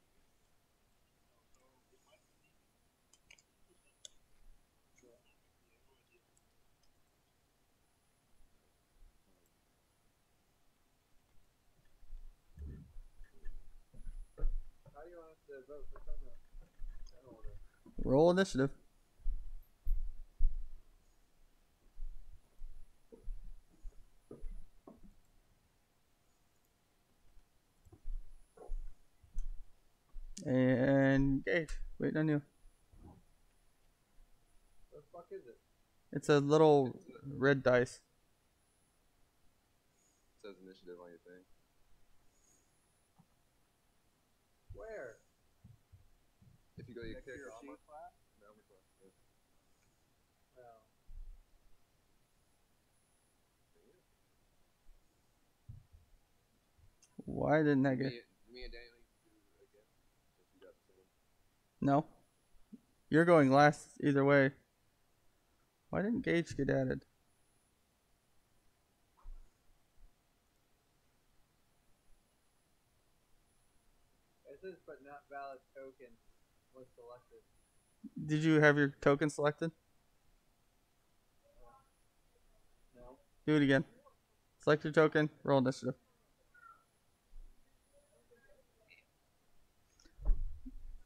[SPEAKER 3] How do you want us to vote for someone? I don't know.
[SPEAKER 2] Roll initiative. And Gage, waiting on you.
[SPEAKER 3] What the fuck is it?
[SPEAKER 2] It's a little red dice.
[SPEAKER 1] It says initiative on your thing.
[SPEAKER 3] Where?
[SPEAKER 1] If you go to your
[SPEAKER 4] Next to
[SPEAKER 1] character
[SPEAKER 4] your armor
[SPEAKER 1] sheet,
[SPEAKER 4] class.
[SPEAKER 1] the armor class. Yeah.
[SPEAKER 3] Oh.
[SPEAKER 2] Why didn't I get?
[SPEAKER 1] Me and Daniel need to do it again. Since you got the same.
[SPEAKER 2] No. You're going last either way. Why didn't Gage get added?
[SPEAKER 3] It says, but not valid token was selected.
[SPEAKER 2] Did you have your token selected?
[SPEAKER 3] No.
[SPEAKER 2] Do it again. Select your token. Roll initiative.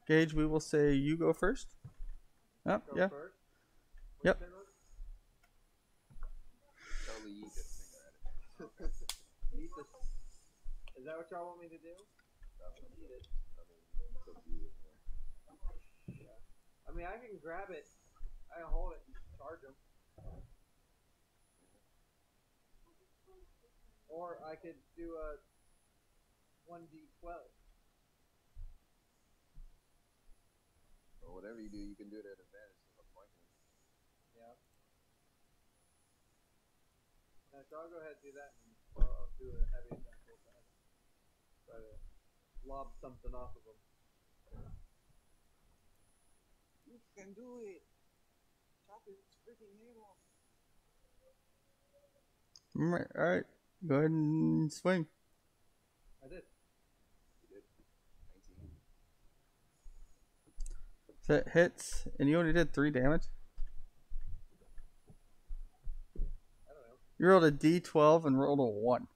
[SPEAKER 2] Gage, we will say you go first. Oh,
[SPEAKER 3] Go
[SPEAKER 2] yeah.
[SPEAKER 3] first.
[SPEAKER 2] Yep.
[SPEAKER 1] Totally yeet this finger at it.
[SPEAKER 3] Eat this. Is that what y'all want me to do? Eat it.
[SPEAKER 1] I mean, it's up to you.
[SPEAKER 3] Yeah. I mean, I can grab it. I can hold it and charge him. Or I could do a 1d12.
[SPEAKER 1] Or whatever you do, you can do it at advantage because I'm flanking.
[SPEAKER 3] Yeah. So I'll go ahead and do that, and I'll do a heavy attack real fast. Try to lob something off of him.
[SPEAKER 1] You can do it. Chop his freaking head off.
[SPEAKER 2] Alright. Go ahead and swing.
[SPEAKER 3] I did.
[SPEAKER 1] You did. 19.
[SPEAKER 2] So it hits, and you only did 3 damage.
[SPEAKER 3] I don't know.
[SPEAKER 2] You rolled a d12 and rolled a 1.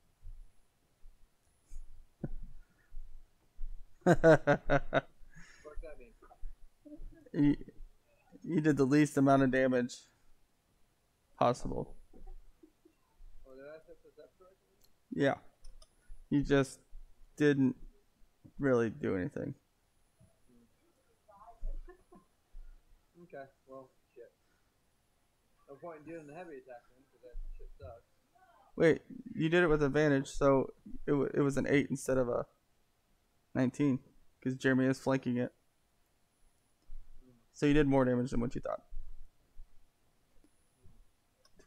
[SPEAKER 3] Worked
[SPEAKER 2] you did the least amount of damage possible.
[SPEAKER 3] Oh, did I set this up correctly?
[SPEAKER 2] Yeah. You just didn't really do anything.
[SPEAKER 3] Okay, well, shit. No point in doing the heavy attack then, because that shit sucks.
[SPEAKER 2] Wait, you did it with advantage, so it was an 8 instead of a 19, because Jeremy is flanking it. So you did more damage than what you thought.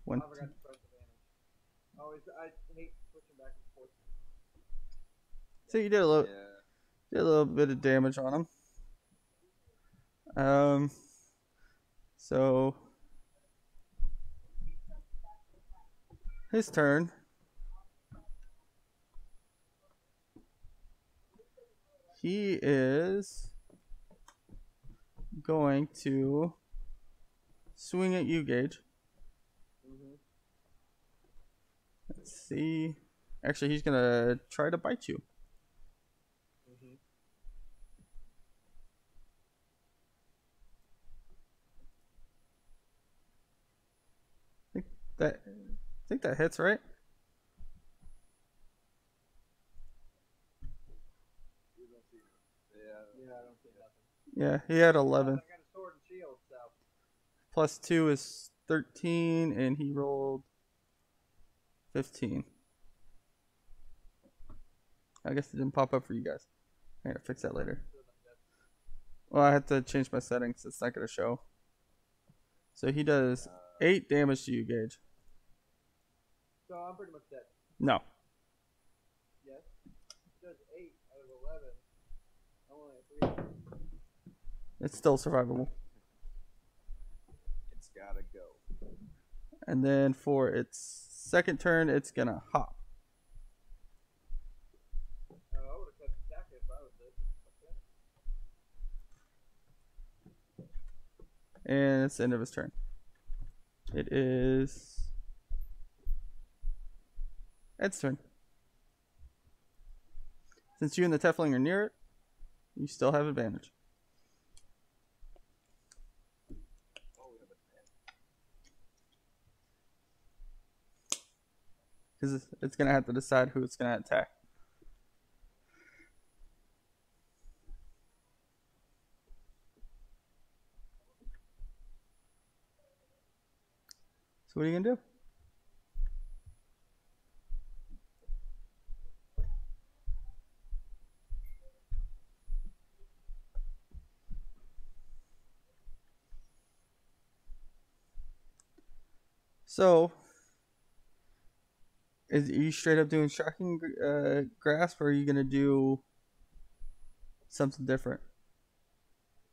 [SPEAKER 3] I forgot to press advantage. I hate switching back and forth.
[SPEAKER 2] So you did a little bit of damage on him. So his turn. He is going to swing at you, Gage. Let's see. Actually, he's gonna try to bite you. I think that hits, right?
[SPEAKER 3] Yeah, I don't see nothing.
[SPEAKER 2] Yeah, he had 11.
[SPEAKER 3] I got a sword and shield, so.
[SPEAKER 2] Plus 2 is 13, and he rolled 15. I guess it didn't pop up for you guys. I gotta fix that later. Well, I have to change my settings. It's not gonna show. So he does 8 damage to you, Gage.
[SPEAKER 3] So I'm pretty much dead.
[SPEAKER 2] No.
[SPEAKER 3] Yes. It does 8 out of 11. I only have 3.
[SPEAKER 2] It's still survivable.
[SPEAKER 1] It's gotta go.
[SPEAKER 2] And then for its second turn, it's gonna hop.
[SPEAKER 3] I would have kept attacking if I was dead.
[SPEAKER 2] And it's the end of his turn. It is Ed's turn. Since you and the Tiefling are near it, you still have advantage. Because it's going to have to decide who it's going to attack. So what are you going to do? So, are you straight up doing shocking grasp, or are you going to do something different?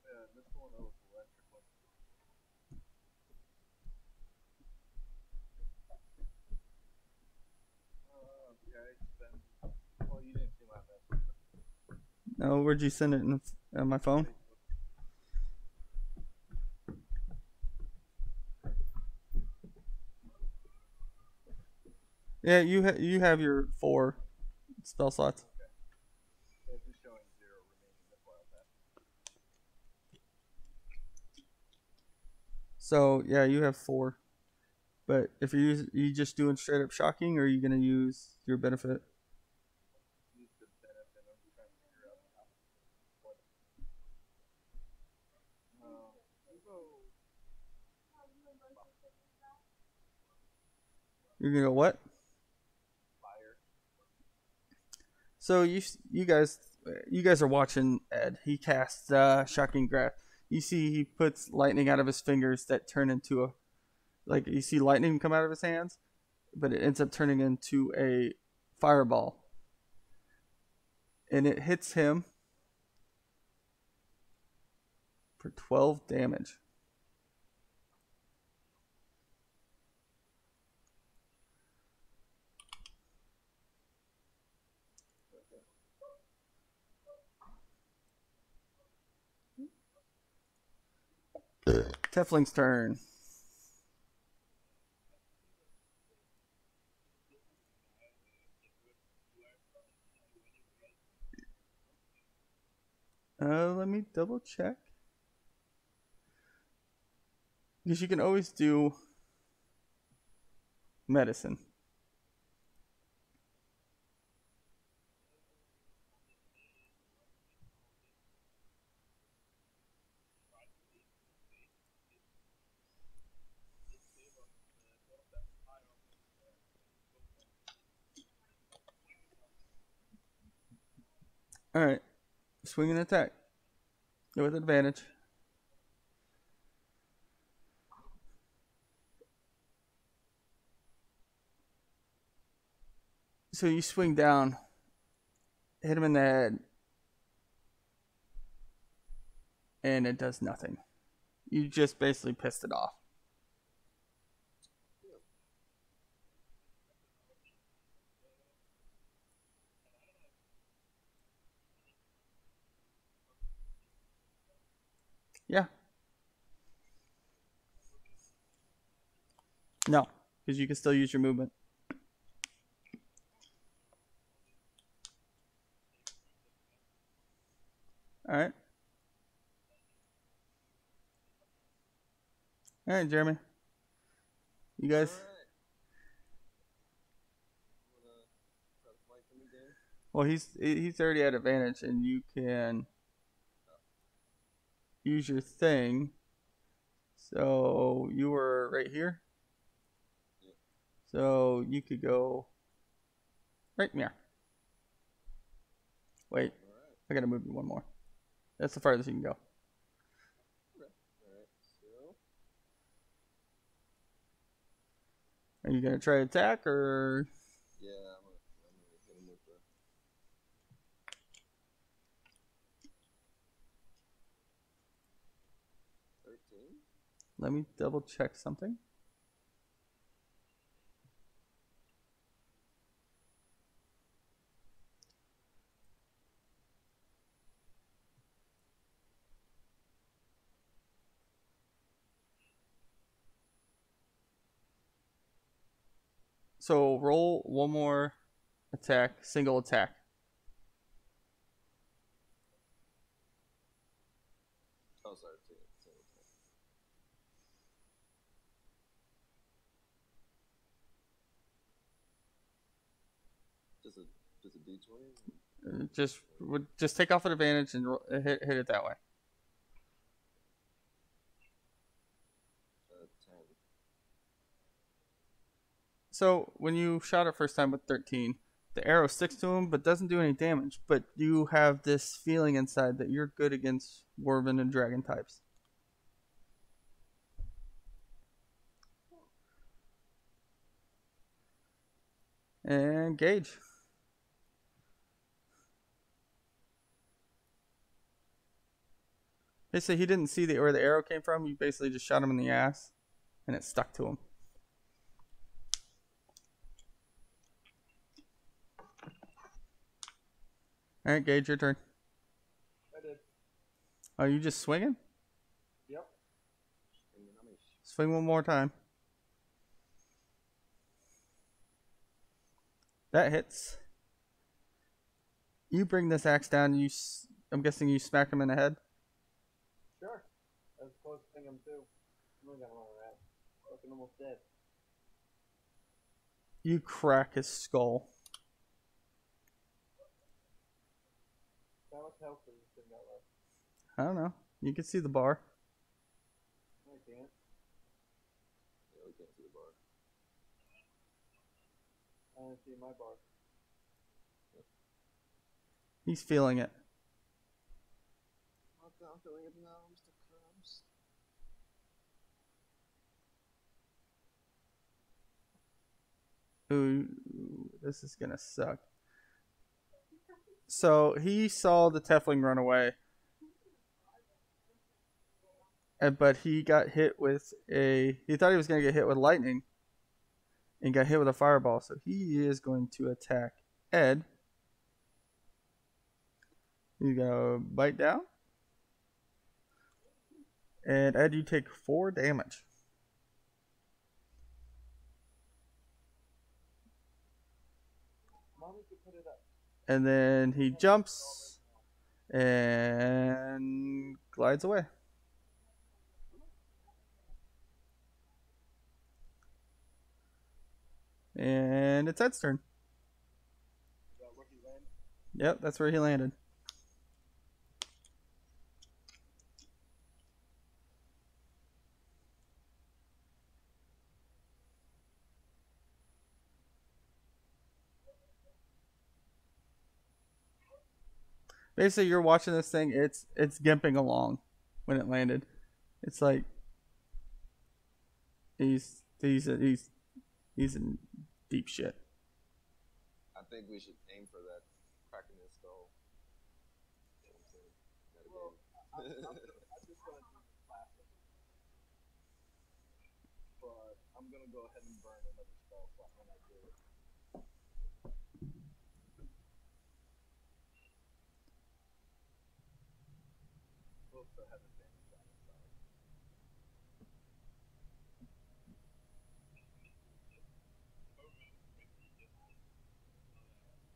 [SPEAKER 4] Yeah, this one over electric one. Okay, then. Well, you didn't see my message.
[SPEAKER 2] No, where'd you send it on my phone? Yeah, you have your 4 spell slots.
[SPEAKER 4] Okay. Yeah, it's just showing 0 remaining. That's why I was asking.
[SPEAKER 2] So yeah, you have 4. But if you just doing straight up shocking, or are you gonna use your benefit?
[SPEAKER 4] Use the benefit. I'm trying to figure out how. What? We'll go.
[SPEAKER 2] You're gonna go what?
[SPEAKER 4] Fire.
[SPEAKER 2] So you guys are watching Ed. He casts shocking grasp. You see he puts lightning out of his fingers that turn into a, like, you see lightning come out of his hands, but it ends up turning into a fireball. And it hits him for 12 damage. Tefling's turn. Let me double check. Because you can always do medicine. Alright. Swing and attack. Go with advantage. So you swing down, hit him in the head, and it does nothing. You just basically pissed it off. Yeah. No, because you can still use your movement. Alright. Alright, Jeremy. You guys.
[SPEAKER 1] Alright. Wanna try to flank him again?
[SPEAKER 2] Well, he's already at advantage, and you can use your thing. So you were right here.
[SPEAKER 1] Yeah.
[SPEAKER 2] So you could go right here. Wait,
[SPEAKER 1] Alright.
[SPEAKER 2] I gotta move you one more. That's the farthest you can go.
[SPEAKER 1] Alright, so
[SPEAKER 2] Are you gonna try to attack or?
[SPEAKER 1] yeah, I'm gonna hit him with the 13.
[SPEAKER 2] Let me double check something. So roll one more attack, single attack.
[SPEAKER 1] Oh, sorry, single attack. Just a D20.
[SPEAKER 2] Just take off an advantage and hit it that way.
[SPEAKER 1] 10.
[SPEAKER 2] So when you shot it first time with 13, the arrow sticks to him but doesn't do any damage. But you have this feeling inside that you're good against Dwarven and Dragon types. And Gage. Basically, he didn't see where the arrow came from. You basically just shot him in the ass, and it stuck to him. All right, Gage, your turn.
[SPEAKER 3] I did.
[SPEAKER 2] Are you just swinging?
[SPEAKER 3] Yep.
[SPEAKER 2] Swing one more time. That hits. You bring this axe down. I'm guessing you smack him in the head.
[SPEAKER 3] Sure. That's the closest thing I'm to. I'm not gonna run around. Fucking almost dead.
[SPEAKER 2] You crack his skull.
[SPEAKER 3] How much health does this thing got left?
[SPEAKER 2] I don't know. You can see the bar.
[SPEAKER 3] I can't.
[SPEAKER 1] Yeah, we can't see the bar.
[SPEAKER 3] I don't see my bar.
[SPEAKER 2] He's feeling it.
[SPEAKER 1] I'm feeling it now, Mr. Krabs.
[SPEAKER 2] Ooh, this is gonna suck. So he saw the Tiefling run away, but he got hit with he thought he was gonna get hit with lightning, and got hit with a fireball. So he is going to attack Ed. He's gonna bite down, and Ed, you take 4 damage.
[SPEAKER 3] Mommy could put it up.
[SPEAKER 2] And then he jumps and glides away. And it's Ed's turn.
[SPEAKER 4] Is that where he landed?
[SPEAKER 2] Yep, that's where he landed. Basically, you're watching this thing. It's gimping along when it landed. It's like he's in deep shit.
[SPEAKER 1] I think we should aim for that crack in his skull. You know what I'm saying? Gotta
[SPEAKER 4] Well,
[SPEAKER 1] go.
[SPEAKER 4] I'm just gonna do the classic. But I'm gonna go ahead and burn another spell slot when I do it. Oops, I have advantage on it, sorry.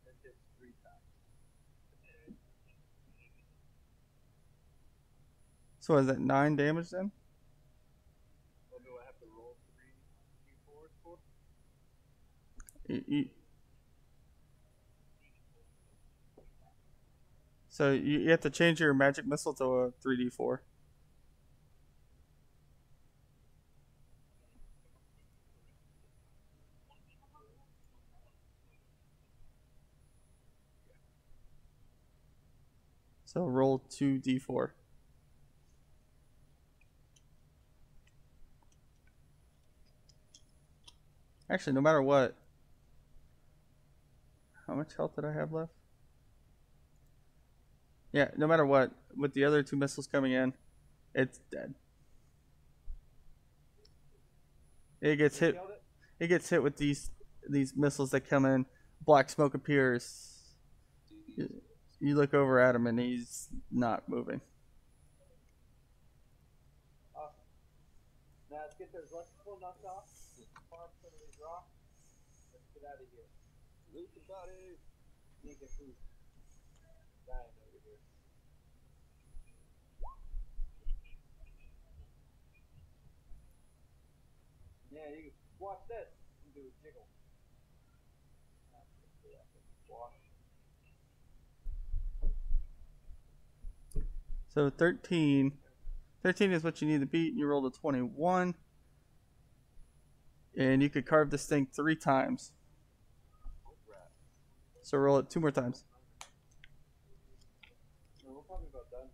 [SPEAKER 4] It hits 3 times.
[SPEAKER 2] So is that 9 damage then?
[SPEAKER 4] Well, do I have to roll 3 d4s for?
[SPEAKER 2] So you have to change your magic missile to a 3d4. So roll 2d4. Actually, no matter what. How much health did I have left? Yeah, no matter what, with the other 2 missiles coming in, it's dead. It gets hit.
[SPEAKER 3] Killed it?
[SPEAKER 2] It gets hit with these missiles that come in. Black smoke appears. You look over at him and he's not moving.
[SPEAKER 3] Awesome. Now let's get those electrical nuts off. Farm some of these rocks. Let's get out of here.
[SPEAKER 1] Loot the body.
[SPEAKER 3] Need to get food. Dying over here. Yeah, you can watch this and do a jiggle. Watch.
[SPEAKER 2] So 13. 13 is what you need to beat. You rolled a 21. And you could carve this thing 3 times. So roll it 2 more times.
[SPEAKER 3] No, we're probably about done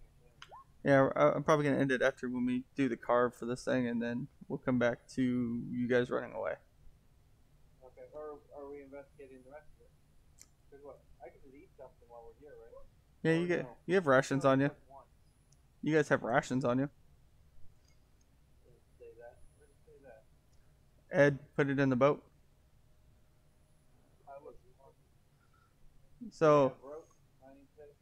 [SPEAKER 3] here.
[SPEAKER 2] Yeah, I'm probably going to end it after when we do the carve for this thing. And then we'll come back to you guys running away.
[SPEAKER 3] Okay, or are we investigating the rest of it? Because what? I can just eat something while we're here, right?
[SPEAKER 2] Yeah, you have rations on you. You guys have rations on you.
[SPEAKER 3] Say that. Where did it say that?
[SPEAKER 2] Ed, put it in the boat.
[SPEAKER 4] I was
[SPEAKER 2] So,
[SPEAKER 3] Broke, mining pit,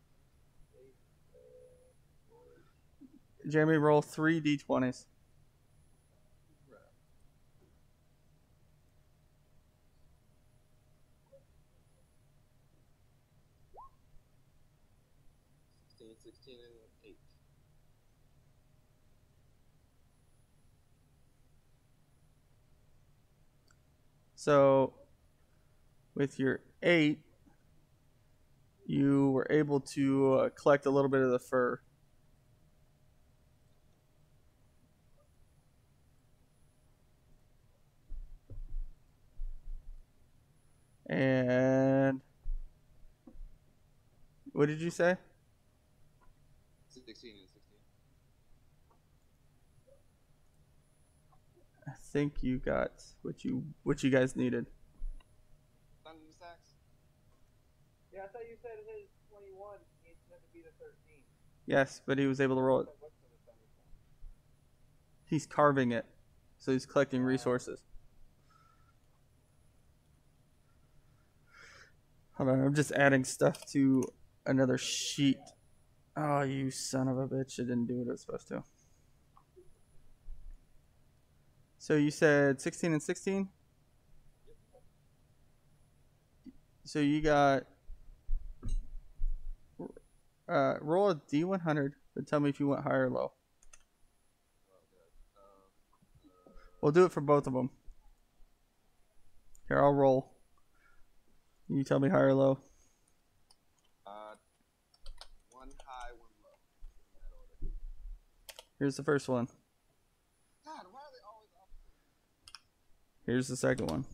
[SPEAKER 3] 8,
[SPEAKER 2] Jeremy, roll 3 d20s.
[SPEAKER 1] Sixteen, and 8.
[SPEAKER 2] So, with your 8, you were able to collect a little bit of the fur. And what did you say?
[SPEAKER 1] 16 and 16.
[SPEAKER 2] I think you got what you guys needed.
[SPEAKER 1] Thunder sacks.
[SPEAKER 3] Yeah, I thought you said his 21 needs to be the 13.
[SPEAKER 2] Yes, but he was able to roll it.
[SPEAKER 3] What's for the thunder sign?
[SPEAKER 2] He's carving it, so he's collecting resources. Hold on, I'm just adding stuff to another sheet. Oh, you son of a bitch! It didn't do what it was supposed to. So you said 16 and 16? So you got... roll a D100, but tell me if you want high or low. We'll do it for both of them. Here, I'll roll. You tell me high or low.
[SPEAKER 1] One high, one low. In that order.
[SPEAKER 2] Here's the first one.
[SPEAKER 1] God, why are they always opposite?
[SPEAKER 2] Here's the second one.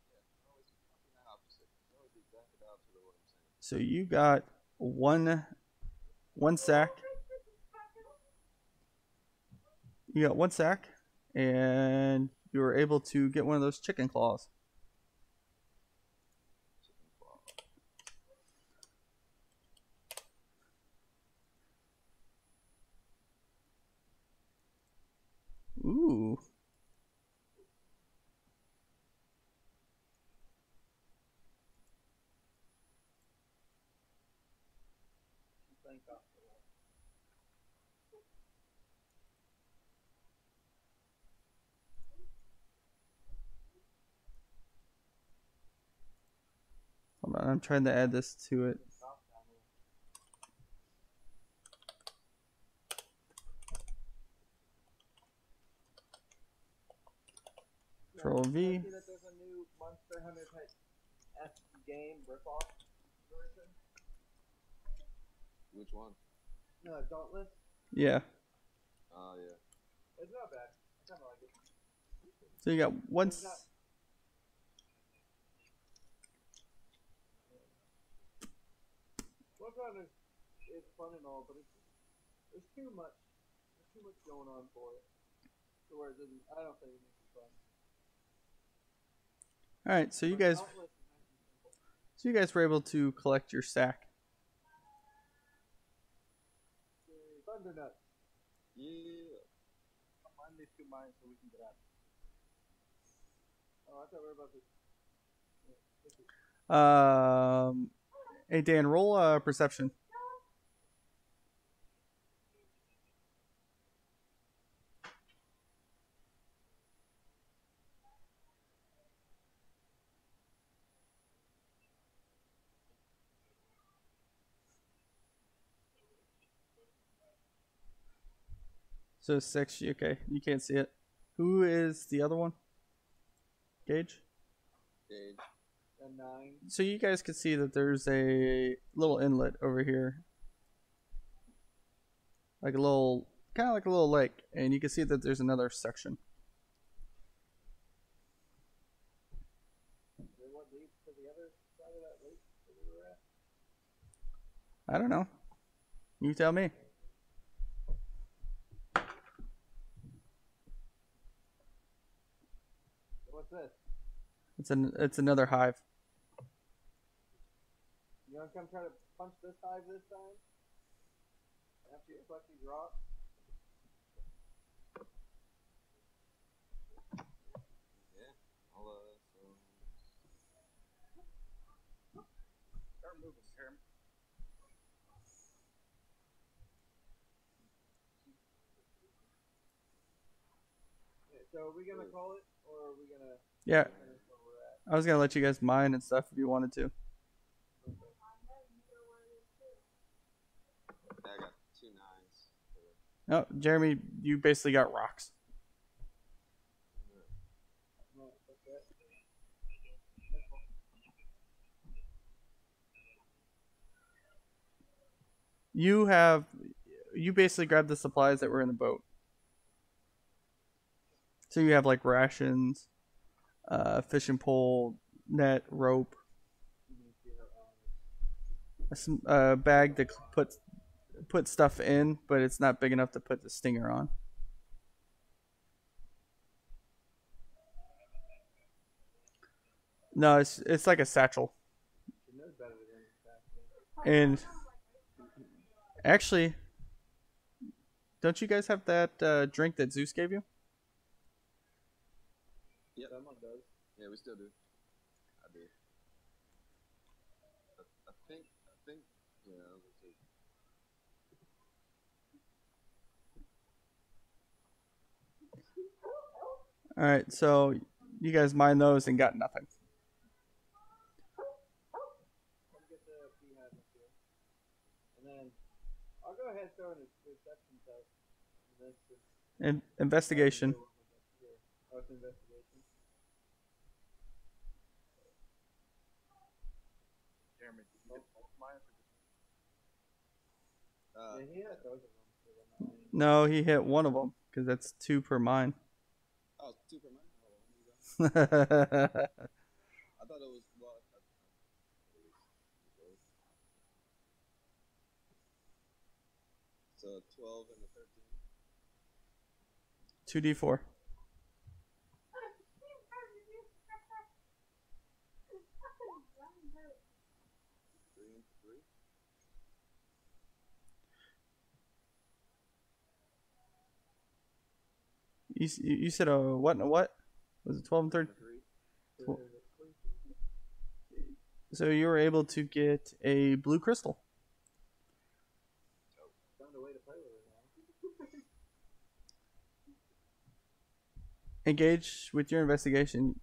[SPEAKER 1] Yeah, they're always fucking the opposite. They always the exact opposite of what I'm saying.
[SPEAKER 2] So you got one sack. You got one sack, and you were able to get one of those chicken claws.
[SPEAKER 1] Chicken claw.
[SPEAKER 2] Ooh.
[SPEAKER 3] Thank God for that.
[SPEAKER 2] Hold on, I'm trying to add this to it.
[SPEAKER 3] Stop down there.
[SPEAKER 2] Control V.
[SPEAKER 3] Did you see that there's a new Monster Hunter type F game ripoff version?
[SPEAKER 1] Which one?
[SPEAKER 3] No, Dauntless.
[SPEAKER 2] Yeah.
[SPEAKER 1] Oh, yeah.
[SPEAKER 3] It's not bad. I kind of like it.
[SPEAKER 2] So you got one.
[SPEAKER 3] It's not. Monster Hunter is fun and all, but there's too much. There's too much going on for it. To where it doesn't. I don't think it makes it fun.
[SPEAKER 2] All right, so you
[SPEAKER 3] But
[SPEAKER 2] guys,
[SPEAKER 3] Dauntless is nice and simple.
[SPEAKER 2] were able to collect your sack.
[SPEAKER 3] Thunder Nuts.
[SPEAKER 1] Yeah.
[SPEAKER 4] Combine these two mines so we can get out.
[SPEAKER 3] Oh, I thought we were about to. Yeah,
[SPEAKER 2] Hey Dan, roll perception. So 6, okay, you can't see it. Who is the other one? Gage?
[SPEAKER 1] Gage.
[SPEAKER 3] a 9.
[SPEAKER 2] So you guys can see that there's a little inlet over here. Like a little, kind of like a little lake. And you can see that there's another section.
[SPEAKER 3] What leads to the other side of that lake that we were at?
[SPEAKER 2] I don't know. You tell me.
[SPEAKER 3] What's this?
[SPEAKER 2] It's another hive.
[SPEAKER 3] You want to come try to punch this hive this time? After you collect these rocks?
[SPEAKER 1] Yeah. I'll,
[SPEAKER 4] Start moving, Jeremy.
[SPEAKER 3] Yeah, so are we going to call it, or are we going to
[SPEAKER 2] Yeah,
[SPEAKER 3] finish where we're at?
[SPEAKER 2] I was gonna let you guys mine and stuff if you wanted to.
[SPEAKER 3] Okay.
[SPEAKER 1] I got 2 9s.
[SPEAKER 2] No, Jeremy, you basically got rocks.
[SPEAKER 3] No, that's it.
[SPEAKER 2] You basically grabbed the supplies that were in the boat. So you have like rations, fishing pole, net, rope, a bag to put stuff in, but it's not big enough to put the stinger on. No, it's like a satchel.
[SPEAKER 3] You know better than that.
[SPEAKER 2] And actually, don't you guys have that drink that Zeus gave you?
[SPEAKER 1] Yep.
[SPEAKER 3] Someone does.
[SPEAKER 1] Yeah, we still do. I do. I think, yeah, let's see.
[SPEAKER 2] All right, so you guys mine those and got nothing.
[SPEAKER 3] Come get the beehive up here. And then I'll go ahead and throw in a perception test. And this is
[SPEAKER 2] Investigation.
[SPEAKER 3] Oh, it's investigation. Yeah, he had those of them. So they're not any-
[SPEAKER 2] No, he hit one of them because that's 2 per mine.
[SPEAKER 1] Oh, 2 per mine? Oh, there you go.
[SPEAKER 2] Yeah,
[SPEAKER 1] I thought it was, well, so 12 and the 13.
[SPEAKER 2] 2d4.
[SPEAKER 1] 3 and 3.
[SPEAKER 2] You said a what and a what? Was it 12 and 13?
[SPEAKER 1] 3.
[SPEAKER 2] Cool. So you were able to get a blue crystal.
[SPEAKER 3] Found a way to play with it now.
[SPEAKER 2] Engage with your investigation.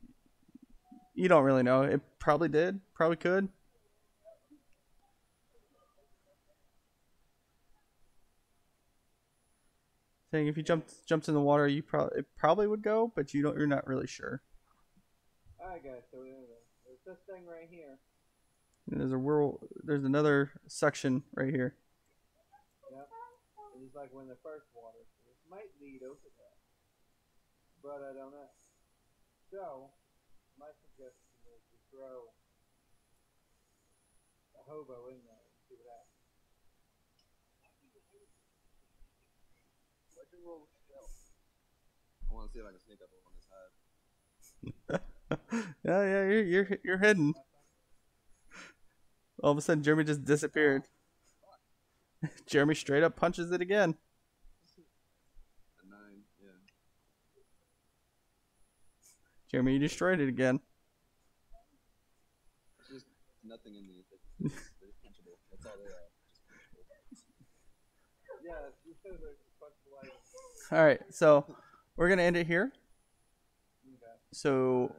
[SPEAKER 2] You don't really know. It probably did. Probably could. Saying if you jumped in the water, it probably would go, but you're not really sure.
[SPEAKER 3] Alright, guys. So there's this thing right here.
[SPEAKER 2] And there's another section right here.
[SPEAKER 3] Yep. And it's like when the first water. So this might lead over there, but I don't know. So my suggestion is to throw a hobo in there and see what happens.
[SPEAKER 4] Why'd you roll stealth?
[SPEAKER 1] I want to see if I can sneak up on his head.
[SPEAKER 2] Yeah, you're hidden. All of a sudden, Jeremy just disappeared. Jeremy straight up punches it again.
[SPEAKER 1] A 9, yeah.
[SPEAKER 2] Jeremy, you destroyed it again.
[SPEAKER 1] It's just nothing in these. They're just punchable. That's all they are. Just punchable.
[SPEAKER 3] Yeah, you said there's a bunch of items.
[SPEAKER 2] All right, so we're gonna end it here.
[SPEAKER 3] Okay.
[SPEAKER 2] So